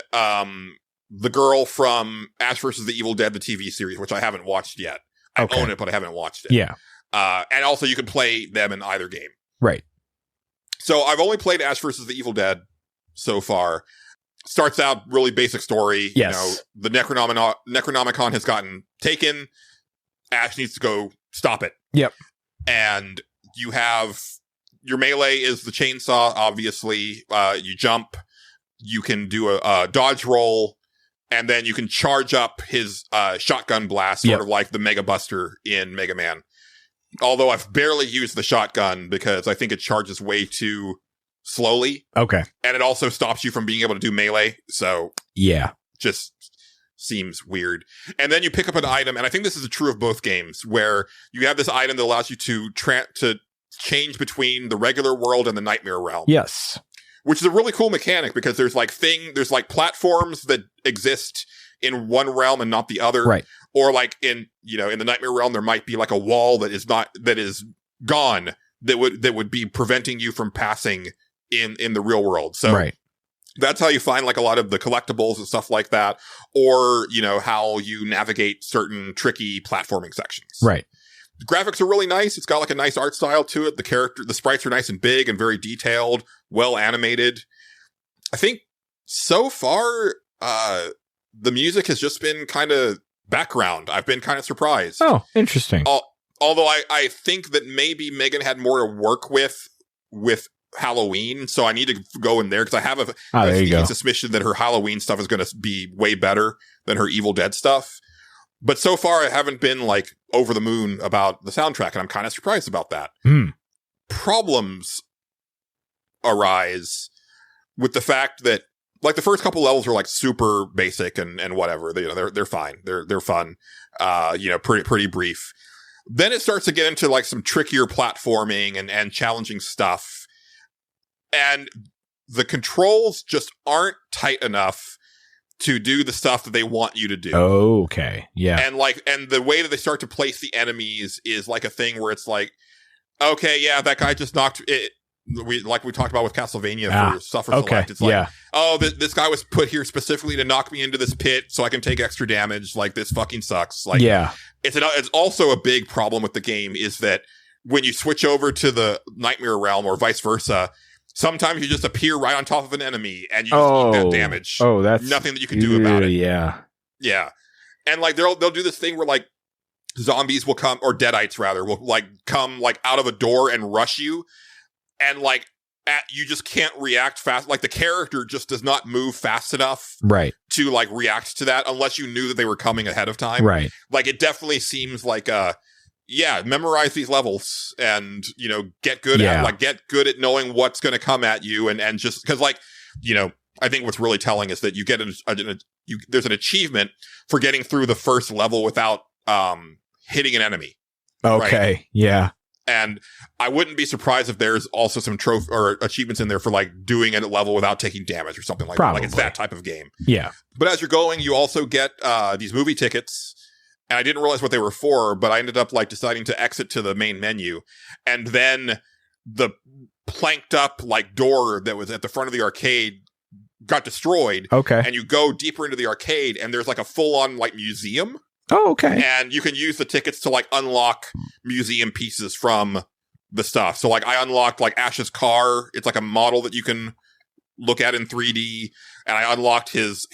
the girl from Ash vs. the Evil Dead, the TV series, which I haven't watched yet. I own it, but I haven't watched it. Yeah. And also you can play them in either game. Right. So I've only played Ash vs. the Evil Dead so far. Starts out really basic story. Yes. The Necronomicon has gotten taken. Ash needs to go stop it. Yep. And you have your melee is the chainsaw, obviously. You jump. You can do a dodge roll. And then you can charge up his shotgun blast, sort of like the Mega Buster in Mega Man. Although I've barely used the shotgun because I think it charges way too slowly. Okay. And it also stops you from being able to do melee. So just seems weird. And then you pick up an item, and I think this is true of both games, where you have this item that allows you to change between the regular world and the Nightmare Realm. Yes. Which is a really cool mechanic because there's platforms that exist in one realm and not the other. Right. Or like in the Nightmare Realm, there might be like a wall that is gone that would be preventing you from passing in the real world. So that's how you find like a lot of the collectibles and stuff like that. Or, how you navigate certain tricky platforming sections. Right. The graphics are really nice. It's got like a nice art style to it. The sprites are nice and big and very detailed, well animated. I think so far, the music has just been kind of background. I've been kind of surprised. Oh, interesting. Although I think that maybe Megan had more to work with Halloween, so I need to go in there because I have a suspicion that her Halloween stuff is going to be way better than her Evil Dead stuff. But so far, I haven't been like over the moon about the soundtrack, and I'm kind of surprised about that. Problems arise with the fact that like the first couple levels are like super basic and whatever. They're fine. They're fun. Pretty brief. Then it starts to get into like some trickier platforming and challenging stuff. And the controls just aren't tight enough to do the stuff that they want you to do. Okay. Yeah. And the way that they start to place the enemies is like a thing where it's like, okay, yeah, that guy just knocked it. We talked about with Castlevania for Suffer Select. It's like, this guy was put here specifically to knock me into this pit so I can take extra damage. Like, this fucking sucks. Like, it's also a big problem with the game is that when you switch over to the Nightmare Realm or vice versa, sometimes you just appear right on top of an enemy and you just eat that damage. Oh, that's nothing that you can do about it. Yeah. Yeah. And like they'll do this thing where like zombies will come, or deadites rather, will like come like out of a door and rush you, and like you just can't react fast. Like the character just does not move fast enough, right, to like react to that unless you knew that they were coming ahead of time, right. Like it definitely seems like memorize these levels and get good at knowing what's going to come at you, and just because like I think what's really telling is that you get there's an achievement for getting through the first level without hitting an enemy. Okay, right? Yeah. And I wouldn't be surprised if there's also some trophy or achievements in there for like doing a level without taking damage or something like that. Like it's that type of game. Yeah. But as you're going, you also get these movie tickets, and I didn't realize what they were for, but I ended up like deciding to exit to the main menu, and then the planked up like door that was at the front of the arcade got destroyed. Okay. And you go deeper into the arcade, and there's like a full on like museum. Oh, okay. And you can use the tickets to like unlock museum pieces from the stuff. So like I unlocked like Ash's car. It's like a model that you can look at in 3D. And I unlocked his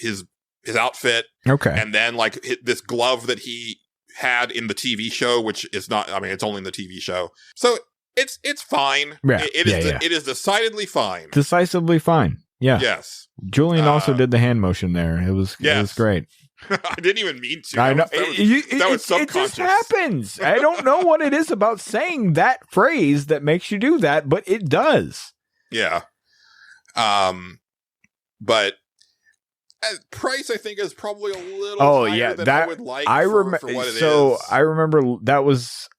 outfit. Okay. And then like this glove that he had in the TV show, which is not, I mean, it's only in the TV show. So it's fine. Yeah. It is decidedly fine. Decisively fine. Yeah. Yes. Julian also did the hand motion there. It was great. I didn't even mean to. I know. That was subconscious. It just happens. I don't know what it is about saying that phrase that makes you do that, but it does. Yeah. But price, I think, is probably a little higher than I would like for what it is. I remember that was...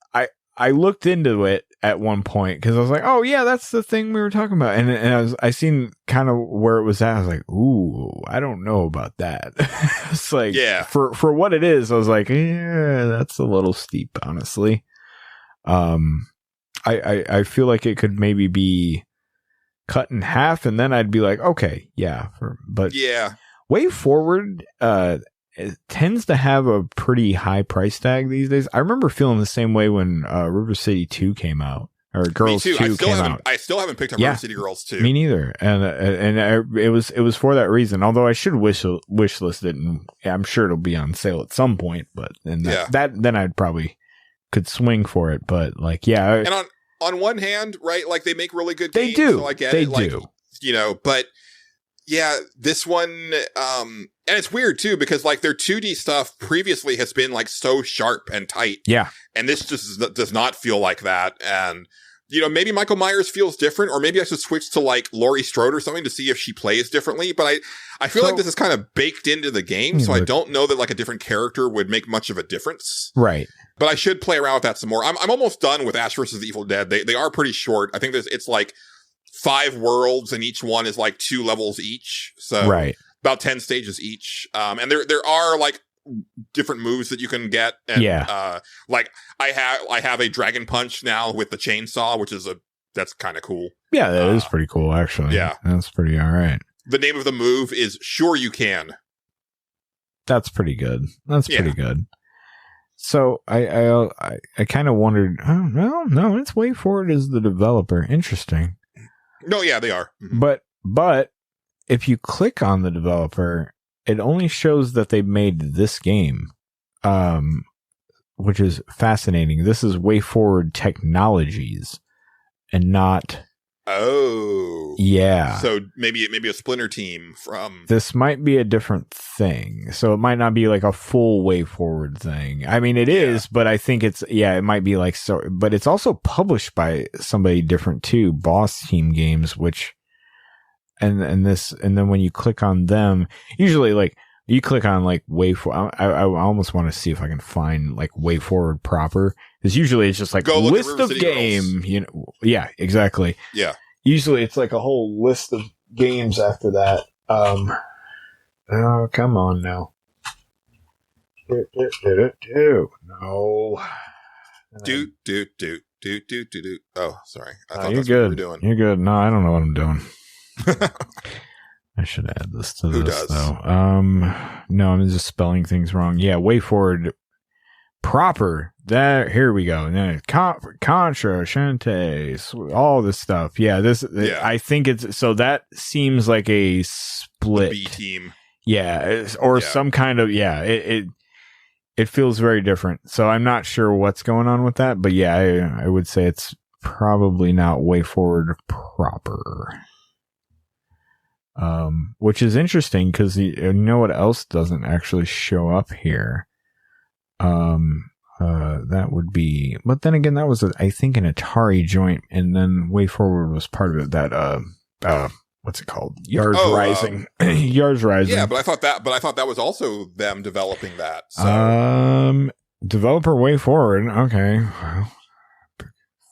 I looked into it at one point because I was like, "Oh yeah, that's the thing we were talking about," and I seen kind of where it was at. I was like, "Ooh, I don't know about that." It's like, for what it is, I was like, "Yeah, that's a little steep, honestly." I feel like it could maybe be cut in half, and then I'd be like, "Okay, yeah," but Way Forward, it tends to have a pretty high price tag these days. I remember feeling the same way when River City 2 came out, or Girls 2 came out. I still haven't picked up River City Girls 2. Me neither. And it was for that reason. Although I should wish list it, and I'm sure it'll be on sale at some point. But then I'd probably could swing for it. But like, yeah. And on one hand, right, like they make really good games. They do. So I get they it. Like, do. But yeah, this one, and it's weird too, because like their 2D stuff previously has been like so sharp and tight. Yeah. And this just does not feel like that. And, maybe Michael Myers feels different, or maybe I should switch to like Laurie Strode or something to see if she plays differently. But I feel like this is kind of baked into the game. So I don't know that like a different character would make much of a difference. Right. But I should play around with that some more. I'm almost done with Ash vs. the Evil Dead. They are pretty short. I think it's like 5 worlds, and each one is like 2 levels each. So about 10 stages each. And there are like different moves that you can get. And, like I have a dragon punch now with the chainsaw, which is that's kind of cool. Yeah, that is pretty cool, actually. Yeah. That's pretty all right. The name of the move is Sure You Can. That's pretty good. Pretty good. So I kind of wondered, no, it's Way Forward as the developer. Interesting. No, yeah, they are. Mm-hmm. But if you click on the developer, it only shows that they made this game, which is fascinating. This is Way Forward Technologies, and not. Oh, yeah. So maybe a splinter team from. This might be a different thing. So it might not be like a full Way Forward thing. I mean, it is, but I think it might be like so. But it's also published by somebody different too, Boss Team Games, which, and then when you click on them, usually like you click on like Way Forward. I almost want to see if I can find like Way Forward proper. Because usually it's just like a list of game, Yeah, exactly. Yeah. Usually it's like a whole list of games after that. Oh, come on now. No. Do. Oh, sorry. I thought you're that's good. what you were doing. You're good. No, I don't know what I'm doing. I should add this to Who this, does? though. No, I'm just spelling things wrong. Yeah, Way Forward proper. Here we go. Contra, Shantae, all this stuff. Yeah, I think it's so that seems like a split B team. Yeah, some kind of it It feels very different. So I'm not sure what's going on with that, but yeah, I would say it's probably not Way Forward proper. Which is interesting because you know what else doesn't actually show up here? That would be, but then again, that was I think an Atari joint, and then Way Forward was part of it. That what's it called? Yards Rising. Yards Rising. Yeah, but I thought that was also them developing that. So. Developer Way Forward. Okay. Well,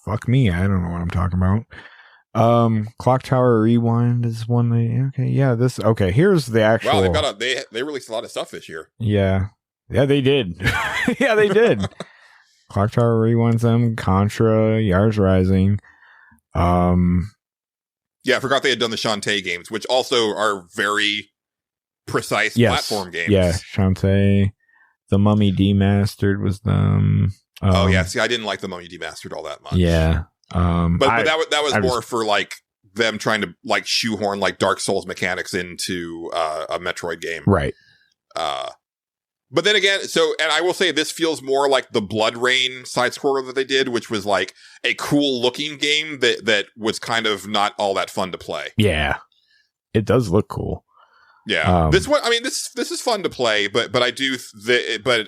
fuck me. I don't know what I'm talking about. Clock Tower Rewind is one. Okay. Here's the actual. Wow, they released a lot of stuff this year. Yeah, they did. Yeah, they did. Clock Tower Rewinds them. Contra, Yards Rising. Yeah, I forgot they had done the Shantae games, which also are very precise platform games. Yeah, Shantae. The Mummy Demastered was them. See, I didn't like the Mummy Demastered all that much. Yeah. But that was more for like them trying to like shoehorn like Dark Souls mechanics into a Metroid game. Right. But then again, and I will say this feels more like the Blood Rain side scroller that they did, which was like a cool looking game that was kind of not all that fun to play. Yeah. It does look cool. Yeah. This one, I mean, this is fun to play, but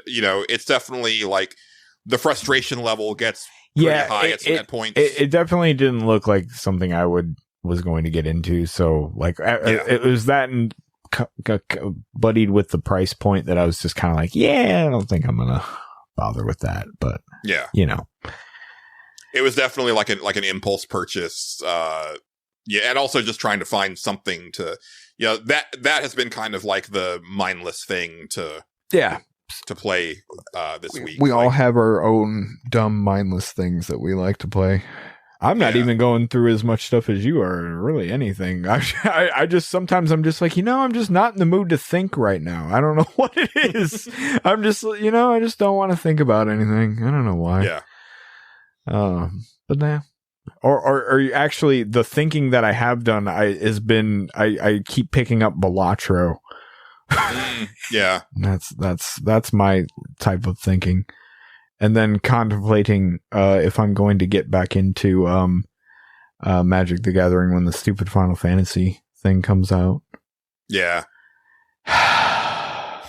you know, it's definitely like the frustration level gets pretty high at points. It definitely didn't look like something I was going to get into. So like, it was that and buddied with the price point that I was just kind of like, I don't think I'm gonna bother with that. But you know, it was definitely like an impulse purchase. And also just trying to find something to, that has been kind of like the mindless thing to play this week. We all have our own dumb mindless things that we like to play. I'm not even going through as much stuff as you are, really anything. I just, sometimes I'm just like, I'm just not in the mood to think right now. I don't know what it is. I'm just, I just don't want to think about anything. I don't know why. Yeah. But nah. Or actually the thinking that I have done, I keep picking up Balatro. Yeah. That's my type of thinking. And then contemplating if I'm going to get back into Magic the Gathering when the stupid Final Fantasy thing comes out. Yeah. I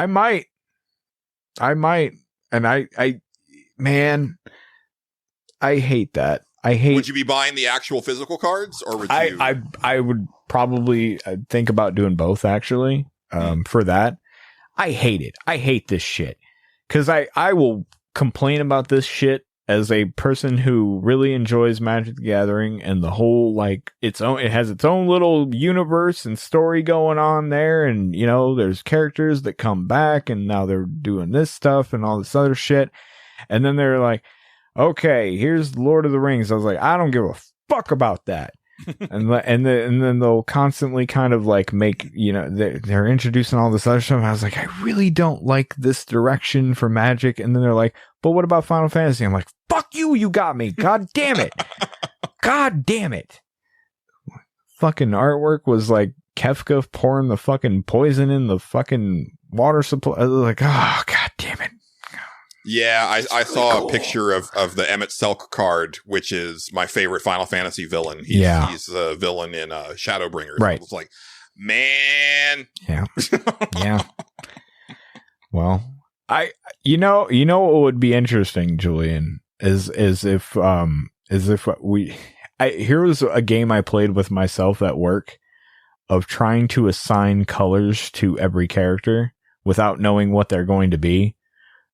might. And I hate that. Would you be buying the actual physical cards, or would you? I would probably think about doing both, actually. For that, I hate it. I hate this shit. Because I will complain about this shit as a person who really enjoys Magic the Gathering and the whole, like, it has its own little universe and story going on there. And, there's characters that come back and now they're doing this stuff and all this other shit. And then they're like, okay, here's Lord of the Rings. I was like, I don't give a fuck about that. and then they'll constantly kind of like make, they're introducing all this other stuff. I was like, I really don't like this direction for Magic. And then they're like, but what about Final Fantasy? I'm like, fuck you, you got me. God damn it. God damn it. Fucking artwork was like Kefka pouring the fucking poison in the fucking water supply. I was like, oh, god damn it. Yeah, I saw a picture of the Emmett Selk card, which is my favorite Final Fantasy villain. He's the villain in Shadowbringers. Right. It's like, man. Yeah. Yeah. Well, what would be interesting, Julian, is if here was a game I played with myself at work of trying to assign colors to every character without knowing what they're going to be.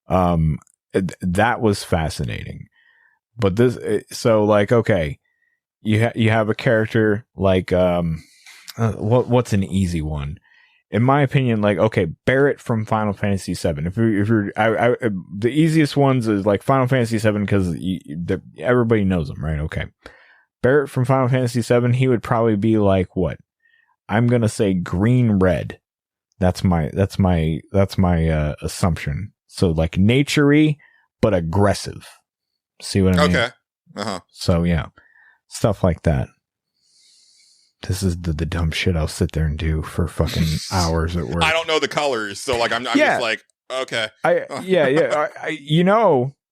That was fascinating. But okay, you have a character like, what's an easy one? In my opinion, like, okay, Barrett from Final Fantasy VII. If you're, the easiest ones is like Final Fantasy VII because everybody knows them, right? Okay. Barrett from Final Fantasy VII, he would probably be like, what? I'm going to say green, red. That's my assumption. So like nature-y, but aggressive. See what I mean? Okay. Uh-huh. So yeah, stuff like that. This is the dumb shit I'll sit there and do for fucking hours at work. I don't know the colors, so like I'm just like, Okay.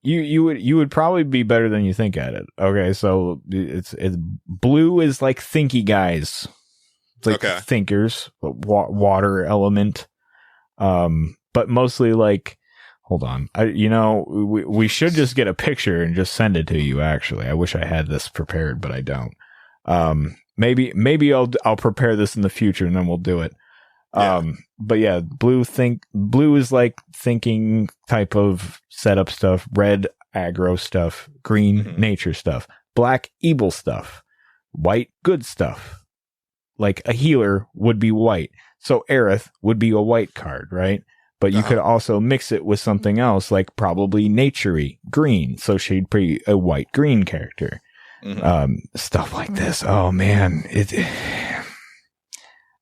You would probably be better than you think at it. Okay, so it's blue is like thinky guys. It's like thinkers, water element. But mostly like, hold on. We should just get a picture and just send it to you. Actually, I wish I had this prepared, but I don't. Maybe I'll prepare this in the future and then we'll do it. Yeah. But yeah, blue is like thinking type of setup stuff, red aggro stuff, green nature stuff, black evil stuff, white good stuff. Like a healer would be white. So Aerith would be a white card, right? But you could also mix it with something else, like probably naturey green. So she'd be a white green character. Stuff like this. Oh man,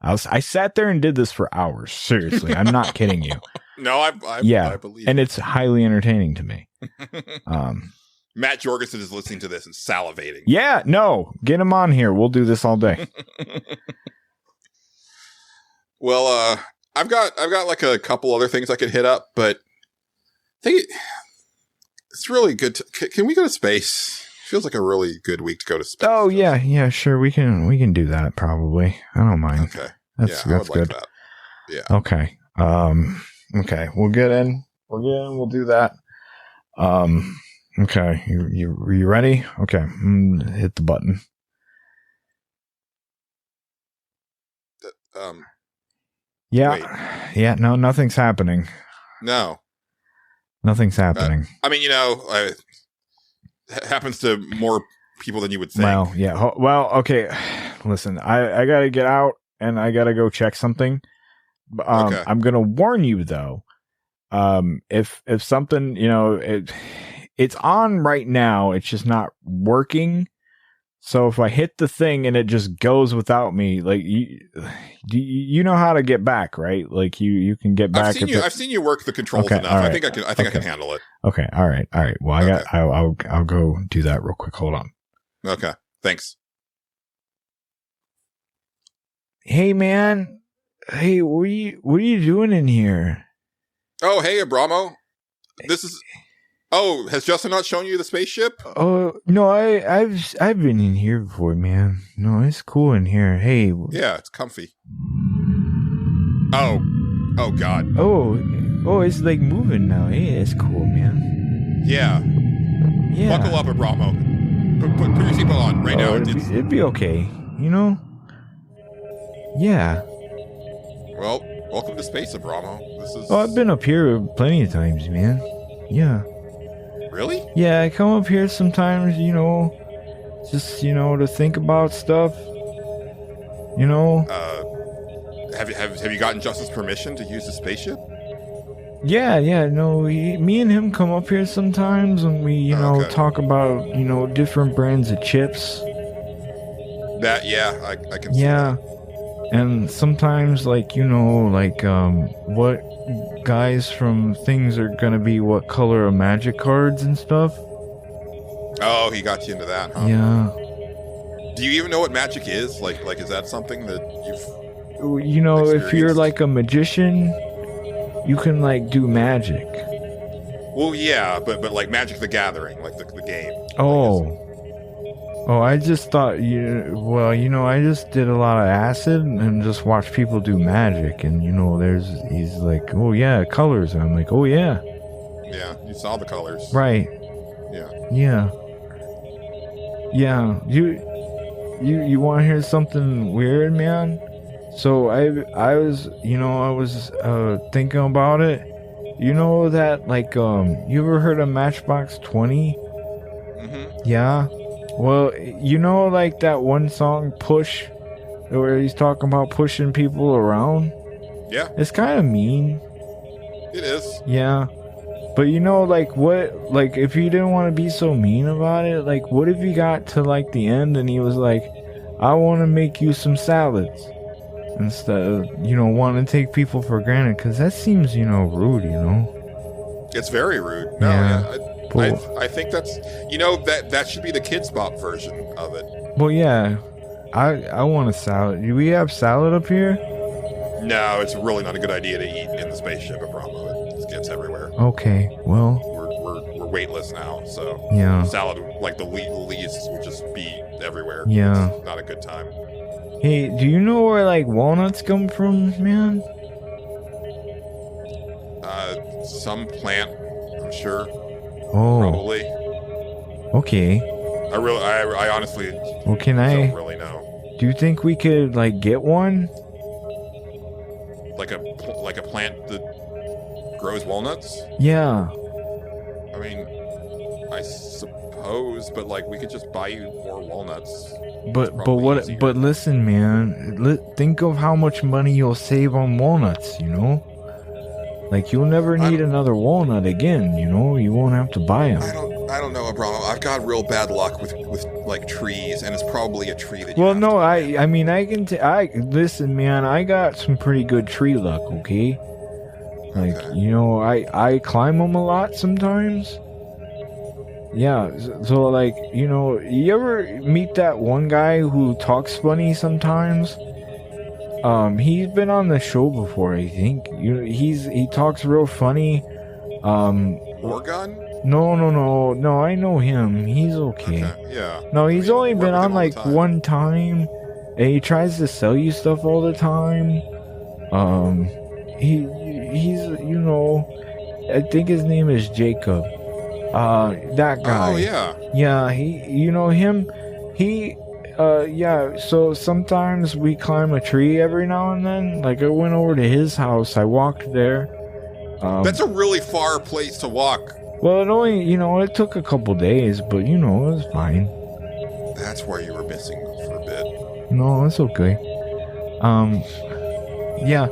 I sat there and did this for hours. Seriously, I'm not kidding you. No, I believe and it's highly entertaining to me. Matt Jorgensen is listening to this and salivating. Yeah, no, get him on here. We'll do this all day. Well, I've got like a couple other things I could hit up, but I think it's really good. Can we go to space? Feels like a really good week to go to space. Oh yeah, sure. We can do that probably. I don't mind. Okay, that's I would good. Like that. Yeah. Okay. Okay. We'll get in. We'll do that. Okay. You ready? Okay. Hit the button. Yeah. Wait. Yeah. No, nothing's happening. No. Nothing's happening. I mean, it happens to more people than you would think. Well, yeah. Well, okay. Listen, I got to get out and I got to go check something. Okay. I'm going to warn you though. If something, it's on right now, it's just not working. So if I hit the thing and it just goes without me, like you know how to get back, right? Like you can get back. I've seen you work the controls enough. Right. I think I can handle it. Okay. All right. Well, I'll go do that real quick. Hold on. Okay. Thanks. Hey man. Hey, what are you doing in here? Oh, hey, Abramo. This is. Oh, has Justin not shown you the spaceship? Oh no, I've been in here before, man. No, it's cool in here. Hey. Yeah, it's comfy. Oh God. Oh, it's like moving now. Hey, that's cool, man. Yeah. Yeah. Buckle up, Abramo. Put your seatbelt on right now. It'd be okay, Yeah. Well, welcome to space, Abramo. This is. Oh, I've been up here plenty of times, man. Yeah. Really? Yeah, I come up here sometimes, just, to think about stuff. Have you gotten Justin's permission to use the spaceship? Yeah, no, me and him come up here sometimes and we, talk about, different brands of chips. I can see Yeah. that. And sometimes, what guys from things are gonna be what color of magic cards and stuff. Oh, he got you into that, huh? Yeah. Do you even know what magic is? Like is that something that you've if you're like a magician, you can like do magic. Well, yeah, but like Magic the Gathering, like the game. I just thought I just did a lot of acid and just watched people do magic, and he's like, oh yeah, colors, and I'm like, oh yeah. Yeah, you saw the colors. Right. Yeah. You want to hear something weird, man? So I was thinking about it. You know that you ever heard of Matchbox 20? Mm-hmm. Yeah. Well, that one song, Push, where he's talking about pushing people around? Yeah. It's kind of mean. It is. Yeah. But if he didn't want to be so mean about it, what if he got to the end and he was like, I want to make you some salads instead of, wanting to take people for granted, because that seems, rude, It's very rude. No, yeah. I think that's that should be the Kids Bop version of it. Well, yeah, I want a salad. Do we have salad up here? No, it's really not a good idea to eat in the spaceship at Brahma. It gets everywhere. Okay, well, We're weightless now, so yeah. salad, like the least, would just be everywhere. Yeah. It's not a good time. Hey, do you know where like walnuts come from, man? Some plant, I'm sure. Oh, Probably. okay. I honestly Well, can don't I? really know. Do you think we could like get one? Like a plant that grows walnuts? Yeah. I mean, I suppose, but like we could just buy you more walnuts. But probably what? easier. But listen, man. Think of how much money you'll save on walnuts. You know, like you'll never need another walnut again. You know, you won't have to buy them. I don't know, Abramo. I've got real bad luck with like trees, and it's probably a tree that you Well, have no, to I mean, listen, man. I got some pretty good tree luck. Okay, like Okay. you know, I climb them a lot sometimes. Yeah, so like, you know, you ever meet that one guy who talks funny sometimes? He's been on the show before, I think. He talks real funny. Orgon? No, I know him. He's okay. Yeah. No, he's only work been with on him all the like time. one time, and he tries to sell you stuff all the time. He's you know, I think his name is Jacob. That guy. Oh yeah. Yeah, you know him. Yeah. So sometimes we climb a tree every now and then. Like I went over to his house. I walked there. That's a really far place to walk. Well, it only, you know, it took a couple days, but you know, it was fine. That's where you were missing for a bit. No, it's okay. Yeah,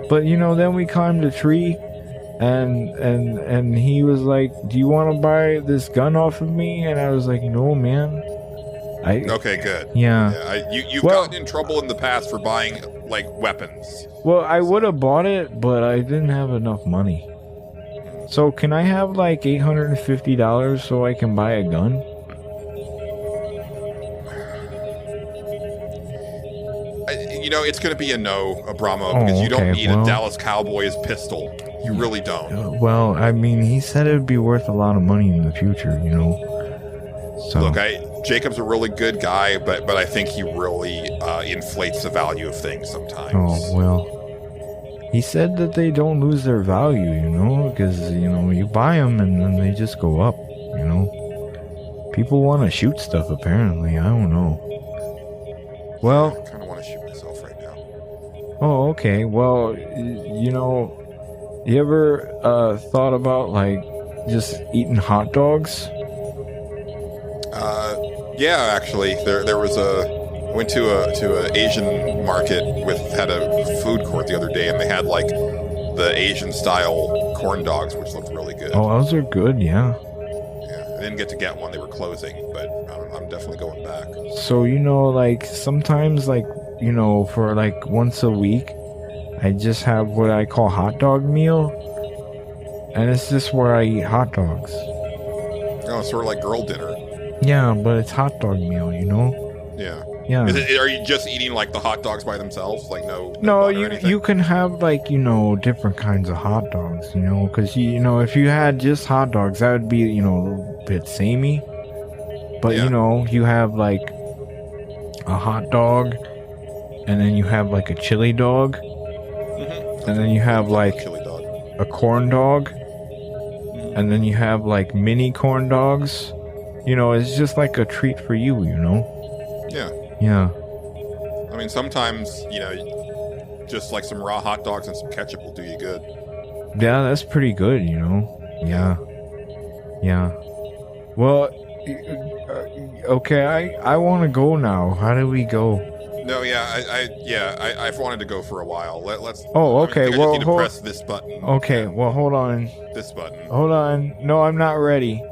but you know, then we climbed a tree, and he was like, "Do you want to buy this gun off of me?" And I was like, "No, man." Okay, good. Yeah. You've Well- gotten in trouble in the past for buying like weapons. Well, I would have bought it, but I didn't have enough money. So can I have like $850 so I can buy a gun? You know, it's going to be a no, Abramo, Oh, because you don't okay, need well- a Dallas Cowboys pistol. You really don't. Well, I mean, he said it would be worth a lot of money in the future, you know. So Look, Jacob's a really good guy, but I think he really inflates the value of things sometimes. oh well. He said that they don't lose their value, you know, because you know you buy them and then they just go up, you know. People want to shoot stuff apparently. I don't know. Well, I kind of want to shoot myself right now. oh, okay. Well, you know, you ever thought about like just eating hot dogs? Yeah, actually, there was I went to a Asian market had a food court the other day, and they had like the Asian style corn dogs, which looked really good. Oh, those are good, yeah. Yeah, I didn't get to get one; they were closing, but I'm definitely going back. So, you know, like sometimes, like, you know, for like once a week, I just have what I call hot dog meal, and it's just where I eat hot dogs. Oh, it's sort of like girl dinner. Yeah, but it's hot dog meal, you know. Yeah. Yeah. Are you just eating like the hot dogs by themselves, like no No, butter or you anything? can have like, you know, different kinds of hot dogs, you know, because you know if you had just hot dogs, that would be, you know, a little bit samey. But Yeah. you know, you have like a hot dog, and then you have like a chili dog, Mhm. and then you have like chili dog. a corn dog, and then you have like mini corn dogs. You know, it's just like a treat for you, you know. Yeah. Yeah. I mean, sometimes, you know, just like some raw hot dogs and some ketchup will do you good. Yeah, that's pretty good, you know. Yeah. Yeah. Well, okay, I want to go now. How do we go? No, I've wanted to go for a while. Let's. Oh, I okay, think I well, just need to press this button. Okay, well, hold on. This button. Hold on. No, I'm not ready.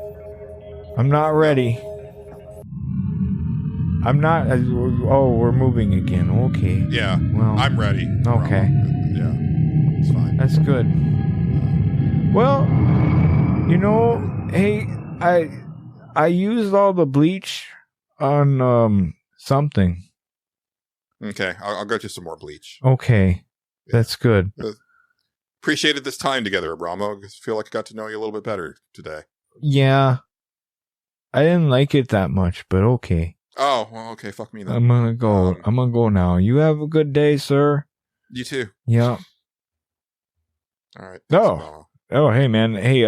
I'm not ready. I'm not. Oh, we're moving again. Okay. Yeah. Well, I'm ready. Okay. Yeah. It's fine. That's good. Well, you know, hey, I used all the bleach on something. Okay. I'll go to some more bleach. Okay. That's good. Appreciated this time together, Abramo. I feel like I got to know you a little bit better today. Yeah. I didn't like it that much, but okay. Oh, well, okay. Fuck me then. I'm gonna go. I'm gonna go now. You have a good day, sir. You too. Yeah. All right. Oh, hey, man. Hey,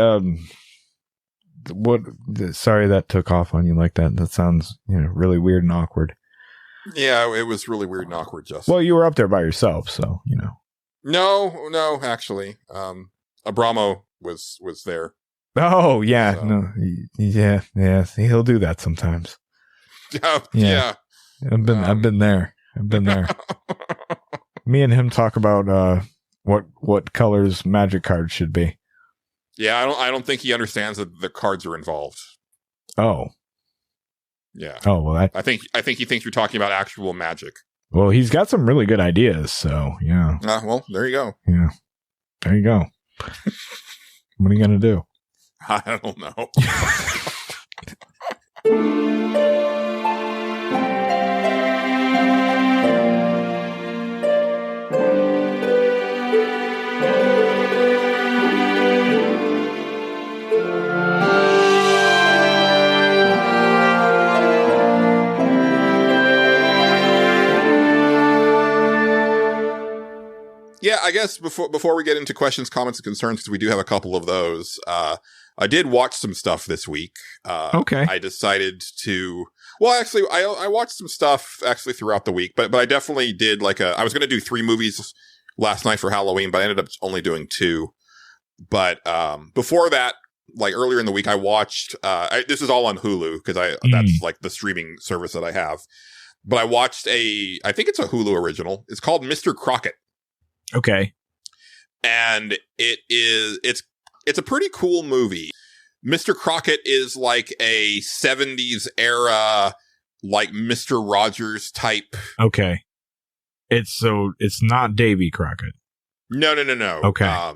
sorry that took off on you like that. That sounds, really weird and awkward. Yeah, it was really weird and awkward, Justin. Well, you were up there by yourself, so, No, actually. Abramo was there. Oh, yeah. So. No. Yeah. He'll do that sometimes. Yeah. I've been there. Me and him talk about what colors magic cards should be. Yeah, I don't think he understands that the cards are involved. Oh. Yeah. Oh, well, I think he thinks you're talking about actual magic. Well, he's got some really good ideas, so yeah. Well, there you go. Yeah. There you go. What are you gonna do? I don't know. Yeah, I guess before we get into questions, comments, and concerns, because we do have a couple of those, I did watch some stuff this week. Okay. I decided to... Well, actually, I watched some stuff actually throughout the week, but I definitely did I was going to do 3 movies last night for Halloween, but I ended up only doing 2. But before that, earlier in the week, I watched... this is all on Hulu, because that's the streaming service that I have. But I watched I think it's a Hulu original. It's called Mr. Crockett. Okay. And it's a pretty cool movie. Mr. Crockett is like a 70s era, Mr. Rogers type. Okay. It's not Davy Crockett. No. Okay.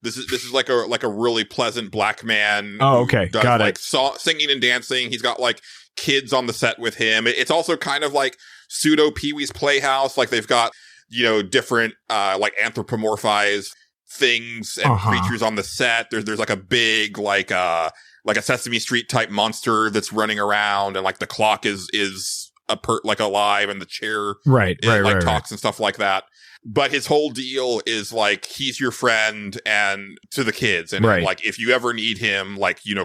This is like a really pleasant black man. Oh, okay. Does, got it. Singing and dancing. He's got kids on the set with him. It's also kind of like pseudo Pee-wee's Playhouse. They've got, different, anthropomorphized things and creatures on the set. There's a big, a Sesame Street type monster that's running around, and the clock is alive, and the chair right, talks and stuff like that. But his whole deal is he's your friend and to the kids. And if you ever need him,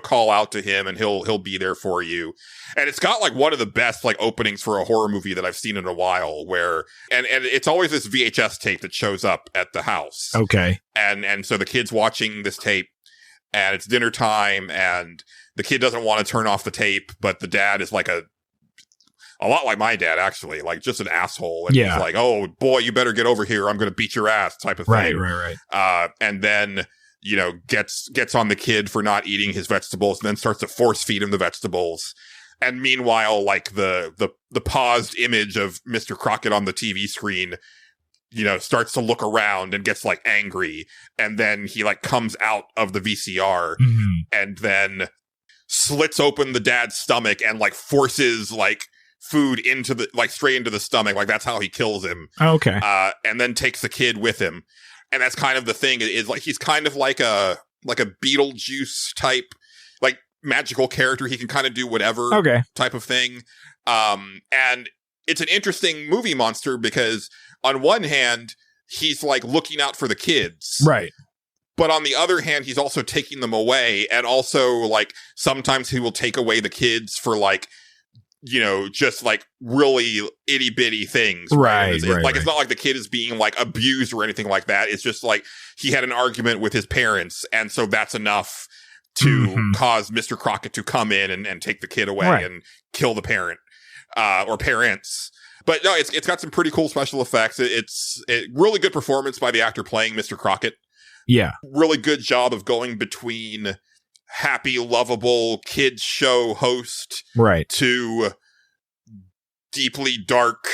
call out to him and he'll be there for you. And it's got one of the best openings for a horror movie that I've seen in a while, where, and it's always this VHS tape that shows up at the house. Okay. And so the kid's watching this tape, and it's dinner time, and the kid doesn't want to turn off the tape, but the dad is a lot like my dad, actually, just an asshole. And he's like, oh, boy, you better get over here. I'm going to beat your ass type of thing. Right. And then, gets on the kid for not eating his vegetables, and then starts to force feed him the vegetables. And meanwhile, the paused image of Mr. Crockett on the TV screen, starts to look around and gets angry. And then he comes out of the VCR and then slits open the dad's stomach and forces food into the straight into the stomach. That's how he kills him. Okay. And then takes the kid with him. And that's kind of the thing, is he's kind of like a Beetlejuice type, magical character. He can kind of do whatever type of thing. And it's an interesting movie monster, because on one hand, he's looking out for the kids. Right. But on the other hand, he's also taking them away. And also sometimes he will take away the kids for just really itty bitty things. Right. It's not like the kid is being abused or anything like that. It's just he had an argument with his parents. And so that's enough to cause Mr. Crockett to come in and take the kid away and kill the parent, or parents. But no, it's got some pretty cool special effects. It's really good performance by the actor playing Mr. Crockett. Yeah. Really good job of going between happy, lovable kids show host to deeply dark,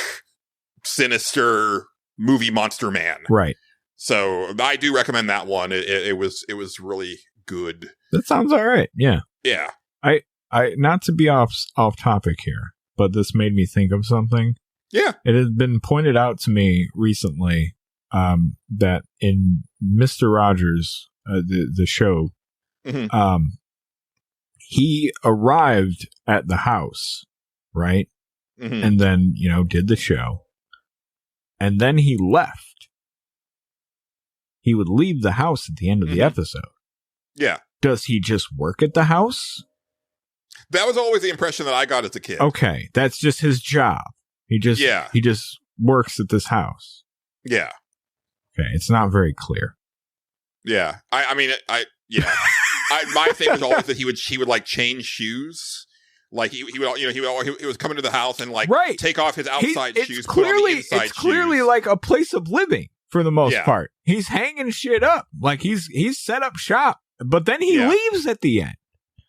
sinister movie monster man. Right. So I do recommend that one. It was really good. That sounds all right. Yeah. Yeah. I not to be off topic here, but this made me think of something. Yeah. It has been pointed out to me recently that in Mr. Rogers, the show, he arrived at the house, right? And then, did the show. And then he left. He would leave the house at the end of the episode. Yeah. Does he just work at the house? That was always the impression that I got as a kid. Okay, that's just his job. He just works at this house. Yeah. Okay, it's not very clear. Yeah. I mean, my thing was always that he would like change shoes. Like he was coming to the house and like take off his outside shoes, put on the inside shoes. It's clearly like a place of living for the most part. He's hanging shit up. Like he's set up shop, but then he leaves at the end.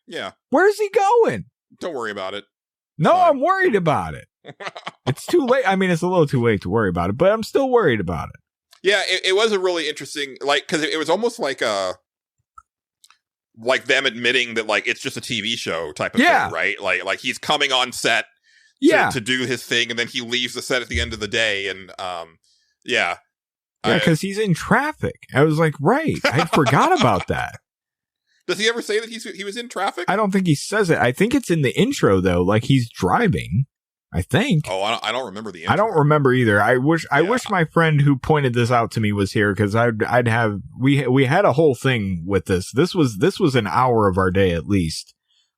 Yeah. Where's he going? Don't worry about it. No, I'm worried about it. It's too late. I mean, it's a little too late to worry about it, but I'm still worried about it. Yeah, it was a really interesting, like, because it was almost like them admitting that it's just a TV show type of thing, right? Like he's coming on set to do his thing, and then he leaves the set at the end of the day, and because he's in traffic. I was like, I forgot about that. Does he ever say that he was in traffic? I don't think he says it. I think it's in the intro though, like he's driving. I think. Oh, I don't remember the intro. I don't remember either. I wish my friend who pointed this out to me was here, because we had a whole thing with this. This was an hour of our day at least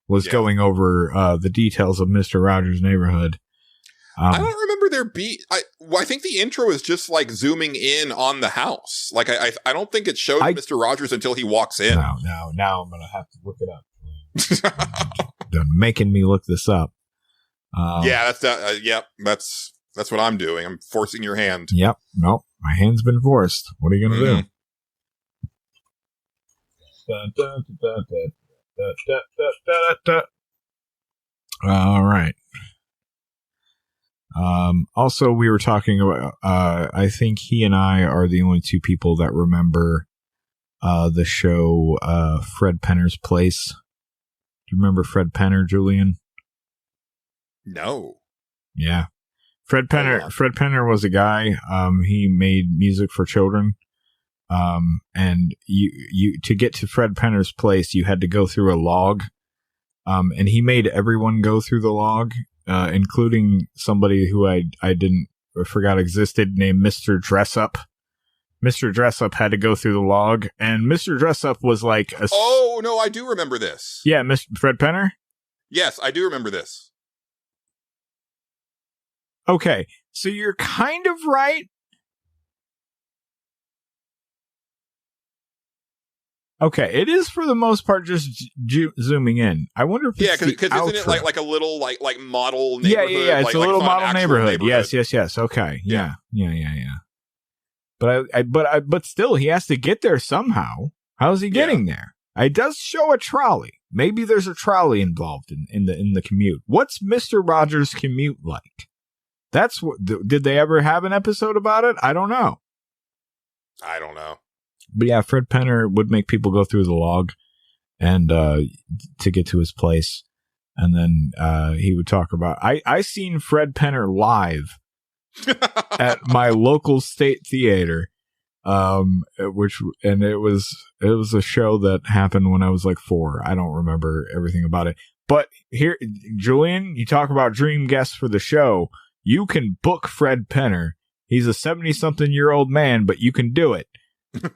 was going over the details of Mr. Rogers' Neighborhood. I don't remember there I think the intro is just like zooming in on the house. Like I don't think it shows Mr. Rogers until he walks in. Now I'm gonna have to look it up. They're making me look this up. That's what I'm doing. I'm forcing your hand. Yep. Nope. My hand's been forced. What are you gonna do? All right. Also, we were talking about, I think he and I are the only two people that remember the show Fred Penner's Place. Do you remember Fred Penner, Julian? No. Yeah. Fred Penner was a guy, he made music for children. And you to get to Fred Penner's Place, you had to go through a log. And he made everyone go through the log. Including somebody who I forgot existed, named Mr. Dressup. Mr. Dressup had to go through the log, and Mr. Dressup was like oh, no, I do remember this. Yeah, Mr. Fred Penner? Yes, I do remember this. Okay, so you're kind of right. Okay, it is for the most part just zooming in. I wonder if it's because isn't it like a little like model neighborhood? Yeah. It's a little model neighborhood. Yes. Okay. Yeah. But still, he has to get there somehow. How's he getting there? It does show a trolley. Maybe there's a trolley involved in the commute. What's Mr. Rogers' commute like? That's what. Did they ever have an episode about it? I don't know. But yeah, Fred Penner would make people go through the log and to get to his place. And then he would talk about... I seen Fred Penner live at my local state theater, it was a show that happened when I was like 4. I don't remember everything about it. But here, Julian, you talk about dream guests for the show. You can book Fred Penner. He's a 70-something-year-old man, but you can do it. That's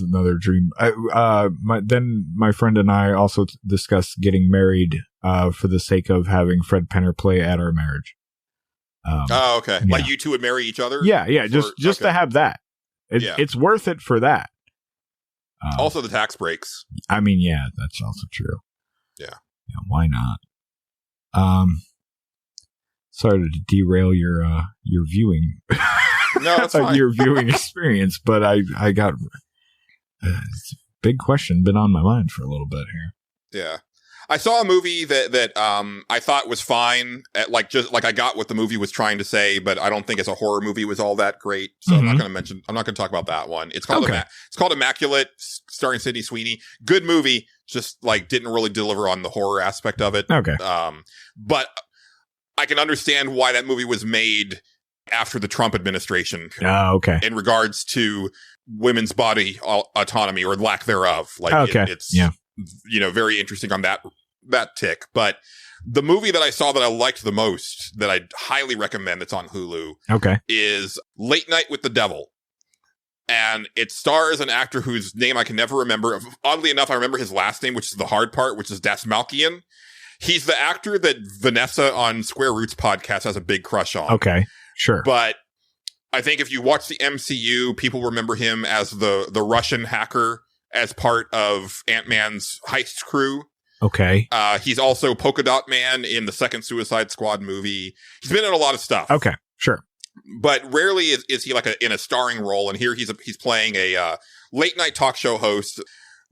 another dream. Then my friend and I also discussed getting married for the sake of having Fred Penner play at our marriage. Okay. Yeah. Like you two would marry each other? Yeah. Just to have that. It's worth it for that. Also the tax breaks. I mean, yeah, that's also true. Yeah. Why not? Sorry to derail your viewing. No, that's fine. Your viewing experience, but I got it's a big question been on my mind for a little bit here. Yeah, I saw a movie that I thought was fine. I got what the movie was trying to say, but I don't think as a horror movie was all that great. So I'm not going to talk about that one. It's called it's called Immaculate, starring Sydney Sweeney. Good movie, just didn't really deliver on the horror aspect of it. Okay. But I can understand why that movie was made after the Trump administration. Oh, okay. In regards to women's body autonomy or lack thereof. Like, it's, very interesting on that tick. But the movie that I saw that I liked the most, that I highly recommend, that's on Hulu, is Late Night with the Devil. And it stars an actor whose name I can never remember. Oddly enough, I remember his last name, which is the hard part, which is Das Malkian. He's the actor that Vanessa on Square Roots podcast has a big crush on. Okay, sure. But I think if you watch the MCU, people remember him as the Russian hacker as part of Ant-Man's heist crew. Okay. He's also Polka Dot Man in the second Suicide Squad movie. He's been in a lot of stuff. Okay, sure. But rarely is he like in a starring role. And here he's playing a late night talk show host.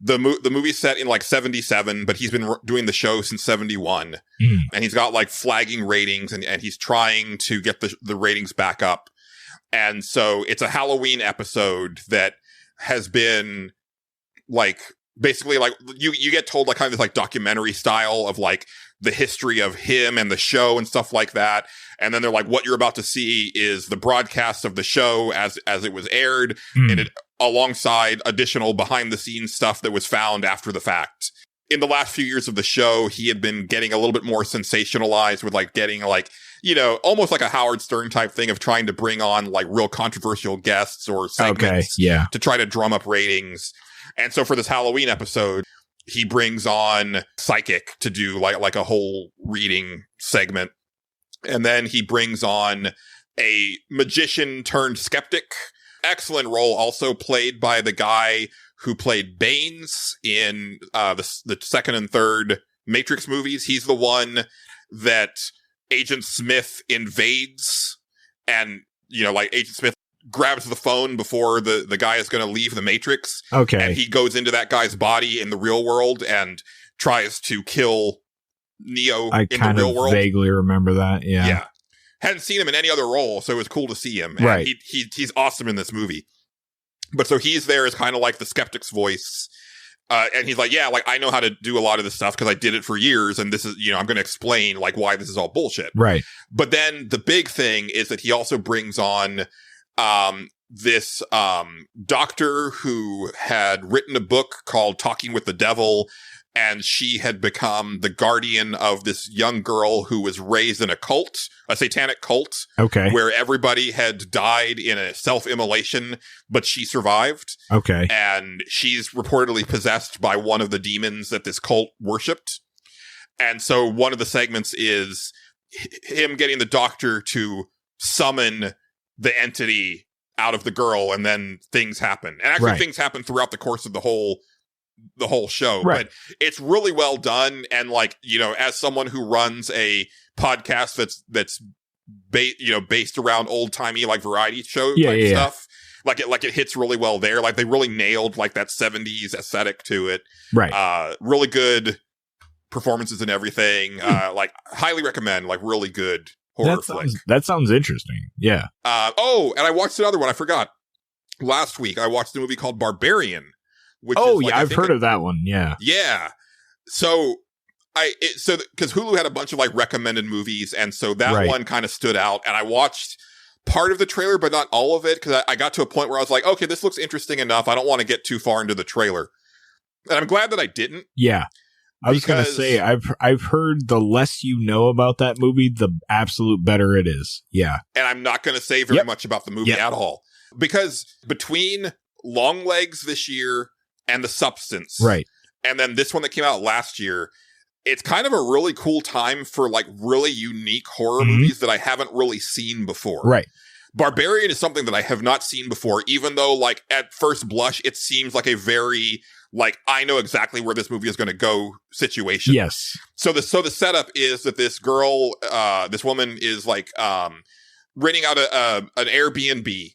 The movie's set in like 77, but he's been doing the show since 71. And he's got like flagging ratings and he's trying to get the ratings back up. And so it's a Halloween episode that has been like, basically like you get told like kind of this like documentary style of like the history of him and the show and stuff like that. And then they're like, what you're about to see is the broadcast of the show as it was aired, and it alongside additional behind the scenes stuff that was found after the fact. In the last few years of the show, he had been getting a little bit more sensationalized with like getting like, almost like a Howard Stern type thing of trying to bring on like real controversial guests or segments to try to drum up ratings. And so for this Halloween episode, he brings on Psychic to do like a whole reading segment. And then he brings on a magician turned skeptic. Excellent role, also played by the guy who played Baines in the second and third Matrix movies. He's the one that Agent Smith invades, and like Agent Smith grabs the phone before the guy is going to leave the Matrix. Okay. And he goes into that guy's body in the real world and tries to kill Neo in the real world. I vaguely remember that. Yeah. Yeah. Hadn't seen him in any other role, so it was cool to see him. And right. He's awesome in this movie. But so he's there as kind of like the skeptic's voice. And he's like, yeah, like I know how to do a lot of this stuff because I did it for years. And this is, I'm going to explain like why this is all bullshit. Right. But then the big thing is that he also brings on this doctor who had written a book called Talking with the Devil, and she had become the guardian of this young girl who was raised in a cult, a satanic cult, where everybody had died in a self-immolation, but she survived. Okay. And she's reportedly possessed by one of the demons that this cult worshipped. And so one of the segments is him getting the doctor to summon the entity out of the girl, and then things happen. And actually things happen throughout the course of the whole show. Right. But it's really well done. And like, as someone who runs a podcast that's based around old timey like variety show stuff, like it hits really well there. Like they really nailed like that 70s aesthetic to it. Right. Really good performances and everything. Like highly recommend, like really good horror flick. That sounds interesting. Yeah. And I watched another one. I forgot. Last week, I watched a movie called Barbarian. Which I've heard of that one. Yeah. Yeah. So because Hulu had a bunch of like recommended movies, and so that one kind of stood out, and I watched part of the trailer, but not all of it, because I got to a point where I was like, okay, this looks interesting enough. I don't want to get too far into the trailer. And I'm glad that I didn't. Yeah. I was going to say, I've heard the less you know about that movie, the absolute better it is. Yeah. And I'm not going to say very much about the movie at all. Because between Longlegs this year and The Substance, and then this one that came out last year, it's kind of a really cool time for like really unique horror movies that I haven't really seen before. Right. Barbarian is something that I have not seen before, even though like at first blush, it seems like a very like, I know exactly where this movie is going to go situation. Yes. So the setup is that this girl, this woman is like, renting out an Airbnb,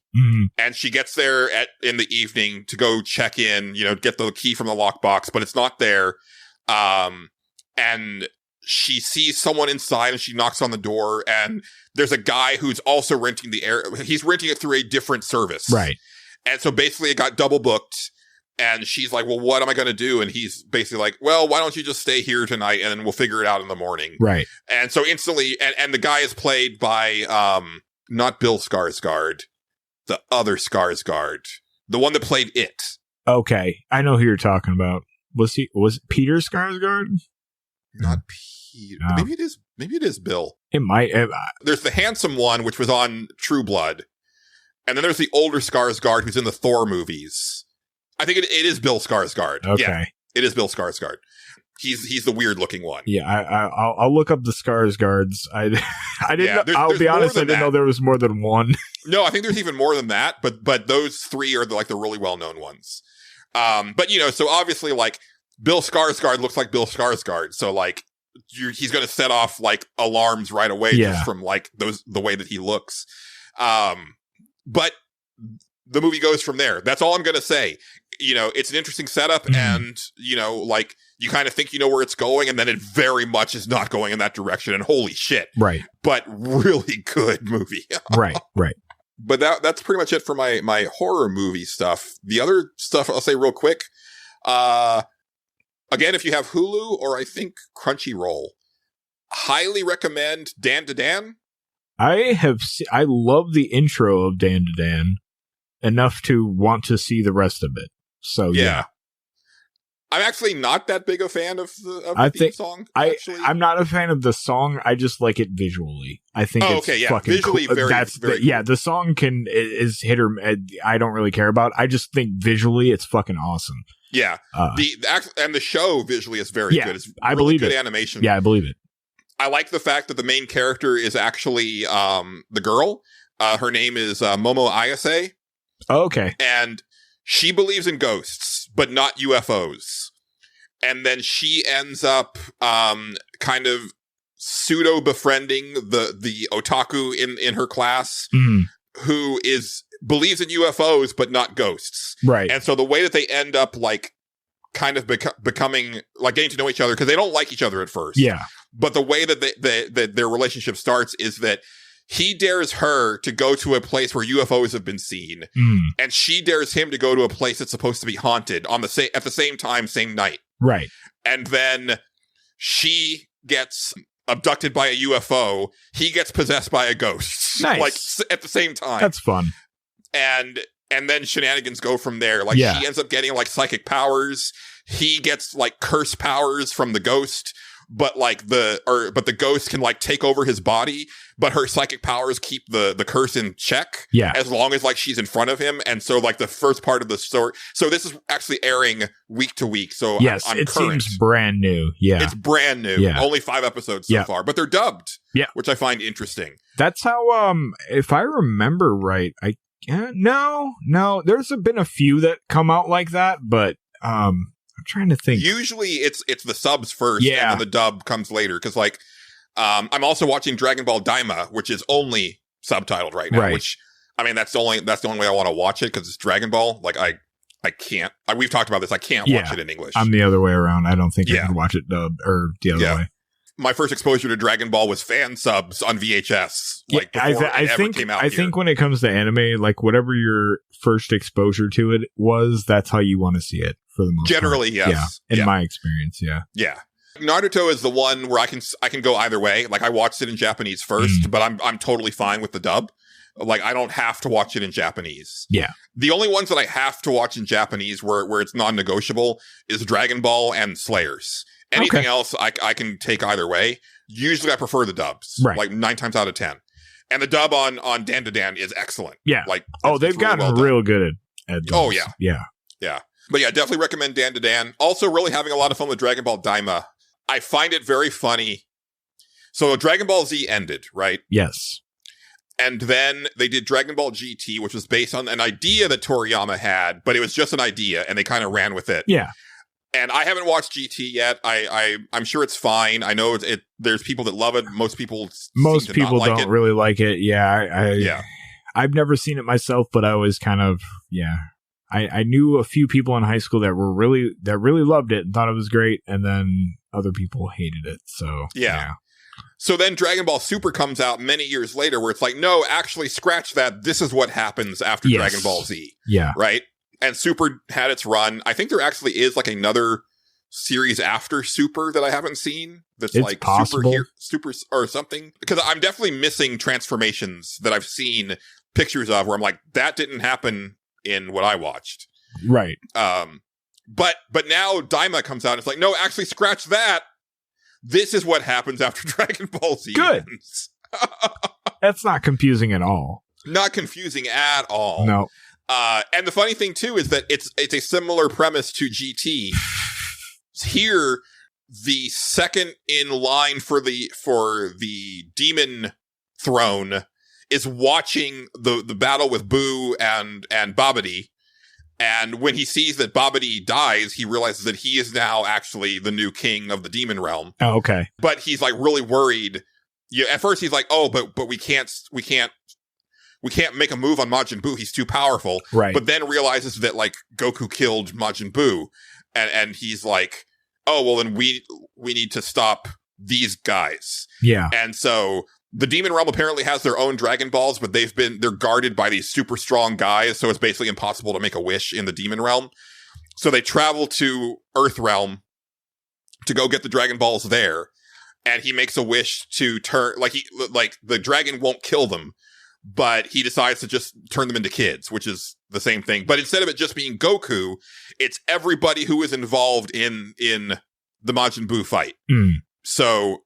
and she gets there in the evening to go check in, get the key from the lockbox, but it's not there. And she sees someone inside, and she knocks on the door, and there's a guy who's also renting he's renting it through a different service. Right. And so basically it got double booked, and she's like, well, what am I going to do? And he's basically like, well, why don't you just stay here tonight, and then we'll figure it out in the morning. Right. And so instantly, and the guy is played by, Not Bill Skarsgård. The other Skarsgård. The one that played It. Okay, I know who you're talking about. Was Peter Skarsgård? Not Peter. No. Maybe it is Bill. It might. There's the handsome one, which was on True Blood. And then there's the older Skarsgård who's in the Thor movies. I think it is Bill Skarsgård. Okay. Yeah, it is Bill Skarsgård. He's the weird looking one. Yeah, I'll look up the Skarsgårds. I didn't. Yeah, I'll be honest. I didn't know there was more than one. No, I think there's even more than that. But those three are the really well known ones. But so obviously like Bill Skarsgård looks like Bill Skarsgård. So like he's going to set off like alarms right away just from like the way that he looks. But the movie goes from there. That's all I'm going to say. It's an interesting setup and, like you kind of think you know where it's going and then it very much is not going in that direction and holy shit. Right. But really good movie. Right. But that's pretty much it for my horror movie stuff. The other stuff I'll say real quick. Again, if you have Hulu or I think Crunchyroll, highly recommend Dan to Dan. I love the intro of Dan to Dan enough to want to see the rest of it. So yeah. I'm actually not that big a fan of the theme song. I'm not a fan of the song. I just like it visually. I think it's fucking visually cool. Very cool. The song is hit or I don't really care about. I just think visually it's fucking awesome. Yeah. The show visually is very good. It's I really believe good it. animation. Yeah, I believe it. I like the fact that the main character is actually the girl. Her name is Momo Ayase. Oh, okay. And she believes in ghosts, but not UFOs. And then she ends up kind of pseudo befriending the otaku in her class, who believes in UFOs but not ghosts. Right. And so the way that they end up like kind of becoming like getting to know each other because they don't like each other at first. Yeah. But the way that that their relationship starts is that he dares her to go to a place where UFOs have been seen, and she dares him to go to a place that's supposed to be haunted at the same time, same night. Right. And then she gets abducted by a UFO. He gets possessed by a ghost. Nice. Like at the same time. That's fun. And then shenanigans go from there. Like she ends up getting like psychic powers. He gets like curse powers from the ghost. But the ghost can like take over his body, but her psychic powers keep the curse in check. Yeah. As long as like she's in front of him. And so like the first part of the story. So this is actually airing week to week. So yes, I'm it current. seems brand new. Yeah. It's brand new. Yeah. Only 5 episodes so far, but they're dubbed. Yeah. Which I find interesting. That's how, if I remember right, no, there's been a few that come out like that, but, I'm trying to think. Usually it's the subs first and then the dub comes later. Cause like, I'm also watching Dragon Ball Daima, which is only subtitled right now, which I mean, that's the only way I want to watch it. Cause it's Dragon Ball. Like I can't, we've talked about this. I can't watch it in English. I'm the other way around. I don't think I could watch it dubbed or the other way. My first exposure to Dragon Ball was fan subs on VHS. Like before it ever came out. I think when it comes to anime, like whatever your first exposure to it was, that's how you want to see it for the most part. Generally, yes. Yeah, in my experience, Yeah. Naruto is the one where I can go either way. Like I watched it in Japanese first, but I'm totally fine with the dub. Like I don't have to watch it in Japanese. Yeah. The only ones that I have to watch in Japanese where it's non-negotiable is Dragon Ball and Slayers. Anything else I can take either way. Usually I prefer the dubs. Right. Like 9 times out of 10. And the dub on Dan to Dan is excellent. Yeah. Like they've gotten real good at those. Oh yeah. Yeah. Yeah. But yeah, definitely recommend Dan to Dan. Also really having a lot of fun with Dragon Ball Daima. I find it very funny. So Dragon Ball Z ended, right? Yes. And then they did Dragon Ball GT, which was based on an idea that Toriyama had, but it was just an idea and they kind of ran with it. Yeah. And I haven't watched GT yet. I'm sure it's fine. I know there's people that love it. Most people don't really like it. Yeah. I've never seen it myself, but I always kind of, I knew a few people in high school that really loved it and thought it was great. And then other people hated it. So, yeah. So then Dragon Ball Super comes out many years later where it's like, no, actually scratch that. This is what happens after Dragon Ball Z. Yeah. Right. And Super had its run. I think there actually is like another series after Super that I haven't seen. That's It's like possible. super or something. Because I'm definitely missing transformations that I've seen pictures of where I'm like, that didn't happen in what I watched. Right. But now Daima comes out and it's like, no, actually scratch that. This is what happens after Dragon Ball Z. Good. ends. That's not confusing at all. Not confusing at all. No. And the funny thing too is that it's a similar premise to GT. Here, the second in line for the demon throne is watching the battle with Boo and Babidi. And when he sees that Babidi dies, he realizes that he is now actually the new king of the demon realm. Oh, okay. But he's like really worried. Yeah, at first he's like, "Oh, but we can't make a move on Majin Buu. He's too powerful." Right. But then realizes that like Goku killed Majin Buu, and he's like, "Oh, well then we need to stop these guys." Yeah. And so the demon realm apparently has their own Dragon Balls, but they're guarded by these super strong guys, so it's basically impossible to make a wish in the demon realm. So they travel to Earth Realm to go get the Dragon Balls there, and he makes a wish to turn like the dragon won't kill them, but he decides to just turn them into kids, which is the same thing. But instead of it just being Goku, it's everybody who is involved in the Majin Buu fight. So,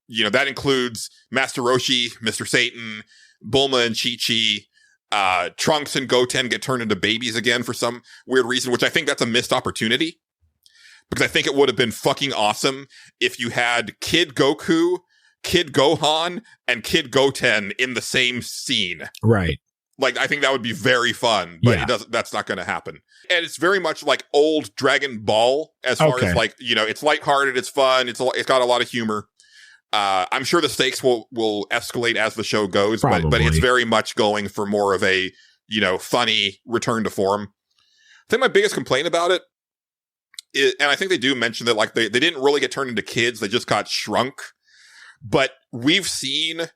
that includes Master Roshi, Mr. Satan, Bulma and Chi-Chi. Trunks and Goten get turned into babies again for some weird reason, which I think that's a missed opportunity. Because I think it would have been fucking awesome if you had Kid Goku, Kid Gohan, and Kid Goten in the same scene. Right. Like, I think that would be very fun, but Yeah. that's not going to happen. And it's very much like old Dragon Ball as far as like, it's lighthearted, it's fun, it's got a lot of humor. I'm sure the stakes will escalate as the show goes, but it's very much going for more of a, funny return to form. I think my biggest complaint about it is, and I think they do mention that like they didn't really get turned into kids, they just got shrunk. But we've seen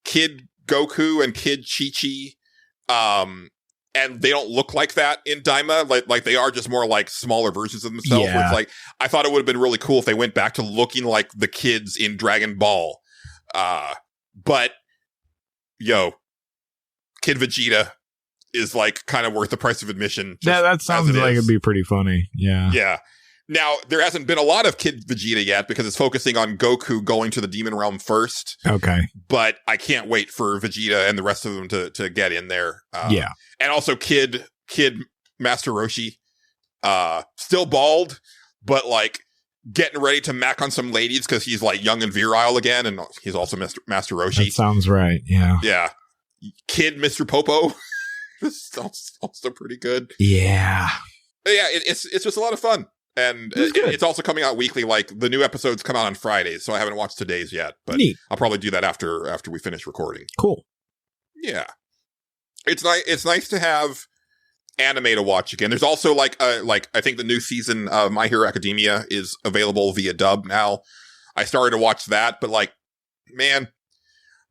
Kid Goku and Kid Chi-Chi, and they don't look like that in Daima. Like they are just more like smaller versions of themselves. Yeah. Where it's like, I thought it would have been really cool if they went back to looking like the kids in Dragon Ball. But Kid Vegeta is like kind of worth the price of admission. Yeah, that sounds like it'd be pretty funny. Yeah. Yeah. Now, there hasn't been a lot of Kid Vegeta yet because it's focusing on Goku going to the Demon Realm first. Okay. But I can't wait for Vegeta and the rest of them to get in there. Yeah. And also Kid Master Roshi, still bald, but like getting ready to mac on some ladies because he's like young and virile again. And he's also Master Roshi. That sounds right. Yeah. Yeah. Kid Mr. Popo. also pretty good. Yeah. But yeah, it's just a lot of fun. And it's also coming out weekly. Like the new episodes come out on Fridays, so I haven't watched today's yet, but Neat. I'll probably do that after we finish recording. Cool. Yeah, it's nice. It's nice to have anime to watch again. There's also like I think the new season of My Hero Academia is available via dub now. I started to watch that, but like, man,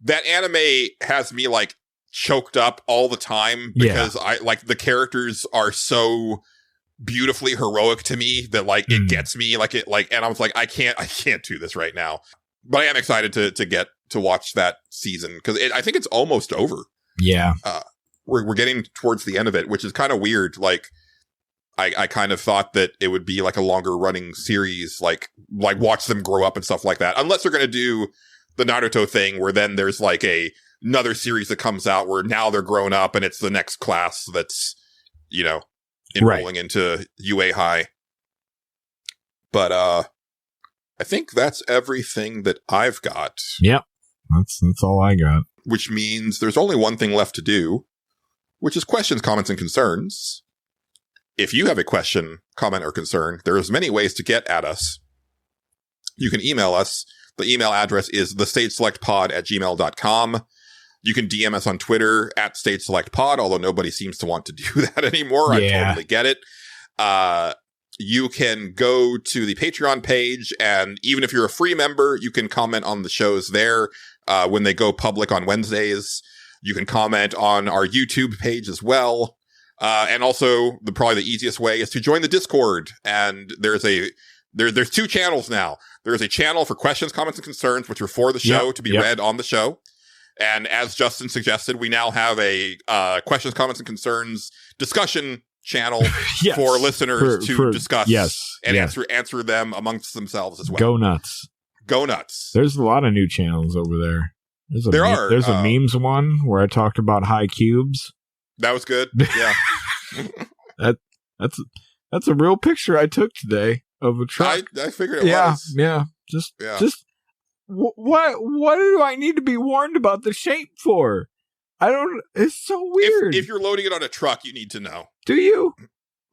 that anime has me like choked up all the time because I like the characters are so beautifully heroic to me that like it gets me and I was like I can't do this right now, but I am excited to get to watch that season because I think it's almost over. We're getting towards the end of it, which is kind of weird. Like I kind of thought that it would be like a longer running series, like watch them grow up and stuff like that, unless they're going to do the Naruto thing where then there's like another series that comes out where now they're grown up and it's the next class that's enrolling into UA High. But I think that's everything that I've got. Yep. That's all I got. Which means there's only one thing left to do, which is questions, comments, and concerns. If you have a question, comment, or concern, there's many ways to get at us. You can email us. The email address is thestageselectpod@gmail.com. You can DM us on Twitter @StageSelectPod, although nobody seems to want to do that anymore. I totally get it. You can go to the Patreon page, and even if you're a free member, you can comment on the shows there when they go public on Wednesdays. You can comment on our YouTube page as well. And also, probably the easiest way is to join the Discord. And there's a there's two channels now. There's a channel for questions, comments, and concerns, which are for the show to be read on the show. And as Justin suggested, we now have a questions, comments, and concerns discussion channel for listeners to discuss and answer them amongst themselves as well. Go nuts. Go nuts. There's a lot of new channels over there. There's a memes one where I talked about high cubes. That was good. Yeah. That's a real picture I took today of a truck. I figured it was. Yeah. Just what do I need to be warned about the shape for? It's so weird. If you're loading it on a truck, you need to know. Do you?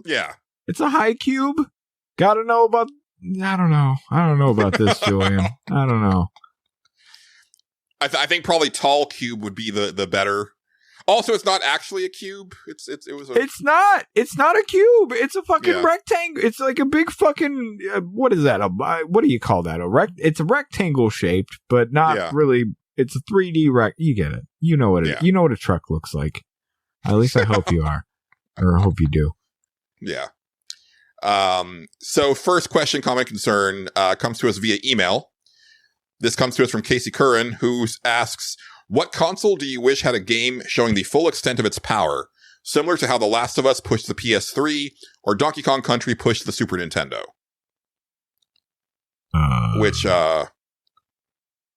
Yeah. It's a high cube. Gotta know about, I don't know about this, Julian. I don't know. I think probably tall cube would be the better. Also, it's not actually a cube. It's not a cube. It's a fucking rectangle. It's like a big fucking, what is that? What do you call that? It's a rectangle shaped, but not really. It's a 3D you get it. You know what you know what a truck looks like. At least I hope you are. Or I hope you do. Yeah. So first question, comment, concern, comes to us via email. This comes to us from Casey Curran, who asks, what console do you wish had a game showing the full extent of its power, similar to how The Last of Us pushed the PS3 or Donkey Kong Country pushed the Super Nintendo?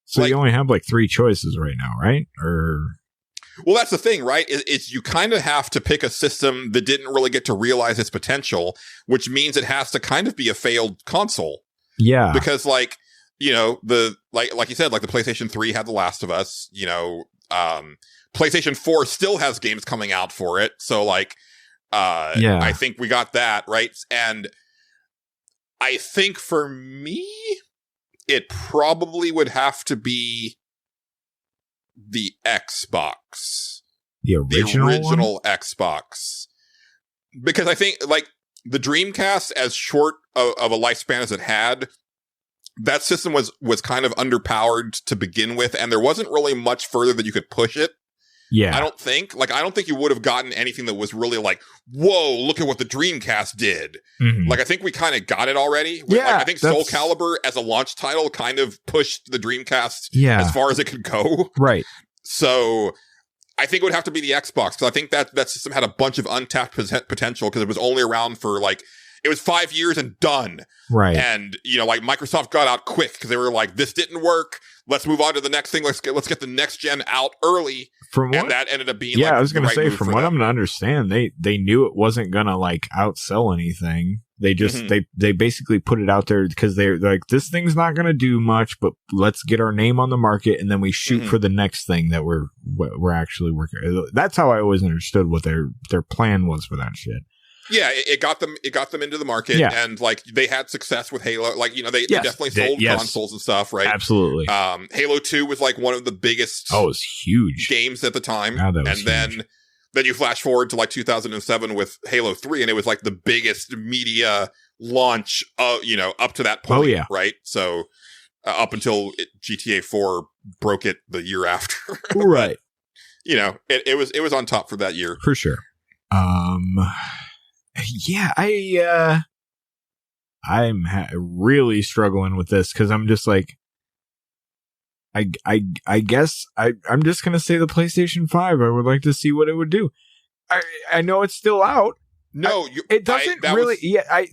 So you only have like 3 choices right now, right? Well, that's the thing, right? It's you kind of have to pick a system that didn't really get to realize its potential, which means it has to kind of be a failed console. Yeah. Because like you said, like the PlayStation 3 had The Last of Us, PlayStation 4 still has games coming out for it. So like, I think we got that, right? And I think for me, it probably would have to be the Xbox. The original Xbox. Because I think like the Dreamcast, as short of a lifespan as it had, that system was kind of underpowered to begin with, and there wasn't really much further that you could push it. Yeah. I don't think you would have gotten anything that was really like, whoa, look at what the Dreamcast did. Mm-hmm. Like, I think we kind of got it already. Yeah. Like, I think Soul Calibur as a launch title kind of pushed the Dreamcast as far as it could go. Right. So I think it would have to be the Xbox, because I think that system had a bunch of untapped potential, because it was only around for like, it was 5 years and done. Right. And, like Microsoft got out quick because they were like, this didn't work. Let's move on to the next thing. Let's get the next gen out early. That ended up being I was going to say, from what I'm going to understand, they knew it wasn't going to like outsell anything. They just, they basically put it out there because they're like, this thing's not going to do much, but let's get our name on the market, and then we shoot for the next thing that we're actually working. That's how I always understood what their plan was for that shit. Yeah, it got them into the market, and like they had success with Halo. Like, they definitely sold consoles and stuff, right? Absolutely. Halo 2 was like one of the biggest it was huge games at the time. That was huge. Then you flash forward to like 2007 with Halo 3, and it was like the biggest media launch up to that point. Oh, yeah. Right? So up until GTA 4 broke it the year after. Right. But, it was on top for that year. For sure. Yeah, I'm really struggling with this, because I'm just like, I guess I'm just gonna say the PlayStation 5. I would like to see what it would do. I know it's still out. No, it doesn't really.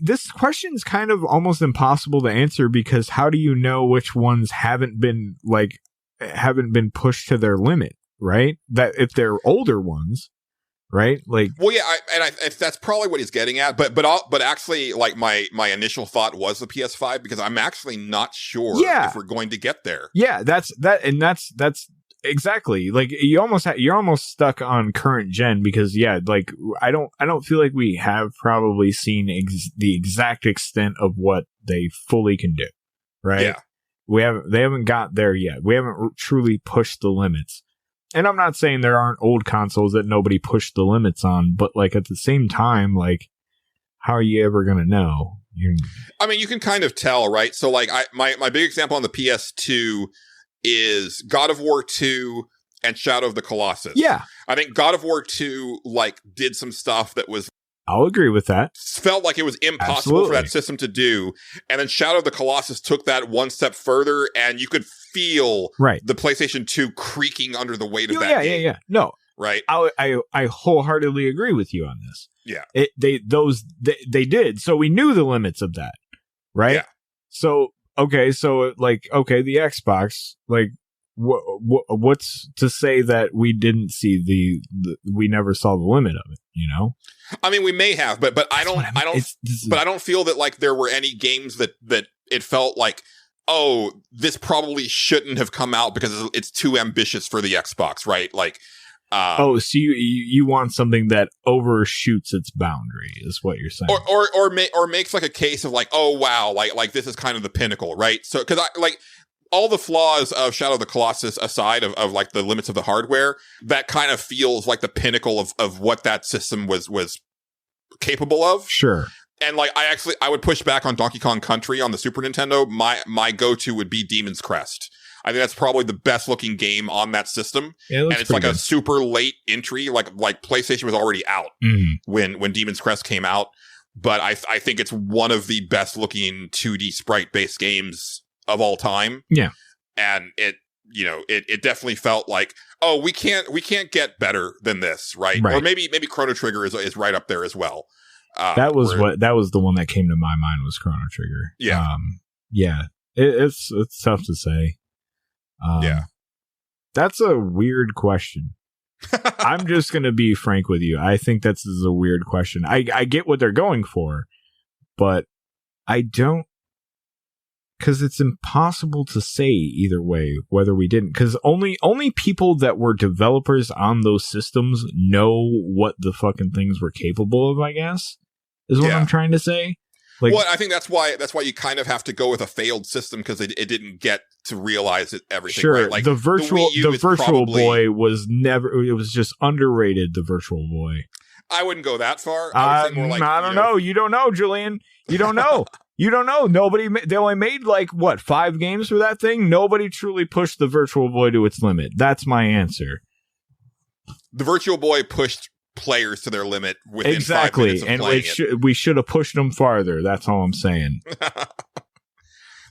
This question is kind of almost impossible to answer, because how do you know which ones haven't been pushed to their limit, right? That if they're older ones. Right? Like, well, yeah, I that's probably what he's getting at. But actually, like my initial thought was the PS5, because I'm actually not sure if we're going to get there. Yeah, that's exactly, like you're almost stuck on current gen, because like I don't feel like we have probably seen the exact extent of what they fully can do. Right? Yeah, they haven't got there yet. We haven't truly pushed the limits. And I'm not saying there aren't old consoles that nobody pushed the limits on, but like at the same time, like, how are you ever going to know? I mean, you can kind of tell, right? So like my big example on the PS2 is God of War 2 and Shadow of the Colossus. Yeah. I think God of War 2 like did some stuff that was I'll agree with that. Felt like it was impossible Absolutely. for that system to do. And then Shadow of the Colossus took that one step further, and you could feel the PlayStation 2 creaking under the weight of that game. Yeah. No, right. I wholeheartly agree with you on this. Yeah. They did. So we knew the limits of that, right? Yeah. So the Xbox, like, what's to say that we didn't see we never saw the limit of it, you know? I mean, we may have, but I don't feel that like there were any games that it felt like, oh, this probably shouldn't have come out because it's too ambitious for the Xbox, right? Like, so you want something that overshoots its boundary, is what you're saying, or makes like a case of like, oh wow, like this is kind of the pinnacle, right? So because I like. All the flaws of Shadow of the Colossus aside of like the limits of the hardware, that kind of feels like the pinnacle of what that system was capable of. Sure. And like I would push back on Donkey Kong Country on the Super Nintendo. My go-to would be Demon's Crest. I think that's probably the best looking game on that system. Yeah, and it's like a super late entry. Like PlayStation was already out when Demon's Crest came out. But I think it's one of the best looking 2D sprite based games of all time. Yeah. And it definitely felt like, oh, we can't get better than this, right? Or maybe Chrono Trigger is right up there as well. That was the one that came to my mind, was Chrono Trigger. Yeah. It's tough to say. That's a weird question. I'm just going to be frank with you. I think this is a weird question. I get what they're going for, but I don't, because it's impossible to say either way whether we didn't, because only people that were developers on those systems know what the fucking things were capable of, I guess, is what I'm trying to say. Like, well, I think that's why you kind of have to go with a failed system, because it didn't get to realize everything. Sure, right? Like the Virtual Boy was never. It was just underrated. The Virtual Boy. I wouldn't go that far. I would say more like, I don't know. You don't know, Julian. You don't know. You don't know. They only made like 5 games for that thing. Nobody truly pushed the Virtual Boy to its limit. That's my answer. The Virtual Boy pushed players to their limit within 5 minutes of playing it. We should have pushed them farther. That's all I'm saying.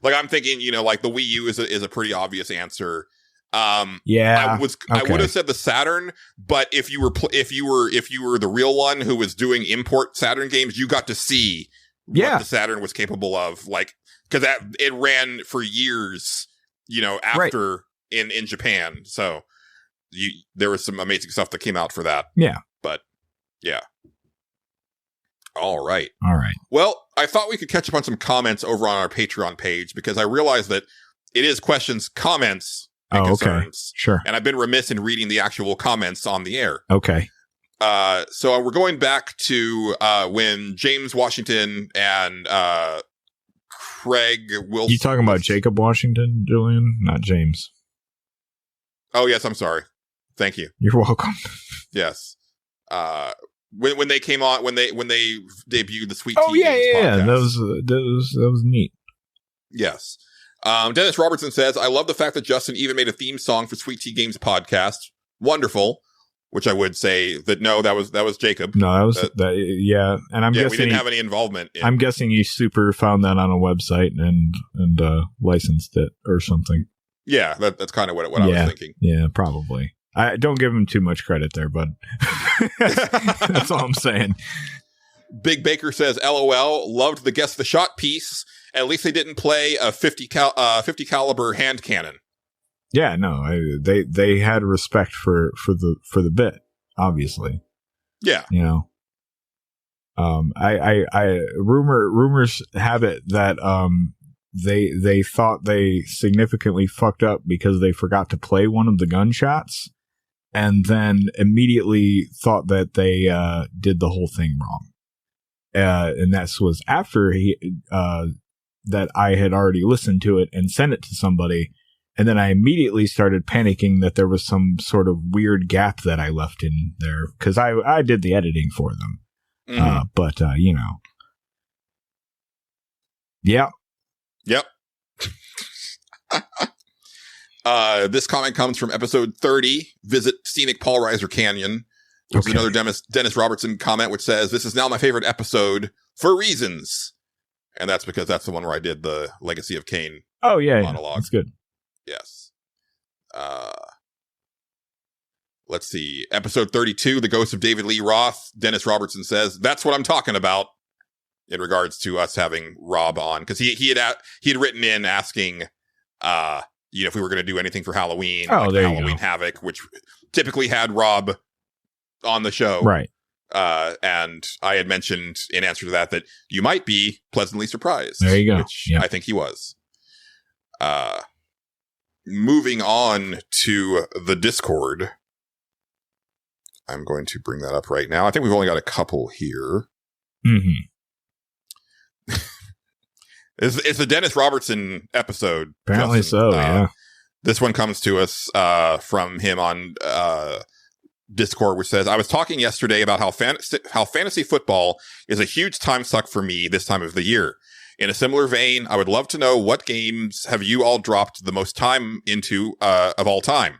Like, I'm thinking, like the Wii U is a pretty obvious answer. I would have said the Saturn, but if you were the real one who was doing import Saturn games, you got to see what the Saturn was capable of, like, because it ran for years, after in Japan. So there was some amazing stuff that came out for that. Yeah. But yeah. All right. Well, I thought we could catch up on some comments over on our Patreon page, because I realized that it is questions, comments, and concerns. Sure. And I've been remiss in reading the actual comments on the air. Okay. So we're going back to when James Washington and Craig Wilson. You talking about Jacob Washington, Julian? Not James. Oh, yes. I'm sorry. Thank you. You're welcome. Yes. When they came on, when they debuted the Sweet Tea Games podcast. That was neat. Yes. Dennis Robertson says, I love the fact that Justin even made a theme song for Sweet Tea Games podcast. Wonderful. Which I would say that no, that was Jacob. No, that was yeah. And I'm guessing we didn't have any involvement. I'm guessing you super found that on a website and licensed it or something. Yeah, that's kind of what I was thinking. Yeah, probably. I don't give him too much credit there, but that's all I'm saying. Big Baker says, LOL, loved the Guess the Shot piece. At least they didn't play a 50 caliber hand cannon. Yeah, no, they had respect for the bit, obviously. Yeah. Rumors have it that they thought they significantly fucked up because they forgot to play one of the gunshots, and then immediately thought that they did the whole thing wrong. And that was after that I had already listened to it and sent it to somebody. And then I immediately started panicking that there was some sort of weird gap that I left in there, because I did the editing for them. But yeah. Yep. This comment comes from episode 30, Visit Scenic Paul Reiser Canyon. There's another Dennis Robertson comment which says, "This is now my favorite episode for reasons." And that's because that's the one where I did the Legacy of Kain monologue. That's good. Yes. Let's see. Episode 32, The Ghost of David Lee Roth. Dennis Robertson says, "That's what I'm talking about," in regards to us having Rob on. Because he had written in asking, if we were going to do anything for Halloween. Halloween Havoc, which typically had Rob on the show. Right. And I had mentioned in answer to that you might be pleasantly surprised. There you go. Which I think he was. Moving on to the Discord. I'm going to bring that up right now. I think we've only got a couple here. Mm-hmm. It's a Dennis Robertson episode. Apparently Justin. yeah. This one comes to us from him on Discord, which says, "I was talking yesterday about how fantasy football is a huge time suck for me this time of the year. In a similar vein, I would love to know what games have you all dropped the most time into of all time?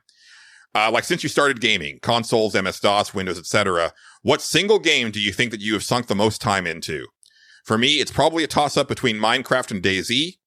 Like since you started gaming, consoles, MS-DOS, Windows, etc., what single game do you think that you have sunk the most time into? For me, it's probably a toss-up between Minecraft and DayZ.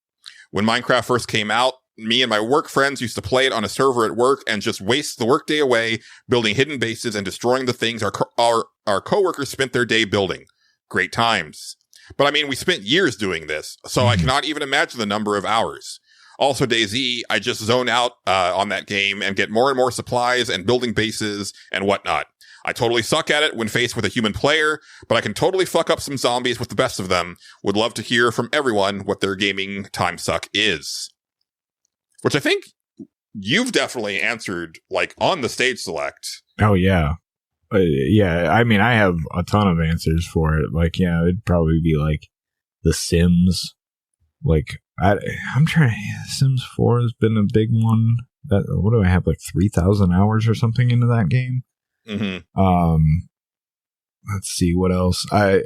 When Minecraft first came out, me and my work friends used to play it on a server at work and just waste the workday away building hidden bases and destroying the things our coworkers spent their day building. Great times. But I mean, we spent years doing this, so I cannot even imagine the number of hours. Also, DayZ, I just zone out on that game and get more and more supplies and building bases and whatnot. I totally suck at it when faced with a human player, but I can totally fuck up some zombies with the best of them. Would love to hear from everyone what their gaming time suck is." Which I think you've definitely answered, like, on the stage select. Oh, yeah. Yeah, I mean, I have a ton of answers for it. Like, yeah, it'd probably be, like, The Sims. Like, I'm trying to... Sims 4 has been a big one. What do I have, like, 3,000 hours or something into that game? Mm-hmm. Let's see, what else? I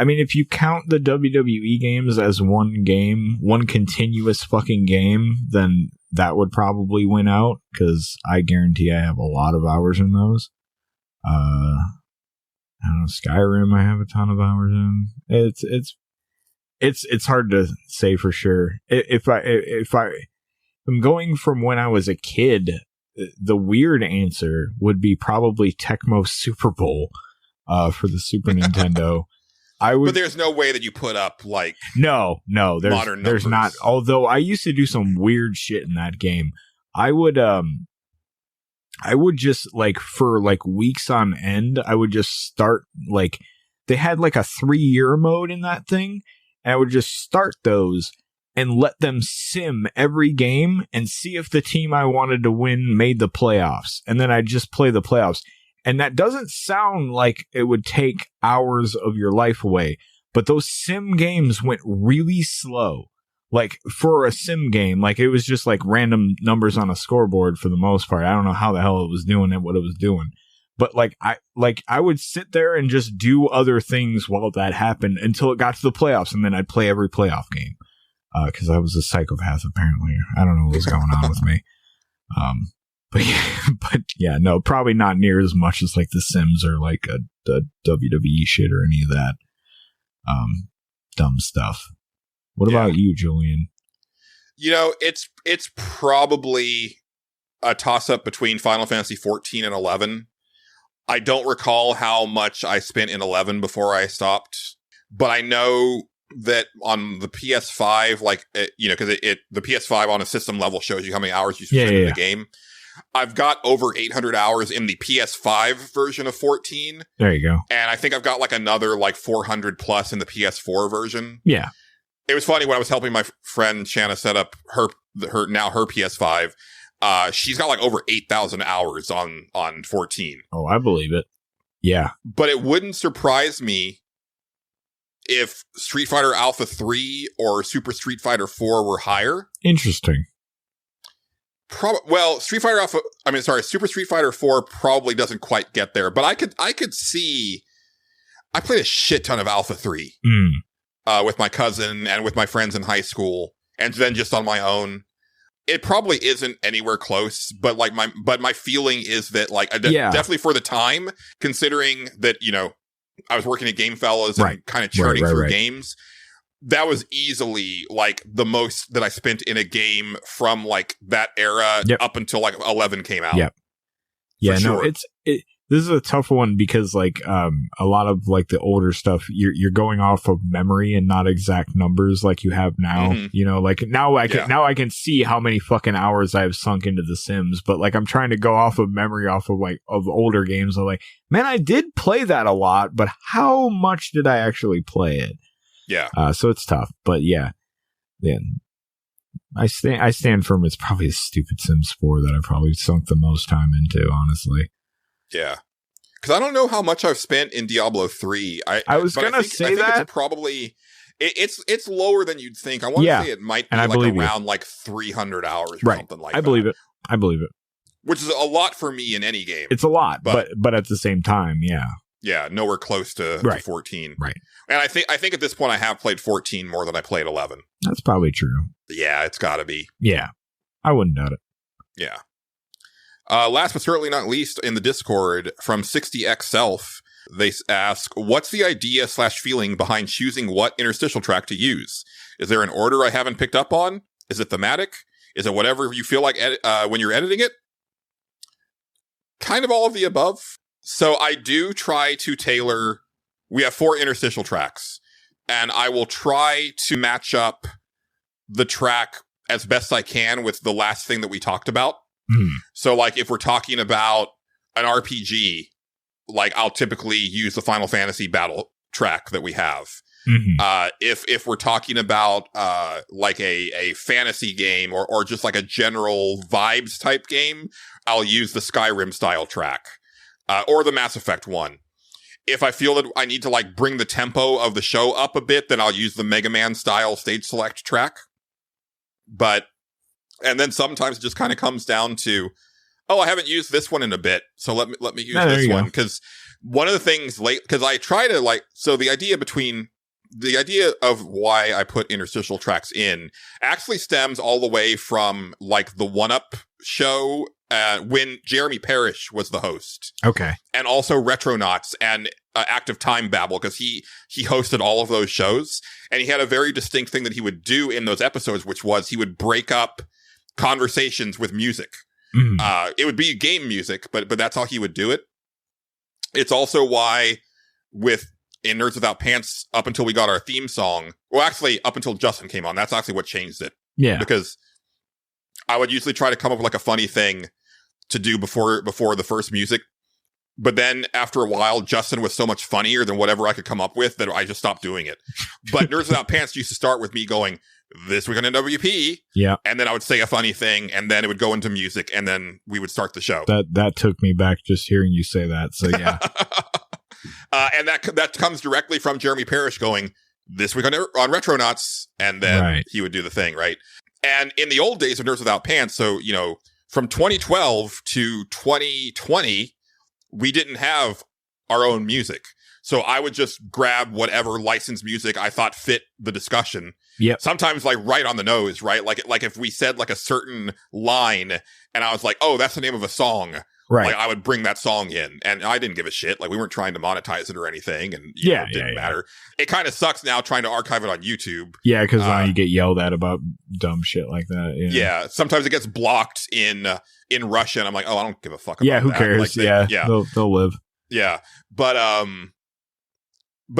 mean, if you count the WWE games as one game, one continuous fucking game, then that would probably win out, because I guarantee I have a lot of hours in those. I don't know, Skyrim I have a ton of hours in. It's hard to say for sure. If I'm going from when I was a kid, the weird answer would be probably Tecmo Super Bowl for the Super Nintendo. But there's no way that you put up, like, no, there's not. Although I used to do some weird shit in that game. I would just, like, for, like, weeks on end, I would just start, like, they had, like, a 3-year mode in that thing, and I would just start those and let them sim every game and see if the team I wanted to win made the playoffs. And then I'd just play the playoffs. And that doesn't sound like it would take hours of your life away, but those sim games went really slow. Like, for a sim game, like, it was just like random numbers on a scoreboard for the most part. I don't know how the hell it was doing it, what it was doing. But I would sit there and just do other things while that happened until it got to the playoffs, and then I'd play every playoff game. Because I was a psychopath, apparently. I don't know what was going on with me. But yeah, no, probably not near as much as, like, The Sims or, like, the WWE shit or any of that dumb stuff. What about you, Julian? You know, it's probably a toss-up between Final Fantasy 14 and 11. I don't recall how much I spent in 11 before I stopped, but I know that on the PS5, like, because the PS5 on a system level shows you how many hours you spend in the game. I've got over 800 hours in the PS5 version of 14. There you go. And I think I've got, like, another, like, 400 plus in the PS4 version. Yeah. It was funny when I was helping my friend Shanna set up her PS5. She's got, like, over 8,000 hours on 14. Oh, I believe it. Yeah. But it wouldn't surprise me if Street Fighter Alpha 3 or Super Street Fighter 4 were higher. Interesting. Super Street Fighter 4 probably doesn't quite get there, but I could see. I played a shit ton of Alpha 3 with my cousin and with my friends in high school, and then just on my own. it probably isn't anywhere close, but like my feeling is that like definitely for the time, considering that, you know, I was working at Game Fellas and kind of churning through games, that was easily like the most that I spent in a game from like that era up until like 11 came out. Yeah, no, this is a tough one because like a lot of like the older stuff you're going off of memory and not exact numbers like you have now. You know, like now I can see how many fucking hours I've sunk into The Sims, but like I'm trying to go off of memory off of like of older games. I'm like, man, I did play that a lot, but how much did I actually play it? Yeah. So it's tough, but yeah. I stand firm. It's probably a stupid Sims 4 that I probably sunk the most time into, honestly. Yeah. Because I don't know how much I've spent in Diablo 3. I was going to say that. It's probably, it's lower than you'd think. I want to say it might be like around like 300 hours or something like that. I believe it. Which is a lot for me in any game. It's a lot, but at the same time, yeah, nowhere close to 14. Right. And I think at this point I have played 14 more than I played 11. That's probably true. Yeah, it's got to be. Yeah. I wouldn't doubt it. Yeah. Last but certainly not least, in the Discord from 60x Self, they ask, what's the idea / feeling behind choosing what interstitial track to use? Is there an order I haven't picked up on? Is it thematic? Is it whatever you feel like when you're editing it? Kind of all of the above. So I do try to tailor. We have 4 interstitial tracks, and I will try to match up the track as best I can with the last thing that we talked about. So like if we're talking about an RPG, like I'll typically use the Final Fantasy battle track that we have. If we're talking about like a fantasy game or just like a general vibes type game, I'll use the Skyrim style track or the Mass Effect one. If I feel that I need to like bring the tempo of the show up a bit, then I'll use the Mega Man style stage select track. And then sometimes it just kind of comes down to, oh, I haven't used this one in a bit, so let me use this one. Because one of the things because I try to like, so the idea of why I put interstitial tracks in actually stems all the way from like the 1UP show when Jeremy Parrish was the host. Okay. And also Retronauts and Active Time Babble, because he hosted all of those shows, and he had a very distinct thing that he would do in those episodes, which was he would break up conversations with music. It would be game music, but that's how he would do it. It's also why in Nerds Without Pants, up until we got our theme song, well, actually, up until Justin came on, that's actually what changed it. Yeah. Because I would usually try to come up with like a funny thing to do before the first music. But then after a while, Justin was so much funnier than whatever I could come up with that I just stopped doing it. But Nerds Without Pants used to start with me going, this week on NWP. Yeah. And then I would say a funny thing, and then it would go into music, and then we would start the show. That took me back just hearing you say that. So yeah. And that comes directly from Jeremy Parrish going, this week on Retronauts, and then he would do the thing, right? And in the old days of Nerds Without Pants, so, you know, from 2012 to 2020, we didn't have our own music. So I would just grab whatever licensed music I thought fit the discussion. Yeah. Sometimes like right on the nose, right? Like if we said like a certain line and I was like, oh, that's the name of a song. Right. Like I would bring that song in, and I didn't give a shit. Like we weren't trying to monetize it or anything, and it didn't matter. It kind of sucks now trying to archive it on YouTube. Yeah, because now you get yelled at about dumb shit like that. Yeah. Sometimes it gets blocked in Russian. I'm like, oh, I don't give a fuck about that. Yeah, who cares? Like they'll live. Yeah, but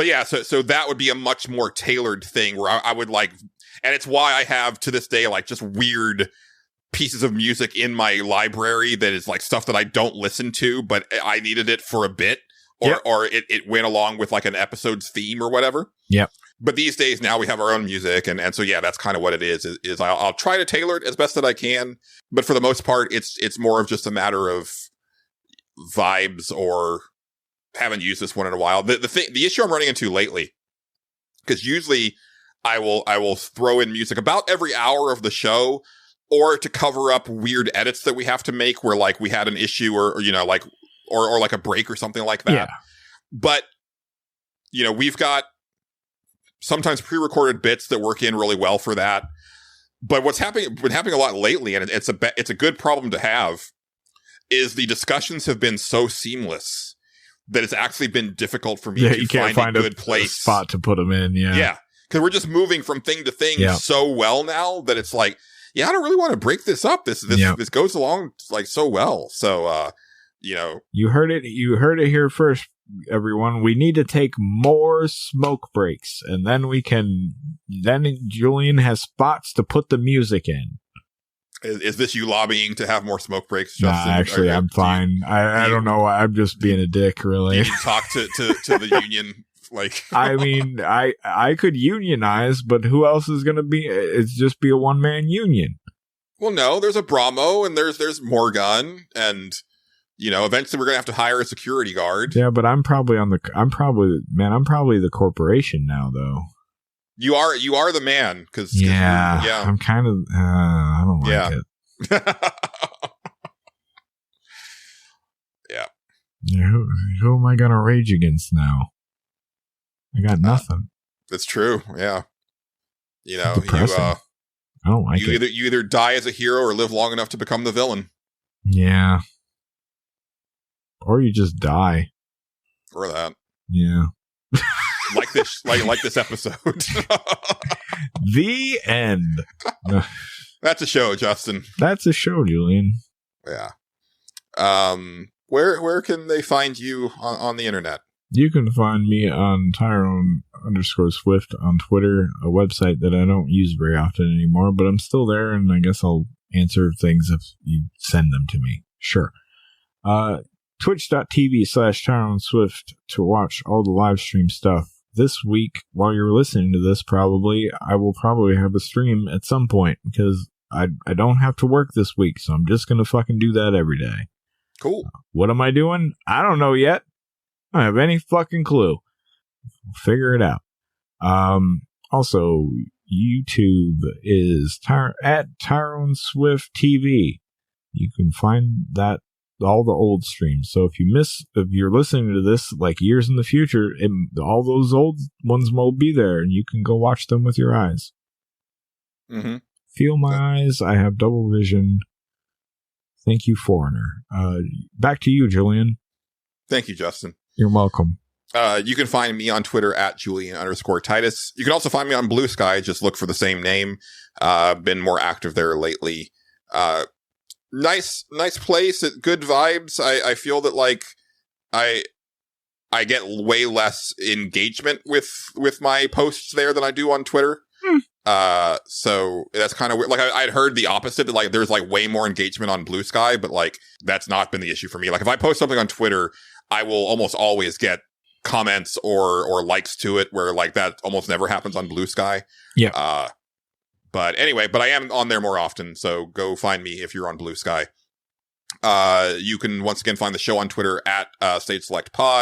yeah, so that would be a much more tailored thing where I would like, and it's why I have to this day like just weird pieces of music in my library that is like stuff that I don't listen to, but I needed it for a bit, or it went along with like an episode's theme or whatever. Yep. But these days now we have our own music, and so yeah, that's kind of what it is I'll try to tailor it as best that I can, but for the most part, it's more of just a matter of vibes or haven't used this one in a while. The issue I'm running into lately, because usually I will throw in music about every hour of the show, or to cover up weird edits that we have to make where like we had an issue or you know, like, or like a break or something like that. Yeah. But, you know, we've got sometimes pre-recorded bits that work in really well for that. But what's been happening a lot lately, and it's a good problem to have, is the discussions have been so seamless that it's actually been difficult for me to find a good place, spot to put them in. Yeah. Because we're just moving from thing to thing so well now that it's like, I don't really want to break this up. This goes along like so well. So, you heard it here first, everyone. We need to take more smoke breaks, and then then Julian has spots to put the music in. Is this you lobbying to have more smoke breaks, Justin? Nah, actually, I'm fine. I don't know. I'm just being a dick, really. You need to talk to the union. Like, I mean, I could unionize, but who else is going to be? It's just be a one-man union. Well, no, there's a Bramo and there's Morgan, and eventually we're going to have to hire a security guard. Yeah, but I'm probably the corporation now, though. You are the man, because I'm kind of I don't like it. Yeah, who am I going to rage against now? I got nothing. That's true. Yeah. I don't like it. You either die as a hero or live long enough to become the villain. Yeah. Or you just die. Or that. Yeah. like this episode. The end. That's a show, Justin. That's a show, Julian. Yeah. Where can they find you on the internet? You can find me on Tyrone_Swift on Twitter, a website that I don't use very often anymore, but I'm still there, and I guess I'll answer things if you send them to me. Sure. Twitch.tv/TyroneSwift to watch all the live stream stuff. This week, while you're listening to this, I will probably have a stream at some point, because I don't have to work this week, so I'm just going to fucking do that every day. Cool. What am I doing? I don't know yet. I don't have any fucking clue. We'll figure it out. Also, YouTube is at Tyrone Swift TV. You can find that all the old streams. So if you're listening to this like years in the future, all those old ones will be there, and you can go watch them with your eyes. Mm-hmm. Feel my eyes. I have double vision. Thank you, foreigner. Back to you, Julian. Thank you, Justin. You're welcome. You can find me on Twitter at Julian_Titus. You can also find me on Blue Sky. Just look for the same name. Been more active there lately. Nice place. Good vibes. I feel that like I get way less engagement with my posts there than I do on Twitter. So that's kind of weird. Like I'd heard the opposite. That, like there's like way more engagement on Blue Sky, but like that's not been the issue for me. Like if I post something on Twitter, I will almost always get comments or likes to it, where like that almost never happens on Blue Sky. Yeah. But anyway, I am on there more often, so go find me if you're on Blue Sky. You can once again find the show on Twitter at Stage Select Pod.